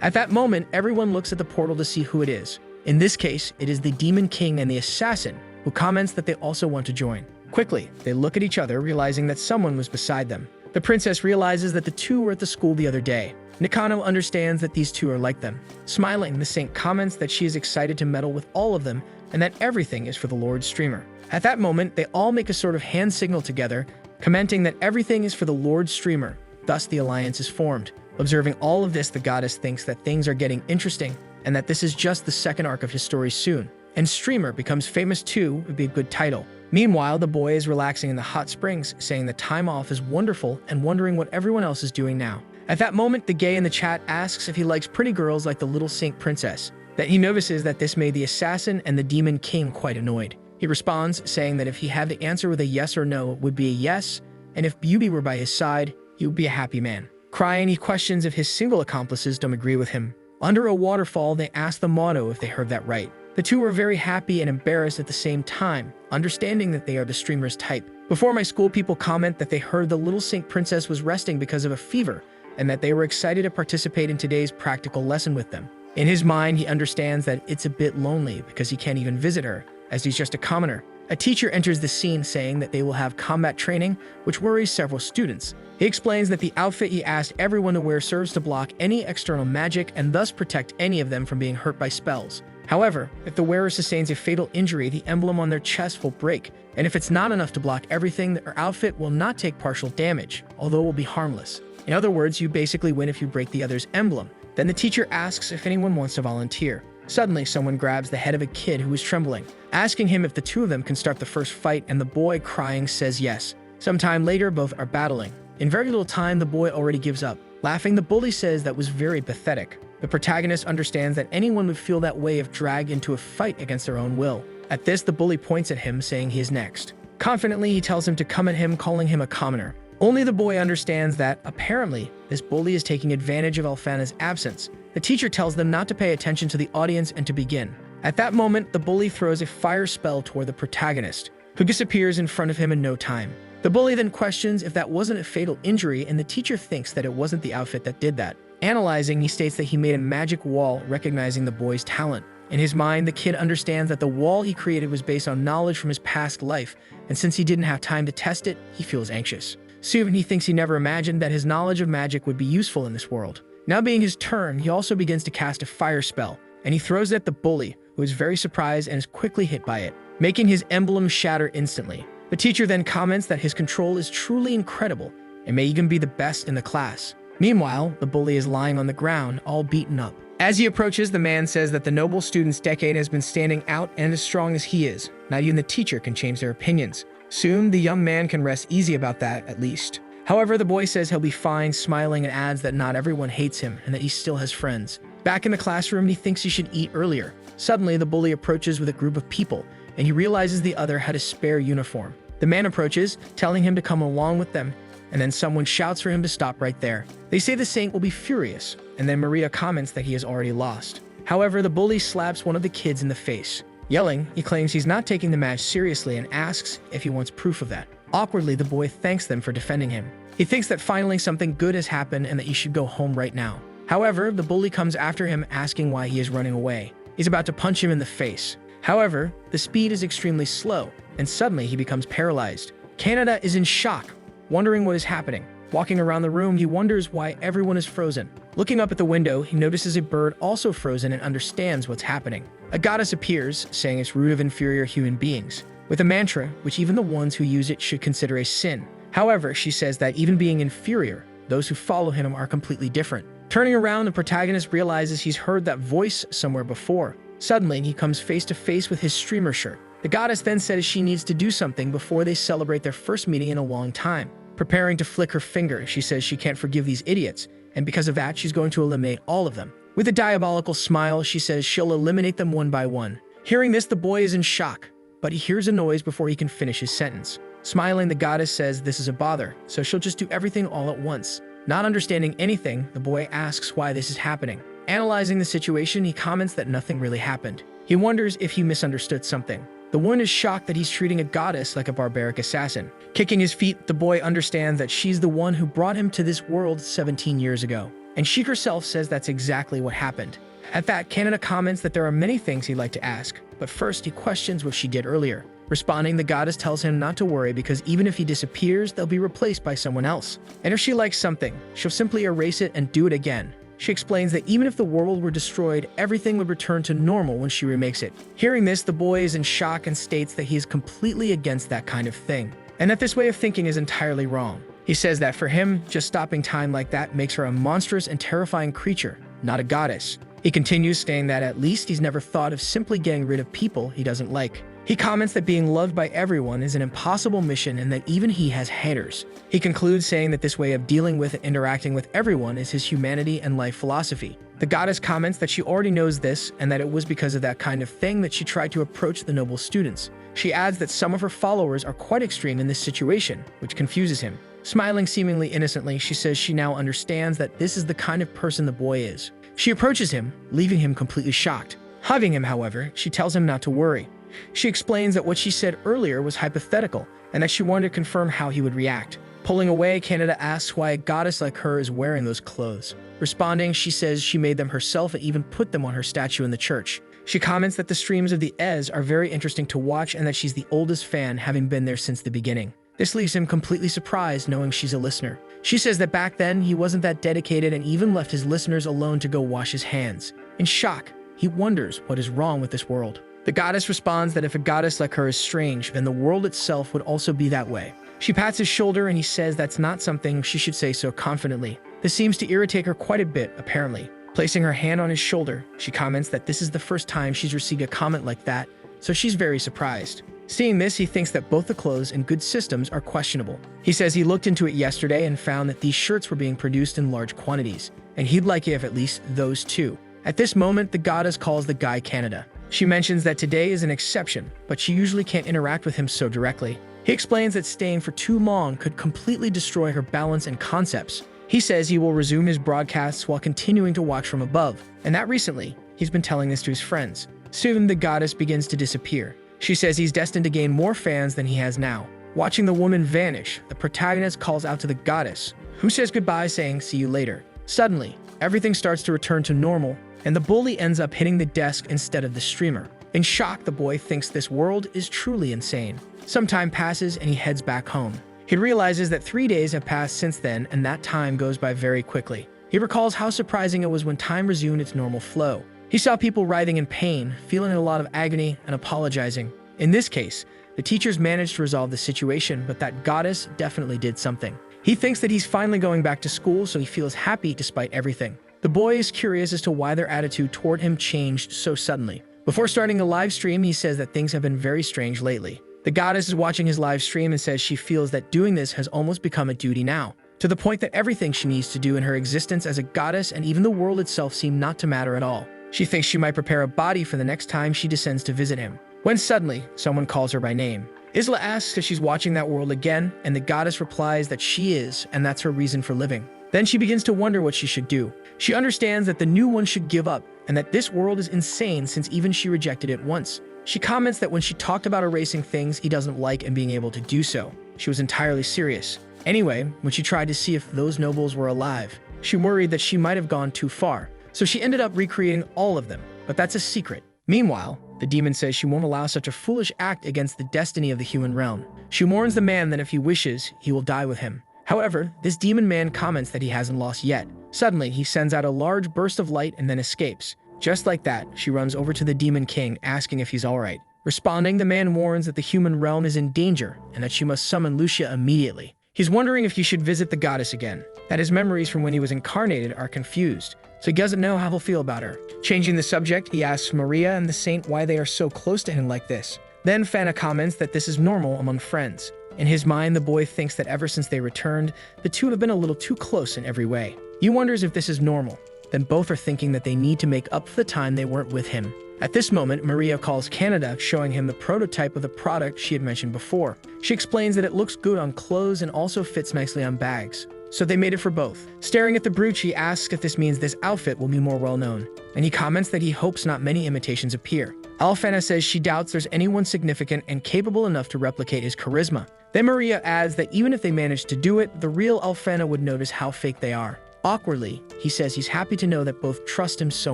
At that moment, everyone looks at the portal to see who it is. In this case, it is the Demon King and the Assassin, who comments that they also want to join. Quickly, they look at each other, realizing that someone was beside them. The princess realizes that the two were at the school the other day. Nikano understands that these two are like them. Smiling, the saint comments that she is excited to meddle with all of them and that everything is for the Lord Streamer. At that moment, they all make a sort of hand signal together, commenting that everything is for the Lord Streamer. Thus, the alliance is formed. Observing all of this, the goddess thinks that things are getting interesting and that this is just the second arc of his story soon. And Streamer becomes famous too would be a good title. Meanwhile, the boy is relaxing in the hot springs, saying the time off is wonderful and wondering what everyone else is doing now. At that moment, the gay in the chat asks if he likes pretty girls like the little saint princess. that he notices that this made the assassin and the demon king quite annoyed. He responds, saying that if he had the answer with a yes or no, it would be a yes, and if beauty were by his side, he would be a happy man. Crying, he questions if his single accomplices don't agree with him. Under a waterfall, they ask the motto if they heard that right. The two were very happy and embarrassed at the same time, understanding that they are the streamer's type. Before my school, people comment that they heard the little Saint Princess was resting because of a fever, and that they were excited to participate in today's practical lesson with them. In his mind, he understands that it's a bit lonely because he can't even visit her, as he's just a commoner. A teacher enters the scene saying that they will have combat training, which worries several students. He explains that the outfit he asked everyone to wear serves to block any external magic and thus protect any of them from being hurt by spells. However, if the wearer sustains a fatal injury, the emblem on their chest will break, and if it's not enough to block everything, their outfit will not take partial damage, although it will be harmless. In other words, you basically win if you break the other's emblem. Then the teacher asks if anyone wants to volunteer. Suddenly, someone grabs the head of a kid who is trembling, asking him if the two of them can start the first fight, and the boy, crying, says yes. Sometime later, both are battling. In very little time, the boy already gives up. Laughing, the bully says that was very pathetic. The protagonist understands that anyone would feel that way if dragged into a fight against their own will. At this, the bully points at him, saying he is next. Confidently, he tells him to come at him, calling him a commoner. Only the boy understands that, apparently, this bully is taking advantage of Alfana's absence. The teacher tells them not to pay attention to the audience and to begin. At that moment, the bully throws a fire spell toward the protagonist, who disappears in front of him in no time. The bully then questions if that wasn't a fatal injury, and the teacher thinks that it wasn't the outfit that did that. Analyzing, he states that he made a magic wall, recognizing the boy's talent. In his mind, the kid understands that the wall he created was based on knowledge from his past life, and since he didn't have time to test it, he feels anxious. Soon, he thinks he never imagined that his knowledge of magic would be useful in this world. Now being his turn, he also begins to cast a fire spell, and he throws it at the bully, who is very surprised and is quickly hit by it, making his emblem shatter instantly. The teacher then comments that his control is truly incredible, and may even be the best in the class. Meanwhile, the bully is lying on the ground, all beaten up. As he approaches, the man says that the noble student's decade has been standing out, and as strong as he is, not even the teacher can change their opinions. Soon, the young man can rest easy about that, at least. However, the boy says he'll be fine, smiling, and adds that not everyone hates him and that he still has friends. Back in the classroom, he thinks he should eat earlier. Suddenly, the bully approaches with a group of people, and he realizes the other had a spare uniform. The man approaches, telling him to come along with them, and then someone shouts for him to stop right there. They say the saint will be furious, and then Maria comments that he has already lost. However, the bully slaps one of the kids in the face. Yelling, he claims he's not taking the match seriously and asks if he wants proof of that. Awkwardly, the boy thanks them for defending him. He thinks that finally something good has happened and that he should go home right now. However, the bully comes after him, asking why he is running away. He's about to punch him in the face. However, the speed is extremely slow, and suddenly he becomes paralyzed. Canada is in shock, wondering what is happening. Walking around the room, he wonders why everyone is frozen. Looking up at the window, he notices a bird also frozen and understands what's happening. A goddess appears, saying it's rude of inferior human beings, with a mantra which even the ones who use it should consider a sin. However, she says that even being inferior, those who follow him are completely different. Turning around, the protagonist realizes he's heard that voice somewhere before. Suddenly, he comes face to face with his streamer shirt. The goddess then says she needs to do something before they celebrate their first meeting in a long time. Preparing to flick her finger, she says she can't forgive these idiots, and because of that, she's going to eliminate all of them. With a diabolical smile, she says she'll eliminate them one by one. Hearing this, the boy is in shock, but he hears a noise before he can finish his sentence. Smiling, the goddess says this is a bother, so she'll just do everything all at once. Not understanding anything, the boy asks why this is happening. Analyzing the situation, he comments that nothing really happened. He wonders if he misunderstood something. The one is shocked that he's treating a goddess like a barbaric assassin. Kicking his feet, the boy understands that she's the one who brought him to this world 17 years ago. And she herself says that's exactly what happened. At that, Canada comments that there are many things he'd like to ask, but first he questions what she did earlier. Responding, the goddess tells him not to worry because even if he disappears, they'll be replaced by someone else. And if she likes something, she'll simply erase it and do it again. She explains that even if the world were destroyed, everything would return to normal when she remakes it. Hearing this, the boy is in shock and states that he is completely against that kind of thing, and that this way of thinking is entirely wrong. He says that for him, just stopping time like that makes her a monstrous and terrifying creature, not a goddess. He continues, saying that at least he's never thought of simply getting rid of people he doesn't like. He comments that being loved by everyone is an impossible mission and that even he has haters. He concludes saying that this way of dealing with and interacting with everyone is his humanity and life philosophy. The goddess comments that she already knows this and that it was because of that kind of thing that she tried to approach the noble students. She adds that some of her followers are quite extreme in this situation, which confuses him. Smiling seemingly innocently, she says she now understands that this is the kind of person the boy is. She approaches him, leaving him completely shocked. Hugging him, however, she tells him not to worry. She explains that what she said earlier was hypothetical and that she wanted to confirm how he would react. Pulling away, Canada asks why a goddess like her is wearing those clothes. Responding, she says she made them herself and even put them on her statue in the church. She comments that the streams of the ISEKAI'D are very interesting to watch and that she's the oldest fan, having been there since the beginning. This leaves him completely surprised, knowing she's a listener. She says that back then, he wasn't that dedicated and even left his listeners alone to go wash his hands. In shock, he wonders what is wrong with this world. The goddess responds that if a goddess like her is strange, then the world itself would also be that way. She pats his shoulder and he says that's not something she should say so confidently. This seems to irritate her quite a bit, apparently. Placing her hand on his shoulder, she comments that this is the first time she's received a comment like that, so she's very surprised. Seeing this, he thinks that both the clothes and good systems are questionable. He says he looked into it yesterday and found that these shirts were being produced in large quantities, and he'd like it if at least those two. At this moment, the goddess calls the guy Canada. She mentions that today is an exception, but she usually can't interact with him so directly. He explains that staying for too long could completely destroy her balance and concepts. He says he will resume his broadcasts while continuing to watch from above, and that recently, he's been telling this to his friends. Soon, the goddess begins to disappear. She says he's destined to gain more fans than he has now. Watching the woman vanish, the protagonist calls out to the goddess, who says goodbye, saying, "See you later." Suddenly, everything starts to return to normal, and the bully ends up hitting the desk instead of the streamer. In shock, the boy thinks this world is truly insane. Some time passes and he heads back home. He realizes that 3 days have passed since then, and that time goes by very quickly. He recalls how surprising it was when time resumed its normal flow. He saw people writhing in pain, feeling a lot of agony, and apologizing. In this case, the teachers managed to resolve the situation, but that goddess definitely did something. He thinks that he's finally going back to school, so he feels happy despite everything. The boy is curious as to why their attitude toward him changed so suddenly. Before starting the live stream, he says that things have been very strange lately. The goddess is watching his live stream and says she feels that doing this has almost become a duty now, to the point that everything she needs to do in her existence as a goddess and even the world itself seem not to matter at all. She thinks she might prepare a body for the next time she descends to visit him, when suddenly someone calls her by name. Isla asks if she's watching that world again, and the goddess replies that she is, and that's her reason for living. Then she begins to wonder what she should do. She understands that the new one should give up, and that this world is insane since even she rejected it once. She comments that when she talked about erasing things he doesn't like and being able to do so, she was entirely serious. Anyway, when she tried to see if those nobles were alive, she worried that she might have gone too far, so she ended up recreating all of them, but that's a secret. Meanwhile, the demon says she won't allow such a foolish act against the destiny of the human realm. She warns the man that if he wishes, he will die with him. However, this demon man comments that he hasn't lost yet. Suddenly, he sends out a large burst of light and then escapes. Just like that, she runs over to the Demon King, asking if he's alright. Responding, the man warns that the human realm is in danger and that she must summon Lucia immediately. He's wondering if he should visit the goddess again, that his memories from when he was incarnated are confused, so he doesn't know how he'll feel about her. Changing the subject, he asks Maria and the saint why they are so close to him like this. Then Fana comments that this is normal among friends. In his mind, the boy thinks that ever since they returned, the two have been a little too close in every way. He wonders if this is normal. Then both are thinking that they need to make up for the time they weren't with him. At this moment, Maria calls Canada, showing him the prototype of the product she had mentioned before. She explains that it looks good on clothes and also fits nicely on bags, so they made it for both. Staring at the brooch, he asks if this means this outfit will be more well-known, and he comments that he hopes not many imitations appear. Alfana says she doubts there's anyone significant and capable enough to replicate his charisma. Then Maria adds that even if they managed to do it, the real Alfana would notice how fake they are. Awkwardly, he says he's happy to know that both trust him so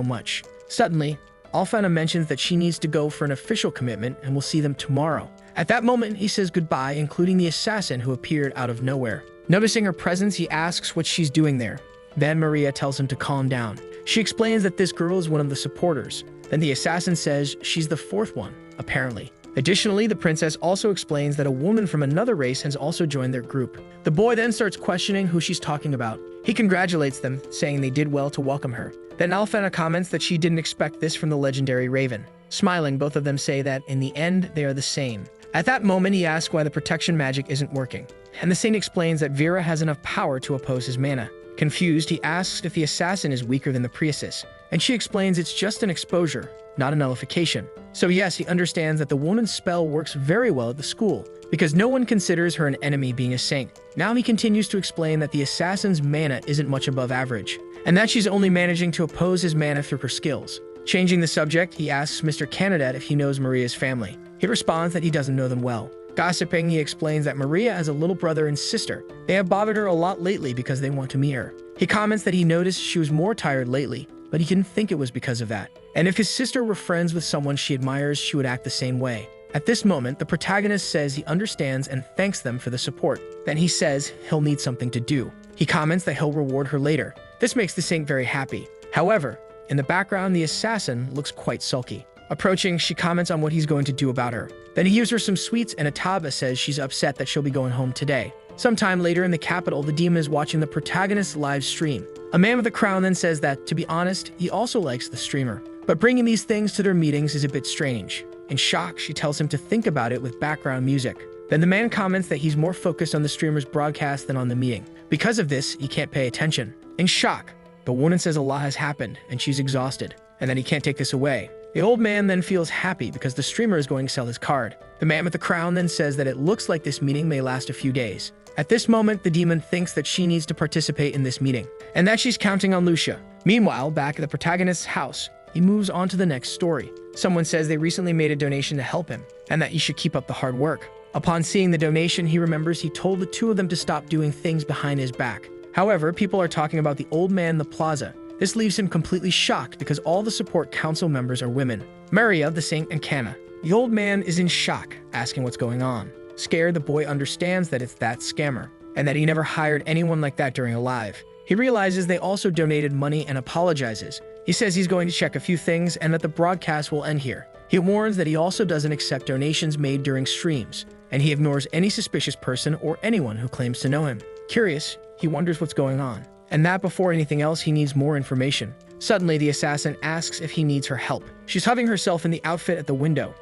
much. Suddenly, Alfana mentions that she needs to go for an official commitment and will see them tomorrow. At that moment, he says goodbye, including the assassin who appeared out of nowhere. Noticing her presence, he asks what she's doing there. Then Maria tells him to calm down. She explains that this girl is one of the supporters. Then the assassin says she's the fourth one, apparently. Additionally, the princess also explains that a woman from another race has also joined their group. The boy then starts questioning who she's talking about. He congratulates them, saying they did well to welcome her. Then Alfana comments that she didn't expect this from the legendary Raven. Smiling, both of them say that in the end, they are the same. At that moment, he asks why the protection magic isn't working, and the saint explains that Vera has enough power to oppose his mana. Confused, he asks if the assassin is weaker than the priestess, and she explains it's just an exposure, not a nullification. So yes, he understands that the woman's spell works very well at the school, because no one considers her an enemy being a saint. Now he continues to explain that the assassin's mana isn't much above average, and that she's only managing to oppose his mana through her skills. Changing the subject, he asks Mr. Canadet if he knows Maria's family. He responds that he doesn't know them well. Gossiping, he explains that Maria has a little brother and sister. They have bothered her a lot lately because they want to meet her. He comments that he noticed she was more tired lately, but he didn't think it was because of that. And if his sister were friends with someone she admires, she would act the same way. At this moment, the protagonist says he understands and thanks them for the support. Then he says he'll need something to do. He comments that he'll reward her later. This makes the saint very happy. However, in the background, the assassin looks quite sulky. Approaching, she comments on what he's going to do about her. Then he gives her some sweets, and Ataba says she's upset that she'll be going home today. Sometime later in the capital, the demon is watching the protagonist's live stream. A man with a crown then says that, to be honest, he also likes the streamer. But bringing these things to their meetings is a bit strange. In shock, she tells him to think about it with background music. Then the man comments that he's more focused on the streamer's broadcast than on the meeting. Because of this, he can't pay attention. In shock, the woman says a lot has happened, and she's exhausted, and that he can't take this away. The old man then feels happy because the streamer is going to sell his card. The man with the crown then says that it looks like this meeting may last a few days. At this moment, the demon thinks that she needs to participate in this meeting, and that she's counting on Lucia. Meanwhile, back at the protagonist's house, he moves on to the next story. Someone says they recently made a donation to help him, and that he should keep up the hard work. Upon seeing the donation, he remembers he told the two of them to stop doing things behind his back. However, people are talking about the old man in the plaza. This leaves him completely shocked because all the support council members are women. Maria, the saint, and Kana. The old man is in shock, asking what's going on. Scared, the boy understands that it's that scammer, and that he never hired anyone like that during a live. He realizes they also donated money and apologizes. He says he's going to check a few things and that the broadcast will end here. He warns that he also doesn't accept donations made during streams, and he ignores any suspicious person or anyone who claims to know him. Curious, he wonders what's going on, and that before anything else, he needs more information. Suddenly, the assassin asks if he needs her help. She's hugging herself in the outfit at the window.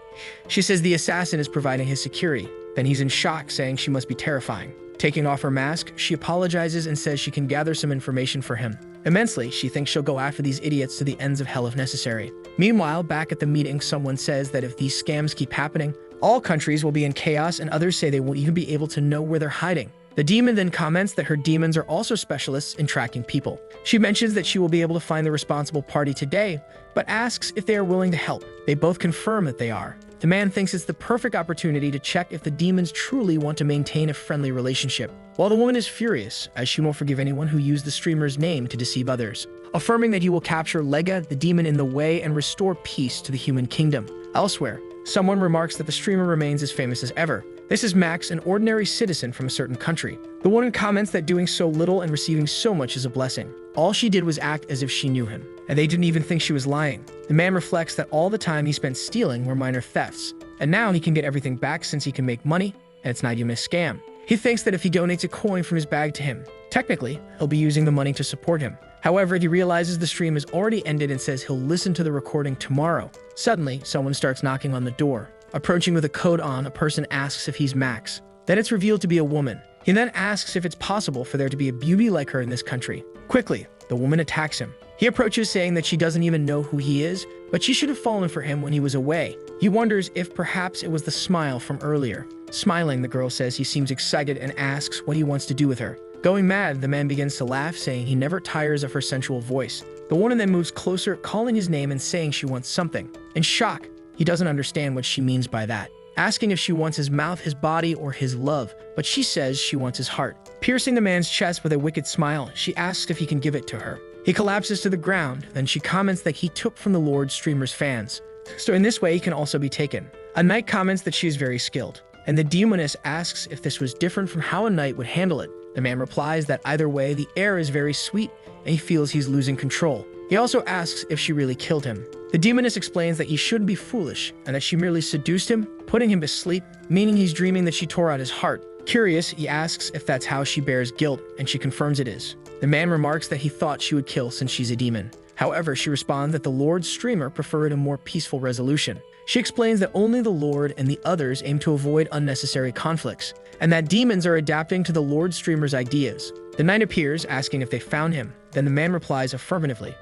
She says the assassin is providing his security. Then he's in shock, saying she must be terrifying. Taking off her mask, she apologizes and says she can gather some information for him. Immensely, she thinks she'll go after these idiots to the ends of hell if necessary. Meanwhile, back at the meeting, someone says that if these scams keep happening, all countries will be in chaos, and others say they won't even be able to know where they're hiding. The demon then comments that her demons are also specialists in tracking people. She mentions that she will be able to find the responsible party today, but asks if they are willing to help. They both confirm that they are. The man thinks it's the perfect opportunity to check if the demons truly want to maintain a friendly relationship, while the woman is furious, as she won't forgive anyone who used the streamer's name to deceive others, affirming that he will capture Lega, the demon in the way, and restore peace to the human kingdom. Elsewhere, someone remarks that the streamer remains as famous as ever. This is Max, an ordinary citizen from a certain country. The woman comments that doing so little and receiving so much is a blessing. All she did was act as if she knew him, and they didn't even think she was lying. The man reflects that all the time he spent stealing were minor thefts, and now he can get everything back since he can make money, and it's not even a scam. He thinks that if he donates a coin from his bag to him, technically, he'll be using the money to support him. However, he realizes the stream has already ended and says he'll listen to the recording tomorrow. Suddenly, someone starts knocking on the door. Approaching with a coat on, a person asks if he's Max. Then it's revealed to be a woman. He then asks if it's possible for there to be a beauty like her in this country. Quickly, the woman attacks him. He approaches, saying that she doesn't even know who he is, but she should have fallen for him when he was away. He wonders if perhaps it was the smile from earlier. Smiling, the girl says he seems excited and asks what he wants to do with her. Going mad, the man begins to laugh, saying he never tires of her sensual voice. The woman then moves closer, calling his name and saying she wants something. In shock, he doesn't understand what she means by that, asking if she wants his mouth, his body, or his love, but she says she wants his heart. Piercing the man's chest with a wicked smile, she asks if he can give it to her. He collapses to the ground, then she comments that he took from the Lord streamer's fans, so in this way he can also be taken. A knight comments that she is very skilled, and the demoness asks if this was different from how a knight would handle it. The man replies that either way, the air is very sweet, and he feels he's losing control. He also asks if she really killed him. The demoness explains that he shouldn't be foolish, and that she merely seduced him, putting him to sleep, meaning he's dreaming that she tore out his heart. Curious, he asks if that's how she bears guilt, and she confirms it is. The man remarks that he thought she would kill since she's a demon. However, she responds that the Lord Streamer preferred a more peaceful resolution. She explains that only the Lord and the others aim to avoid unnecessary conflicts, and that demons are adapting to the Lord Streamer's ideas. The knight appears, asking if they found him. Then the man replies affirmatively.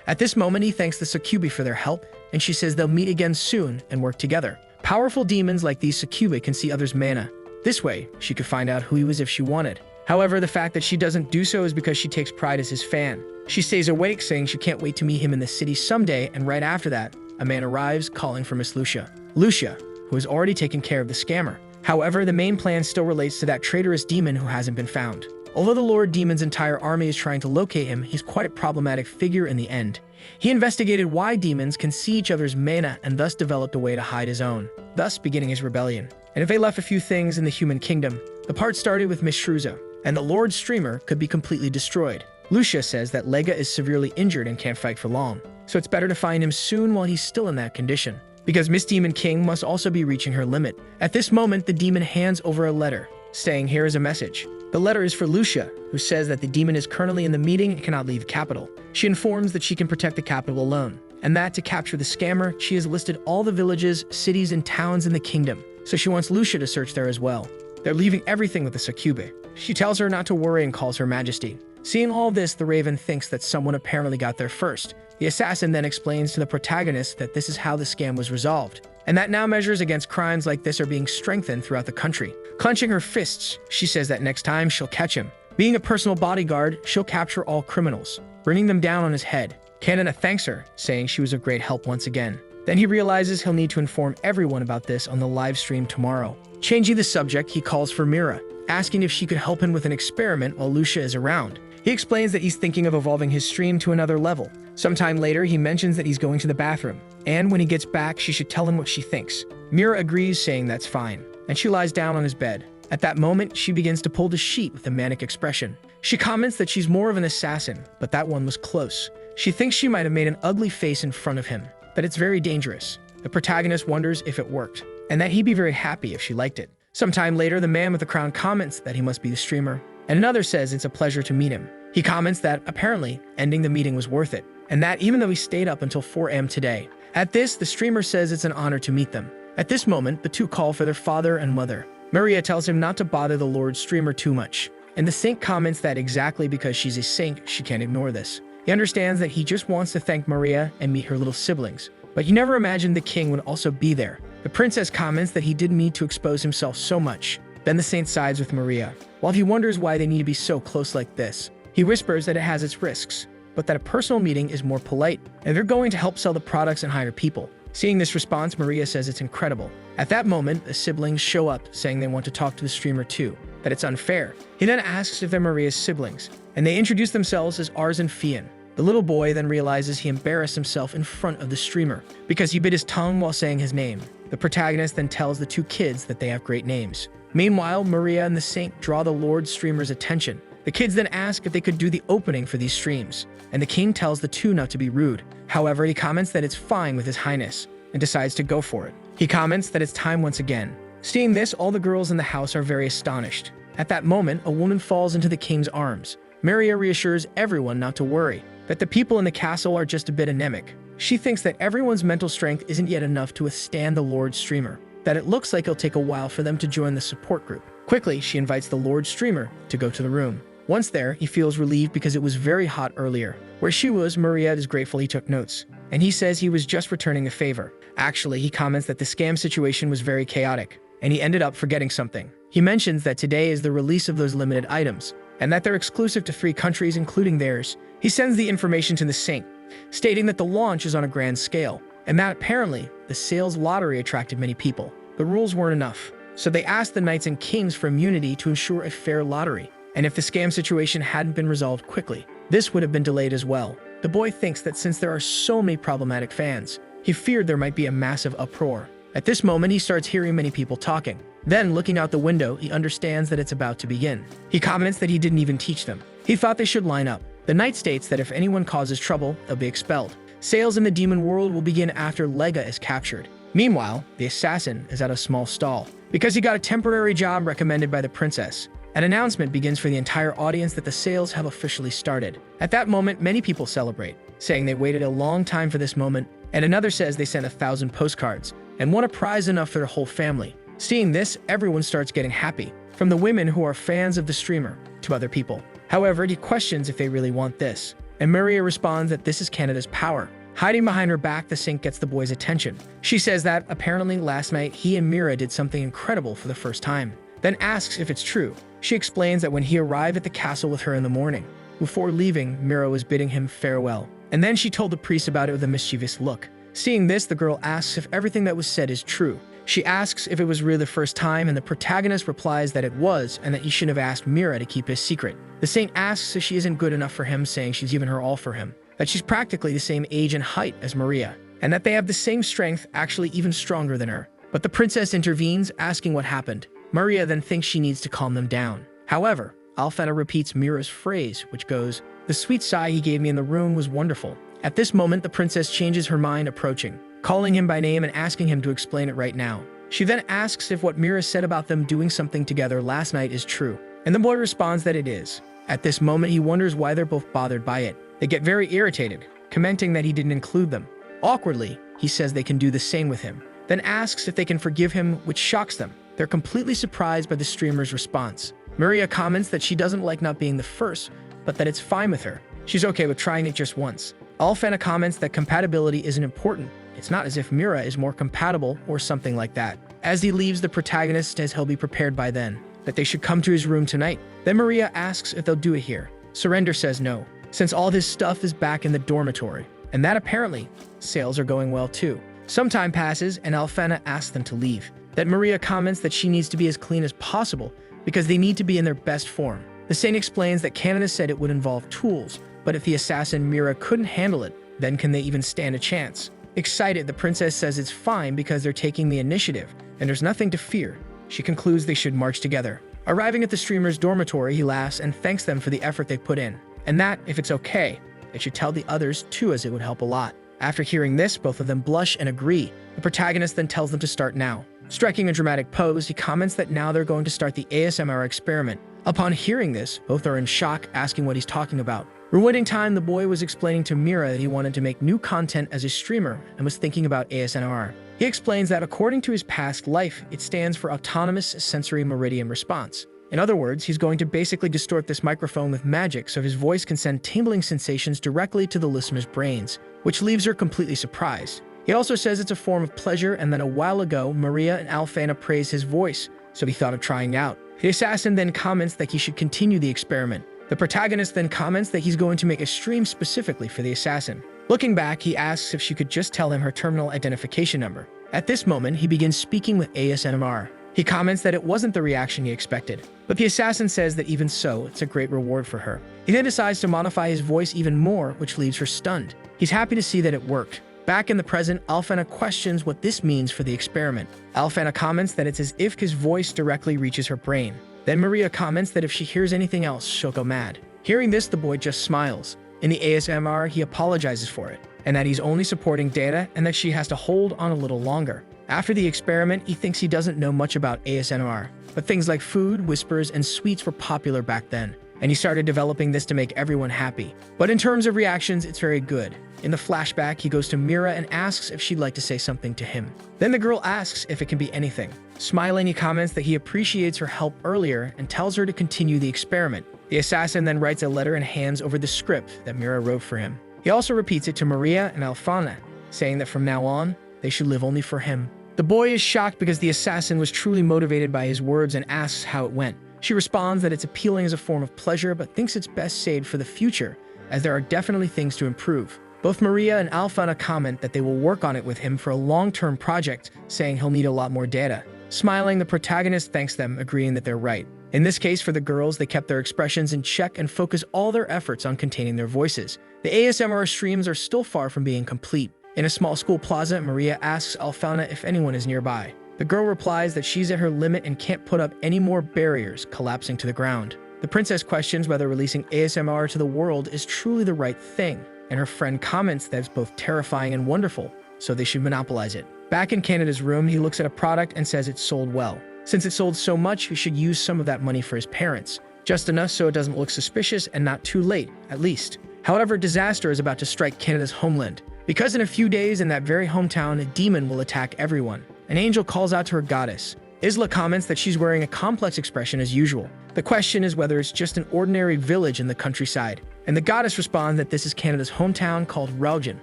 At this moment, he thanks the succubi for their help, and she says they'll meet again soon and work together. Powerful demons like these succubi can see others' mana. This way, she could find out who he was if she wanted. However, the fact that she doesn't do so is because she takes pride as his fan. She stays awake, saying she can't wait to meet him in the city someday, and right after that, a man arrives calling for Miss Lucia. Lucia, who has already taken care of the scammer. However, the main plan still relates to that traitorous demon who hasn't been found. Although the Lord Demon's entire army is trying to locate him, he's quite a problematic figure in the end. He investigated why demons can see each other's mana and thus developed a way to hide his own, thus beginning his rebellion. And if they left a few things in the human kingdom, the part started with Miss Shruza, and the Lord Streamer could be completely destroyed. Lucia says that Lega is severely injured and can't fight for long, so it's better to find him soon while he's still in that condition, because Miss Demon King must also be reaching her limit. At this moment, the demon hands over a letter, saying here is a message. The letter is for Lucia, who says that the demon is currently in the meeting and cannot leave the capital. She informs that she can protect the capital alone, and that to capture the scammer, she has listed all the villages, cities, and towns in the kingdom, so she wants Lucia to search there as well. They're leaving everything with the succubi. She tells her not to worry and calls her Majesty. Seeing all this, the Raven thinks that someone apparently got there first. The assassin then explains to the protagonist that this is how the scam was resolved, and that now measures against crimes like this are being strengthened throughout the country. Clenching her fists, she says that next time she'll catch him. Being a personal bodyguard, she'll capture all criminals, bringing them down on his head. Kanana thanks her, saying she was of great help once again. Then he realizes he'll need to inform everyone about this on the live stream tomorrow. Changing the subject, he calls for Mira, asking if she could help him with an experiment while Lucia is around. He explains that he's thinking of evolving his stream to another level. Sometime later, he mentions that he's going to the bathroom, and when he gets back, she should tell him what she thinks. Mira agrees, saying that's fine, and she lies down on his bed. At that moment, she begins to pull the sheet with a manic expression. She comments that she's more of an assassin, but that one was close. She thinks she might have made an ugly face in front of him, that it's very dangerous. The protagonist wonders if it worked, and that he'd be very happy if she liked it. Sometime later, the man with the crown comments that he must be the streamer, and another says it's a pleasure to meet him. He comments that, apparently, ending the meeting was worth it, and that even though he stayed up until 4 a.m. today. At this, the streamer says it's an honor to meet them. At this moment, the two call for their father and mother. Maria tells him not to bother the Lord Streamer too much, and the Saint comments that exactly because she's a saint, she can't ignore this. He understands that he just wants to thank Maria and meet her little siblings, but he never imagined the king would also be there. The princess comments that he didn't need to expose himself so much. Then the Saint sides with Maria, while he wonders why they need to be so close like this. He whispers that it has its risks, but that a personal meeting is more polite, and they're going to help sell the products and hire people. Seeing this response, Maria says it's incredible. At that moment, the siblings show up, saying they want to talk to the streamer too, that it's unfair. He then asks if they're Maria's siblings, and they introduce themselves as Ars and Fian. The little boy then realizes he embarrassed himself in front of the streamer, because he bit his tongue while saying his name. The protagonist then tells the two kids that they have great names. Meanwhile, Maria and the Saint draw the Lord Streamer's attention. The kids then ask if they could do the opening for these streams, and the king tells the two not to be rude. However, he comments that it's fine with his highness, and decides to go for it. He comments that it's time once again. Seeing this, all the girls in the house are very astonished. At that moment, a woman falls into the king's arms. Maria reassures everyone not to worry, that the people in the castle are just a bit anemic. She thinks that everyone's mental strength isn't yet enough to withstand the Lord Streamer, that it looks like it'll take a while for them to join the support group. Quickly, she invites the Lord Streamer to go to the room. Once there, he feels relieved because it was very hot earlier. Where she was, Maria is grateful he took notes, and he says he was just returning a favor. Actually, he comments that the scam situation was very chaotic, and he ended up forgetting something. He mentions that today is the release of those limited items, and that they're exclusive to 3 countries, including theirs. He sends the information to the Saint, stating that the launch is on a grand scale, and that apparently the sales lottery attracted many people. The rules weren't enough, so they asked the knights and kings for immunity to ensure a fair lottery. And if the scam situation hadn't been resolved quickly, this would have been delayed as well. The boy thinks that since there are so many problematic fans, he feared there might be a massive uproar. At this moment, he starts hearing many people talking. Then, looking out the window, he understands that it's about to begin. He comments that he didn't even teach them. He thought they should line up. The knight states that if anyone causes trouble, they'll be expelled. Sales in the demon world will begin after Lega is captured. Meanwhile, the assassin is at a small stall, because he got a temporary job recommended by the princess. An announcement begins for the entire audience that the sales have officially started. At that moment, many people celebrate. saying they waited a long time for this moment, and another says they sent 1,000 postcards and won a prize enough for their whole family. Seeing this, everyone starts getting happy, from the women who are fans of the streamer to other people. However, he questions if they really want this, and Maria responds that this is Canada's power. Hiding behind her back, the Sink gets the boy's attention. She says that apparently last night he and Mira did something incredible for the first time, then asks if it's true. She explains that when he arrived at the castle with her in the morning, before leaving, Mira was bidding him farewell, and then she told the priest about it with a mischievous look. Seeing this, the girl asks if everything that was said is true. She asks if it was really the first time, and the protagonist replies that it was, and that he shouldn't have asked Mira to keep his secret. The Saint asks if she isn't good enough for him, saying she's given her all for him, that she's practically the same age and height as Maria, and that they have the same strength, actually even stronger than her. But the princess intervenes, asking what happened. Maria then thinks she needs to calm them down. However, Alfana repeats Mira's phrase, which goes, "The sweet sigh he gave me in the room was wonderful." At this moment, the princess changes her mind, approaching, calling him by name and asking him to explain it right now. She then asks if what Mira said about them doing something together last night is true, and the boy responds that it is. At this moment, he wonders why they're both bothered by it. They get very irritated, commenting that he didn't include them. Awkwardly, he says they can do the same with him, then asks if they can forgive him, which shocks them. They're completely surprised by the streamer's response. Maria comments that she doesn't like not being the first, but that it's fine with her. She's okay with trying it just once. Alfana comments that compatibility isn't important. It's not as if Mira is more compatible or something like that. As he leaves, the protagonist says he'll be prepared by then, that they should come to his room tonight. Then Maria asks if they'll do it here. Surrender says no, since all his stuff is back in the dormitory, and that apparently sales are going well too. Some time passes, and Alfana asks them to leave. That Maria comments that she needs to be as clean as possible because they need to be in their best form. The Saint explains that Canada said it would involve tools, but if the assassin Mira couldn't handle it, then can they even stand a chance? Excited, the princess says it's fine because they're taking the initiative, and there's nothing to fear. She concludes they should march together. Arriving at the streamer's dormitory, he laughs and thanks them for the effort they put in, and that, if it's okay, they should tell the others too, as it would help a lot. After hearing this, both of them blush and agree. The protagonist then tells them to start now. Striking a dramatic pose, he comments that now they're going to start the ASMR experiment. Upon hearing this, both are in shock, asking what he's talking about. Rewinding time, the boy was explaining to Mira that he wanted to make new content as a streamer and was thinking about ASMR. He explains that according to his past life, it stands for Autonomous Sensory Meridian Response. In other words, he's going to basically distort this microphone with magic so his voice can send tingling sensations directly to the listener's brains, which leaves her completely surprised. He also says it's a form of pleasure, and that a while ago, Maria and Alfana praised his voice, so he thought of trying it out. The assassin then comments that he should continue the experiment. The protagonist then comments that he's going to make a stream specifically for the assassin. Looking back, he asks if she could just tell him her terminal identification number. At this moment, he begins speaking with ASMR. He comments that it wasn't the reaction he expected, but the assassin says that even so, it's a great reward for her. He then decides to modify his voice even more, which leaves her stunned. He's happy to see that it worked. Back in the present, Alfana questions what this means for the experiment. Alfana comments that it's as if his voice directly reaches her brain. Then Maria comments that if she hears anything else, she'll go mad. Hearing this, the boy just smiles. In the ASMR, he apologizes for it, and that he's only supporting data and that she has to hold on a little longer. After the experiment, he thinks he doesn't know much about ASMR, but things like food, whispers, and sweets were popular back then, and he started developing this to make everyone happy. But in terms of reactions, it's very good. In the flashback, he goes to Mira and asks if she'd like to say something to him. Then the girl asks if it can be anything. Smiling, he comments that he appreciates her help earlier and tells her to continue the experiment. The assassin then writes a letter and hands over the script that Mira wrote for him. He also repeats it to Maria and Alfana, saying that from now on, they should live only for him. The boy is shocked because the assassin was truly motivated by his words and asks how it went. She responds that it's appealing as a form of pleasure, but thinks it's best saved for the future, as there are definitely things to improve. Both Maria and Alfana comment that they will work on it with him for a long-term project, saying he'll need a lot more data. Smiling, the protagonist thanks them, agreeing that they're right. In this case, for the girls, they kept their expressions in check and focus all their efforts on containing their voices. The ASMR streams are still far from being complete. In a small school plaza, Maria asks Alfana if anyone is nearby. The girl replies that she's at her limit and can't put up any more barriers, collapsing to the ground. The princess questions whether releasing ASMR to the world is truly the right thing, and her friend comments that it's both terrifying and wonderful, so they should monopolize it. Back in Canada's room, he looks at a product and says it sold well. Since it sold so much, he should use some of that money for his parents. Just enough so it doesn't look suspicious and not too late, at least. However, disaster is about to strike Canada's homeland, because in a few days in that very hometown, a demon will attack everyone. An angel calls out to her goddess. Isla comments that she's wearing a complex expression as usual. The question is whether it's just an ordinary village in the countryside, and the goddess responds that this is Canada's hometown called Ralgin.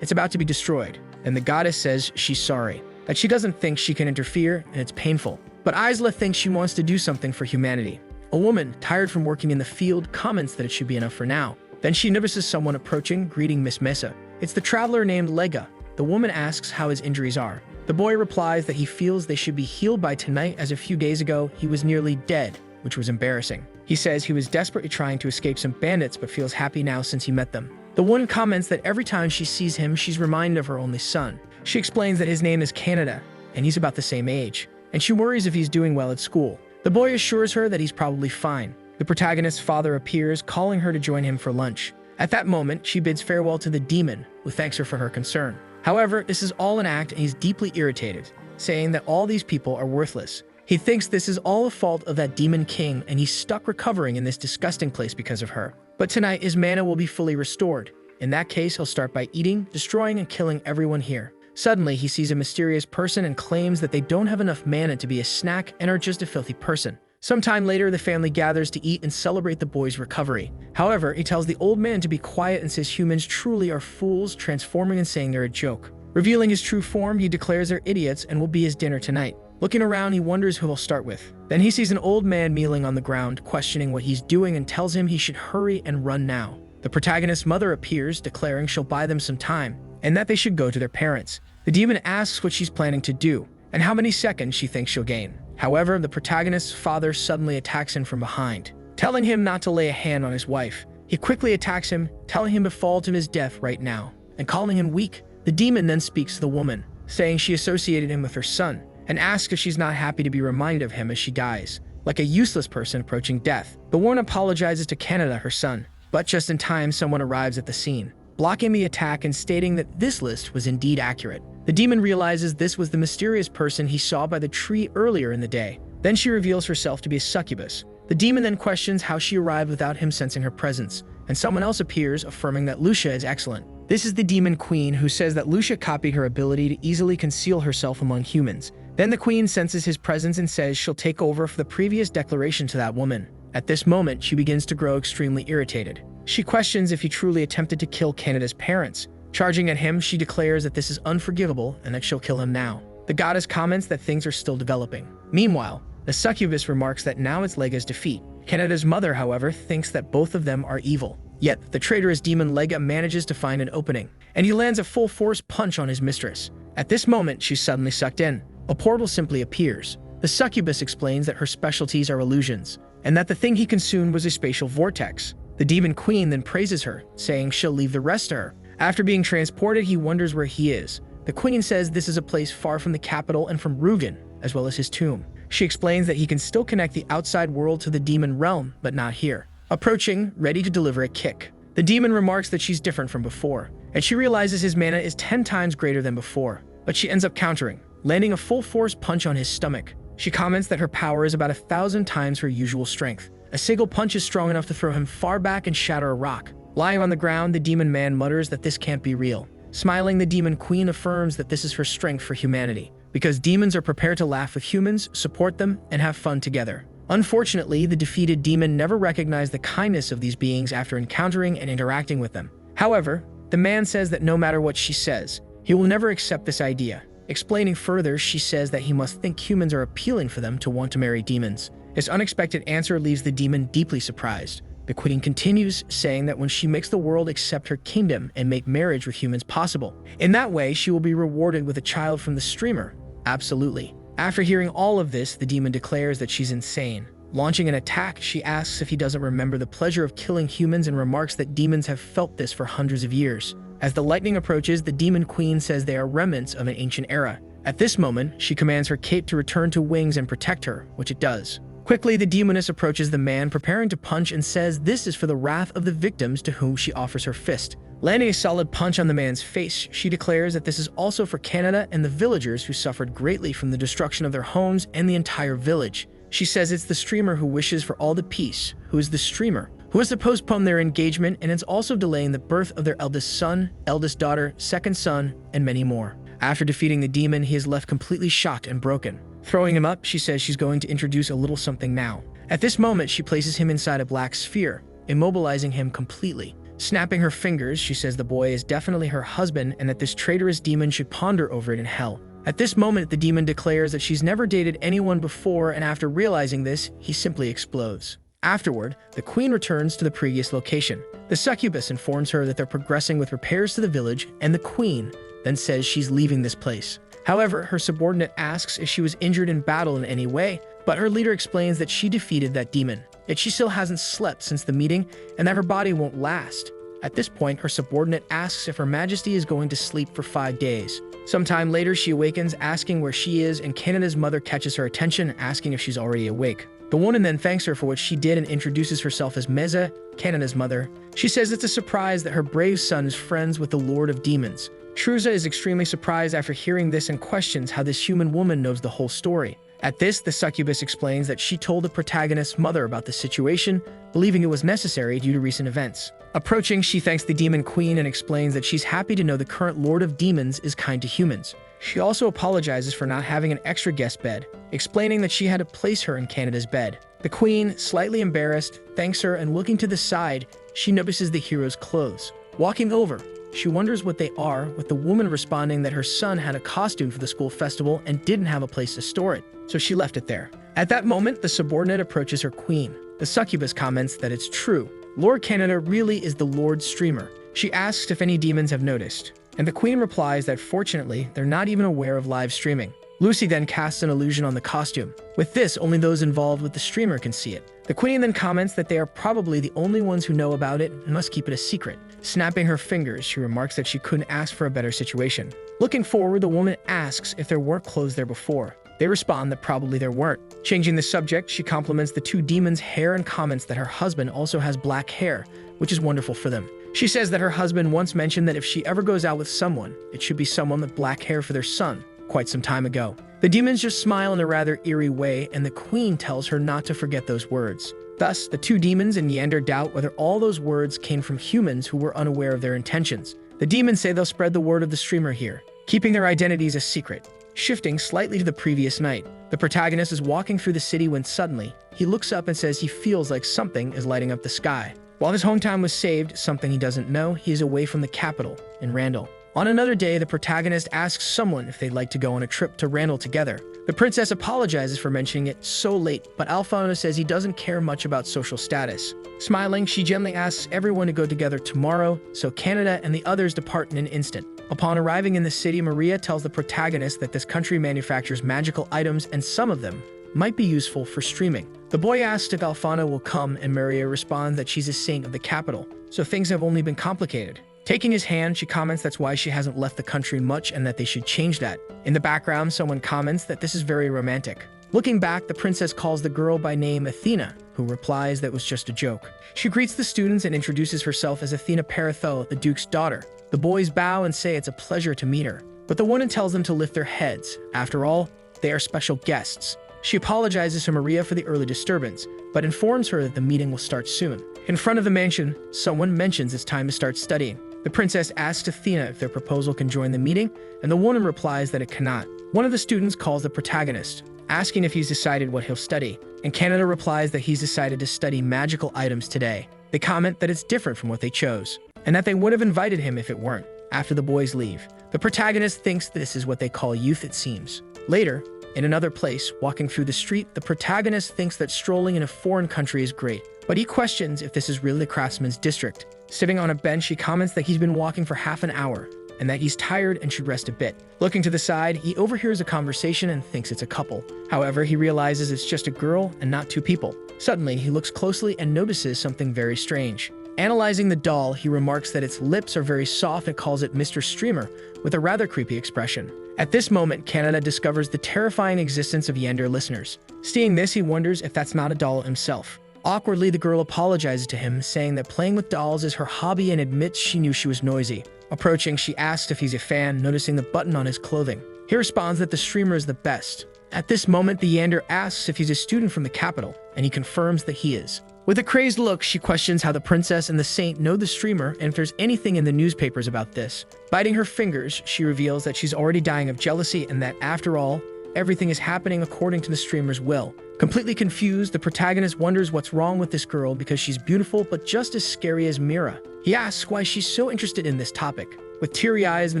It's about to be destroyed, and the goddess says she's sorry, that she doesn't think she can interfere, and it's painful. But Isla thinks she wants to do something for humanity. A woman, tired from working in the field, comments that it should be enough for now. Then she notices someone approaching, greeting Miss Mesa. It's the traveler named Lega. The woman asks how his injuries are. The boy replies that he feels they should be healed by tonight, as a few days ago he was nearly dead, which was embarrassing. He says he was desperately trying to escape some bandits but feels happy now since he met them. The woman comments that every time she sees him, she's reminded of her only son. She explains that his name is Canada, and he's about the same age, and she worries if he's doing well at school. The boy assures her that he's probably fine. The protagonist's father appears, calling her to join him for lunch. At that moment, she bids farewell to the demon, who thanks her for her concern. However, this is all an act and he's deeply irritated, saying that all these people are worthless. He thinks this is all a fault of that demon king and he's stuck recovering in this disgusting place because of her. But tonight his mana will be fully restored. In that case, he'll start by eating, destroying, and killing everyone here. Suddenly, he sees a mysterious person and claims that they don't have enough mana to be a snack and are just a filthy person. Sometime later, the family gathers to eat and celebrate the boy's recovery. However, he tells the old man to be quiet and says humans truly are fools, transforming and saying they're a joke. Revealing his true form, he declares they're idiots and will be his dinner tonight. Looking around, he wonders who he'll start with. Then he sees an old man kneeling on the ground, questioning what he's doing and tells him he should hurry and run now. The protagonist's mother appears, declaring she'll buy them some time and that they should go to their parents. The demon asks what she's planning to do and how many seconds she thinks she'll gain. However, the protagonist's father suddenly attacks him from behind, telling him not to lay a hand on his wife. He quickly attacks him, telling him to fall to his death right now, and calling him weak. The demon then speaks to the woman, saying she associated him with her son, and asks if she's not happy to be reminded of him as she dies, like a useless person approaching death. The woman apologizes to Canada, her son, but just in time someone arrives at the scene, blocking the attack and stating that this list was indeed accurate. The demon realizes this was the mysterious person he saw by the tree earlier in the day. Then she reveals herself to be a succubus. The demon then questions how she arrived without him sensing her presence, and someone else appears, affirming that Lucia is excellent. This is the demon queen, who says that Lucia copied her ability to easily conceal herself among humans. Then the queen senses his presence and says she'll take over for the previous declaration to that woman. At this moment, she begins to grow extremely irritated. She questions if he truly attempted to kill Canada's parents. Charging at him, she declares that this is unforgivable and that she'll kill him now. The goddess comments that things are still developing. Meanwhile, the succubus remarks that now it's Lega's defeat. Canada's mother, however, thinks that both of them are evil. Yet, the traitorous demon Lega manages to find an opening, and he lands a full-force punch on his mistress. At this moment, she's suddenly sucked in. A portal simply appears. The succubus explains that her specialties are illusions, and that the thing he consumed was a spatial vortex. The demon queen then praises her, saying she'll leave the rest to her. After being transported, he wonders where he is. The queen says this is a place far from the capital and from Rugen, as well as his tomb. She explains that he can still connect the outside world to the demon realm, but not here. Approaching, ready to deliver a kick. The demon remarks that she's different from before, and she realizes his mana is 10 times greater than before. But she ends up countering, landing a full-force punch on his stomach. She comments that her power is about 1,000 times her usual strength. A single punch is strong enough to throw him far back and shatter a rock. Lying on the ground, the demon man mutters that this can't be real. Smiling, the demon queen affirms that this is her strength for humanity, because demons are prepared to laugh with humans, support them, and have fun together. Unfortunately, the defeated demon never recognized the kindness of these beings after encountering and interacting with them. However, the man says that no matter what she says, he will never accept this idea. Explaining further, she says that he must think humans are appealing for them to want to marry demons. His unexpected answer leaves the demon deeply surprised. The queen continues, saying that when she makes the world accept her kingdom and make marriage with humans possible, in that way she will be rewarded with a child from the streamer. Absolutely. After hearing all of this, the demon declares that she's insane. Launching an attack, she asks if he doesn't remember the pleasure of killing humans and remarks that demons have felt this for hundreds of years. As the lightning approaches, the demon queen says they are remnants of an ancient era. At this moment, she commands her cape to return to wings and protect her, which it does. Quickly, the demoness approaches the man, preparing to punch, and says this is for the wrath of the victims to whom she offers her fist. Landing a solid punch on the man's face, she declares that this is also for Canada and the villagers who suffered greatly from the destruction of their homes and the entire village. She says it's the streamer who wishes for all the peace. Who is the streamer? who has to postpone their engagement, and it's also delaying the birth of their eldest son, eldest daughter, second son, and many more. After defeating the demon, he is left completely shocked and broken. Throwing him up, she says she's going to introduce a little something now. At this moment, she places him inside a black sphere, immobilizing him completely. Snapping her fingers, she says the boy is definitely her husband and that this traitorous demon should ponder over it in hell. At this moment, the demon declares that she's never dated anyone before, and after realizing this, he simply explodes. Afterward, the queen returns to the previous location. The succubus informs her that they're progressing with repairs to the village, and the queen then says she's leaving this place. However, her subordinate asks if she was injured in battle in any way, but her leader explains that she defeated that demon, yet she still hasn't slept since the meeting and that her body won't last. At this point, her subordinate asks if Her Majesty is going to sleep for 5 days. Sometime later, she awakens, asking where she is, and Canada's mother catches her attention, asking if she's already awake. The woman then thanks her for what she did and introduces herself as Meza, Canada's mother. She says it's a surprise that her brave son is friends with the Lord of Demons. Shruza is extremely surprised after hearing this and questions how this human woman knows the whole story. At this, the succubus explains that she told the protagonist's mother about the situation, believing it was necessary due to recent events. Approaching, she thanks the demon queen and explains that she's happy to know the current Lord of Demons is kind to humans. She also apologizes for not having an extra guest bed, explaining that she had to place her in Canada's bed. The queen, slightly embarrassed, thanks her, and looking to the side, she notices the hero's clothes. Walking over, she wonders what they are, with the woman responding that her son had a costume for the school festival and didn't have a place to store it, so she left it there. At that moment, the subordinate approaches her queen. The succubus comments that it's true. Lord Canada really is the Lord Streamer. She asks if any demons have noticed, and the queen replies that fortunately, they're not even aware of live streaming. Lucy then casts an illusion on the costume. With this, only those involved with the streamer can see it. The queen then comments that they are probably the only ones who know about it and must keep it a secret. Snapping her fingers, she remarks that she couldn't ask for a better situation. Looking forward, the woman asks if there were clothes there before. They respond that probably there weren't. Changing the subject, she compliments the two demons' hair and comments that her husband also has black hair, which is wonderful for them. She says that her husband once mentioned that if she ever goes out with someone, it should be someone with black hair for their son, quite some time ago. The demons just smile in a rather eerie way, and the queen tells her not to forget those words. Thus, the two demons and Yander doubt whether all those words came from humans who were unaware of their intentions. The demons say they'll spread the word of the streamer here, keeping their identities a secret. Shifting slightly to the previous night, the protagonist is walking through the city when suddenly, he looks up and says he feels like something is lighting up the sky. While his hometown was saved, something he doesn't know, he is away from the capital, in Randall. On another day, the protagonist asks someone if they'd like to go on a trip to Randall together. The princess apologizes for mentioning it so late, but Alphonse says he doesn't care much about social status. Smiling, she gently asks everyone to go together tomorrow, so Canada and the others depart in an instant. Upon arriving in the city, Maria tells the protagonist that this country manufactures magical items and some of them might be useful for streaming. The boy asks if Alfana will come, and Maria responds that she's a saint of the capital, so things have only been complicated. Taking his hand, she comments that's why she hasn't left the country much and that they should change that. In the background, someone comments that this is very romantic. Looking back, the princess calls the girl by name Athena, who replies that was just a joke. She greets the students and introduces herself as Athena Paratho, the duke's daughter. The boys bow and say it's a pleasure to meet her, but the woman tells them to lift their heads. After all, they are special guests. She apologizes to Maria for the early disturbance, but informs her that the meeting will start soon. In front of the mansion, someone mentions it's time to start studying. The princess asks Athena if their proposal can join the meeting, and the woman replies that it cannot. One of the students calls the protagonist, asking if he's decided what he'll study, and Canada replies that he's decided to study magical items today. They comment that it's different from what they chose, and that they would have invited him if it weren't. After the boys leave, the protagonist thinks this is what they call youth, it seems. Later, in another place, walking through the street, the protagonist thinks that strolling in a foreign country is great, but he questions if this is really the craftsman's district. Sitting on a bench, he comments that he's been walking for half an hour and that he's tired and should rest a bit. Looking to the side, he overhears a conversation and thinks it's a couple. However, he realizes it's just a girl and not two people. Suddenly, he looks closely and notices something very strange. Analyzing the doll, he remarks that its lips are very soft and calls it Mr. Streamer with a rather creepy expression. At this moment, Canada discovers the terrifying existence of Yander listeners. Seeing this, he wonders if that's not a doll himself. Awkwardly, the girl apologizes to him, saying that playing with dolls is her hobby and admits she knew she was noisy. Approaching, she asks if he's a fan, noticing the button on his clothing. He responds that the streamer is the best. At this moment, the Yander asks if he's a student from the capital, and he confirms that he is. With a crazed look, she questions how the princess and the saint know the streamer and if there's anything in the newspapers about this. Biting her fingers, she reveals that she's already dying of jealousy and that, after all, everything is happening according to the streamer's will. Completely confused, the protagonist wonders what's wrong with this girl because she's beautiful but just as scary as Mira. He asks why she's so interested in this topic. With teary eyes, the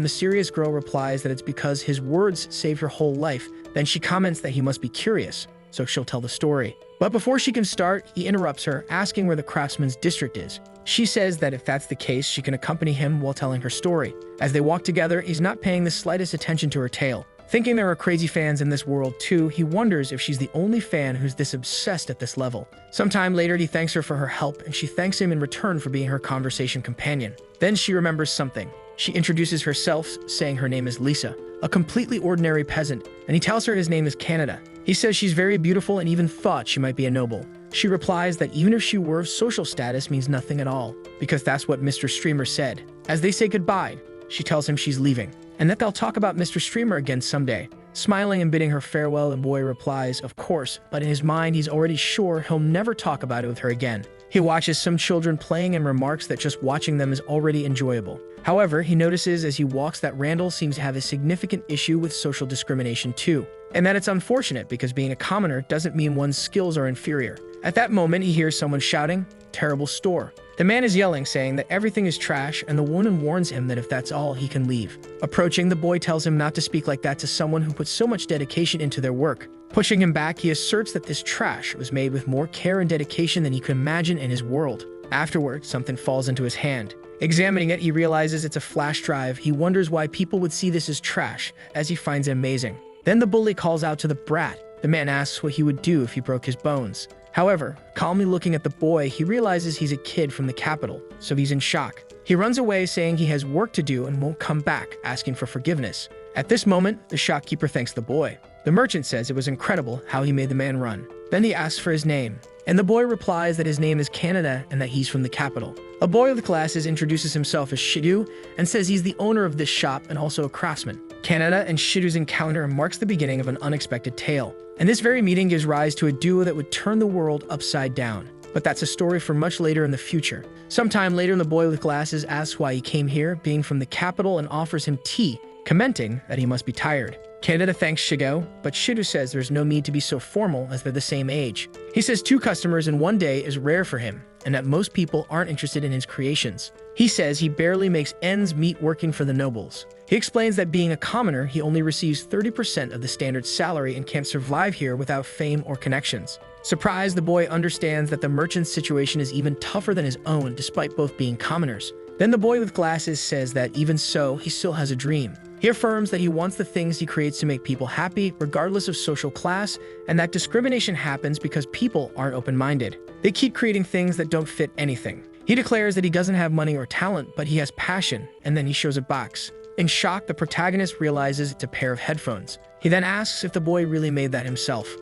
mysterious girl replies that it's because his words saved her whole life. Then she comments that he must be curious, so she'll tell the story. But before she can start, he interrupts her, asking where the craftsman's district is. She says that if that's the case, she can accompany him while telling her story. As they walk together, he's not paying the slightest attention to her tale. Thinking there are crazy fans in this world too, he wonders if she's the only fan who's this obsessed at this level. Sometime later, he thanks her for her help, and she thanks him in return for being her conversation companion. Then she remembers something. She introduces herself, saying her name is Lisa, a completely ordinary peasant, and he tells her his name is Canada. He says she's very beautiful and even thought she might be a noble. She replies that even if she were, social status means nothing at all, because that's what Mr. Streamer said. As they say goodbye, she tells him she's leaving, and that they'll talk about Mr. Streamer again someday. Smiling and bidding her farewell, the boy replies, of course, but in his mind he's already sure he'll never talk about it with her again. He watches some children playing and remarks that just watching them is already enjoyable. However, he notices as he walks that Randall seems to have a significant issue with social discrimination too, and that it's unfortunate because being a commoner doesn't mean one's skills are inferior. At that moment, he hears someone shouting, "Terrible store." The man is yelling, saying that everything is trash, and the woman warns him that if that's all, he can leave. Approaching, the boy tells him not to speak like that to someone who puts so much dedication into their work. Pushing him back, he asserts that this trash was made with more care and dedication than he could imagine in his world. Afterward, something falls into his hand. Examining it, he realizes it's a flash drive. He wonders why people would see this as trash, as he finds it amazing. Then the bully calls out to the brat. The man asks what he would do if he broke his bones. However, calmly looking at the boy, he realizes he's a kid from the capital, so he's in shock. He runs away, saying he has work to do and won't come back, asking for forgiveness. At this moment, the shopkeeper thanks the boy. The merchant says it was incredible how he made the man run. Then he asks for his name, and the boy replies that his name is Canada and that he's from the capital. A boy with glasses introduces himself as Shidu and says he's the owner of this shop and also a craftsman. Canada and Shidu's encounter marks the beginning of an unexpected tale, and this very meeting gives rise to a duo that would turn the world upside down. But that's a story for much later in the future. Sometime later, the boy with glasses asks why he came here, being from the capital, and offers him tea, commenting that he must be tired. Canada thanks Shigo, but Shidu says there's no need to be so formal as they're the same age. He says 2 customers in one day is rare for him, and that most people aren't interested in his creations. He says he barely makes ends meet working for the nobles. He explains that being a commoner, he only receives 30% of the standard salary and can't survive here without fame or connections. Surprised, the boy understands that the merchant's situation is even tougher than his own, despite both being commoners. Then the boy with glasses says that even so, he still has a dream. He affirms that he wants the things he creates to make people happy, regardless of social class, and that discrimination happens because people aren't open-minded. They keep creating things that don't fit anything. He declares that he doesn't have money or talent, but he has passion, and then he shows a box. In shock, the protagonist realizes it's a pair of headphones. He then asks if the boy really made that himself.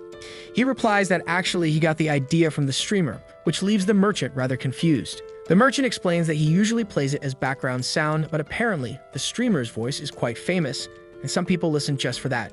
He replies that actually he got the idea from the streamer, which leaves the merchant rather confused. The merchant explains that he usually plays it as background sound, but apparently the streamer's voice is quite famous, and some people listen just for that.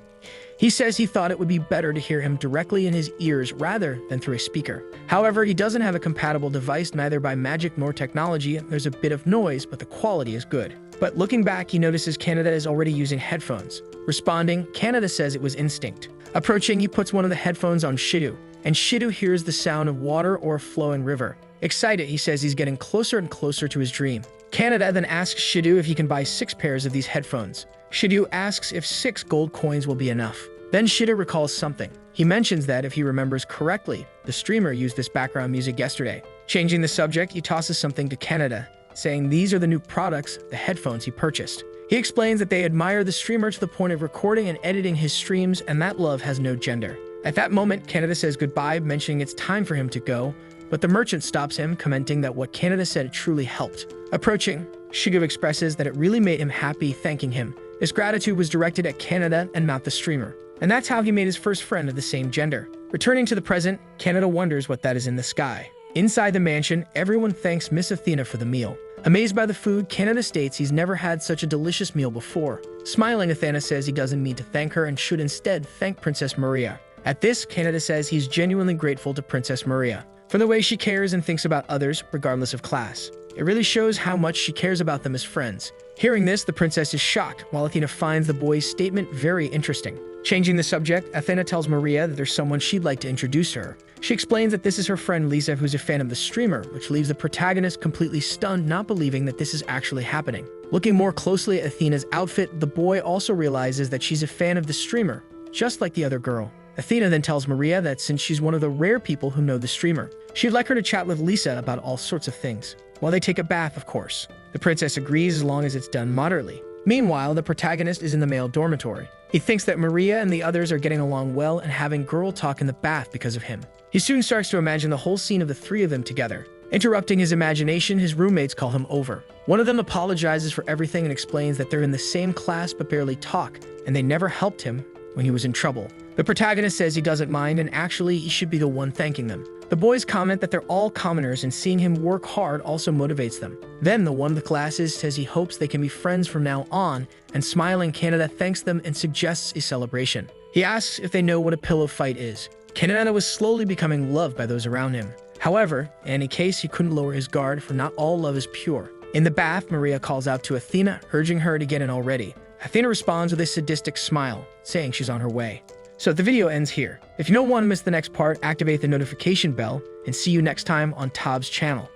He says he thought it would be better to hear him directly in his ears rather than through a speaker. However, he doesn't have a compatible device, neither by magic nor technology. There's a bit of noise, but the quality is good. But looking back, he notices Canada is already using headphones. Responding, Canada says it was instinct. Approaching, he puts one of the headphones on Shidu, and Shidu hears the sound of water or a flowing river. Excited, he says he's getting closer and closer to his dream. Canada then asks Shidu if he can buy 6 pairs of these headphones. Shidu asks if 6 gold coins will be enough. Then Shidu recalls something. He mentions that if he remembers correctly, the streamer used this background music yesterday. Changing the subject, he tosses something to Canada, saying these are the new products, the headphones he purchased. He explains that they admire the streamer to the point of recording and editing his streams, and that love has no gender. At that moment, Canada says goodbye, mentioning it's time for him to go, but the merchant stops him, commenting that what Canada said truly helped. Approaching, Shigu expresses that it really made him happy, thanking him. His gratitude was directed at Canada and not the streamer. And that's how he made his first friend of the same gender. Returning to the present, Canada wonders what that is in the sky. Inside the mansion, everyone thanks Miss Athena for the meal. Amazed by the food, Canada states he's never had such a delicious meal before. Smiling, Athena says he doesn't need to thank her and should instead thank Princess Maria. At this, Canada says he's genuinely grateful to Princess Maria. from the way she cares and thinks about others, regardless of class. It really shows how much she cares about them as friends. Hearing this, the princess is shocked, while Athena finds the boy's statement very interesting. Changing the subject, Athena tells Maria that there's someone she'd like to introduce to her. She explains that this is her friend Lisa, who's a fan of the streamer, which leaves the protagonist completely stunned, not believing that this is actually happening. Looking more closely at Athena's outfit, the boy also realizes that she's a fan of the streamer, just like the other girl. Athena then tells Maria that since she's one of the rare people who know the streamer, she'd like her to chat with Lisa about all sorts of things. While they take a bath, of course. The princess agrees as long as it's done moderately. Meanwhile, the protagonist is in the male dormitory. He thinks that Maria and the others are getting along well and having girl talk in the bath because of him. He soon starts to imagine the whole scene of the three of them together. Interrupting his imagination, his roommates call him over. One of them apologizes for everything and explains that they're in the same class but barely talk, and they never helped him when he was in trouble. The protagonist says he doesn't mind, and actually he should be the one thanking them. The boys comment that they're all commoners, and seeing him work hard also motivates them. Then the one of the classes says he hopes they can be friends from now on, and smiling, Canada thanks them and suggests a celebration. He asks if they know what a pillow fight is. Canada was slowly becoming loved by those around him. However, in any case, he couldn't lower his guard, for not all love is pure. In the bath, Maria calls out to Athena, urging her to get in already. Athena responds with a sadistic smile, saying she's on her way. So the video ends here. If you don't want to miss the next part, activate the notification bell, and see you next time on Tab's channel.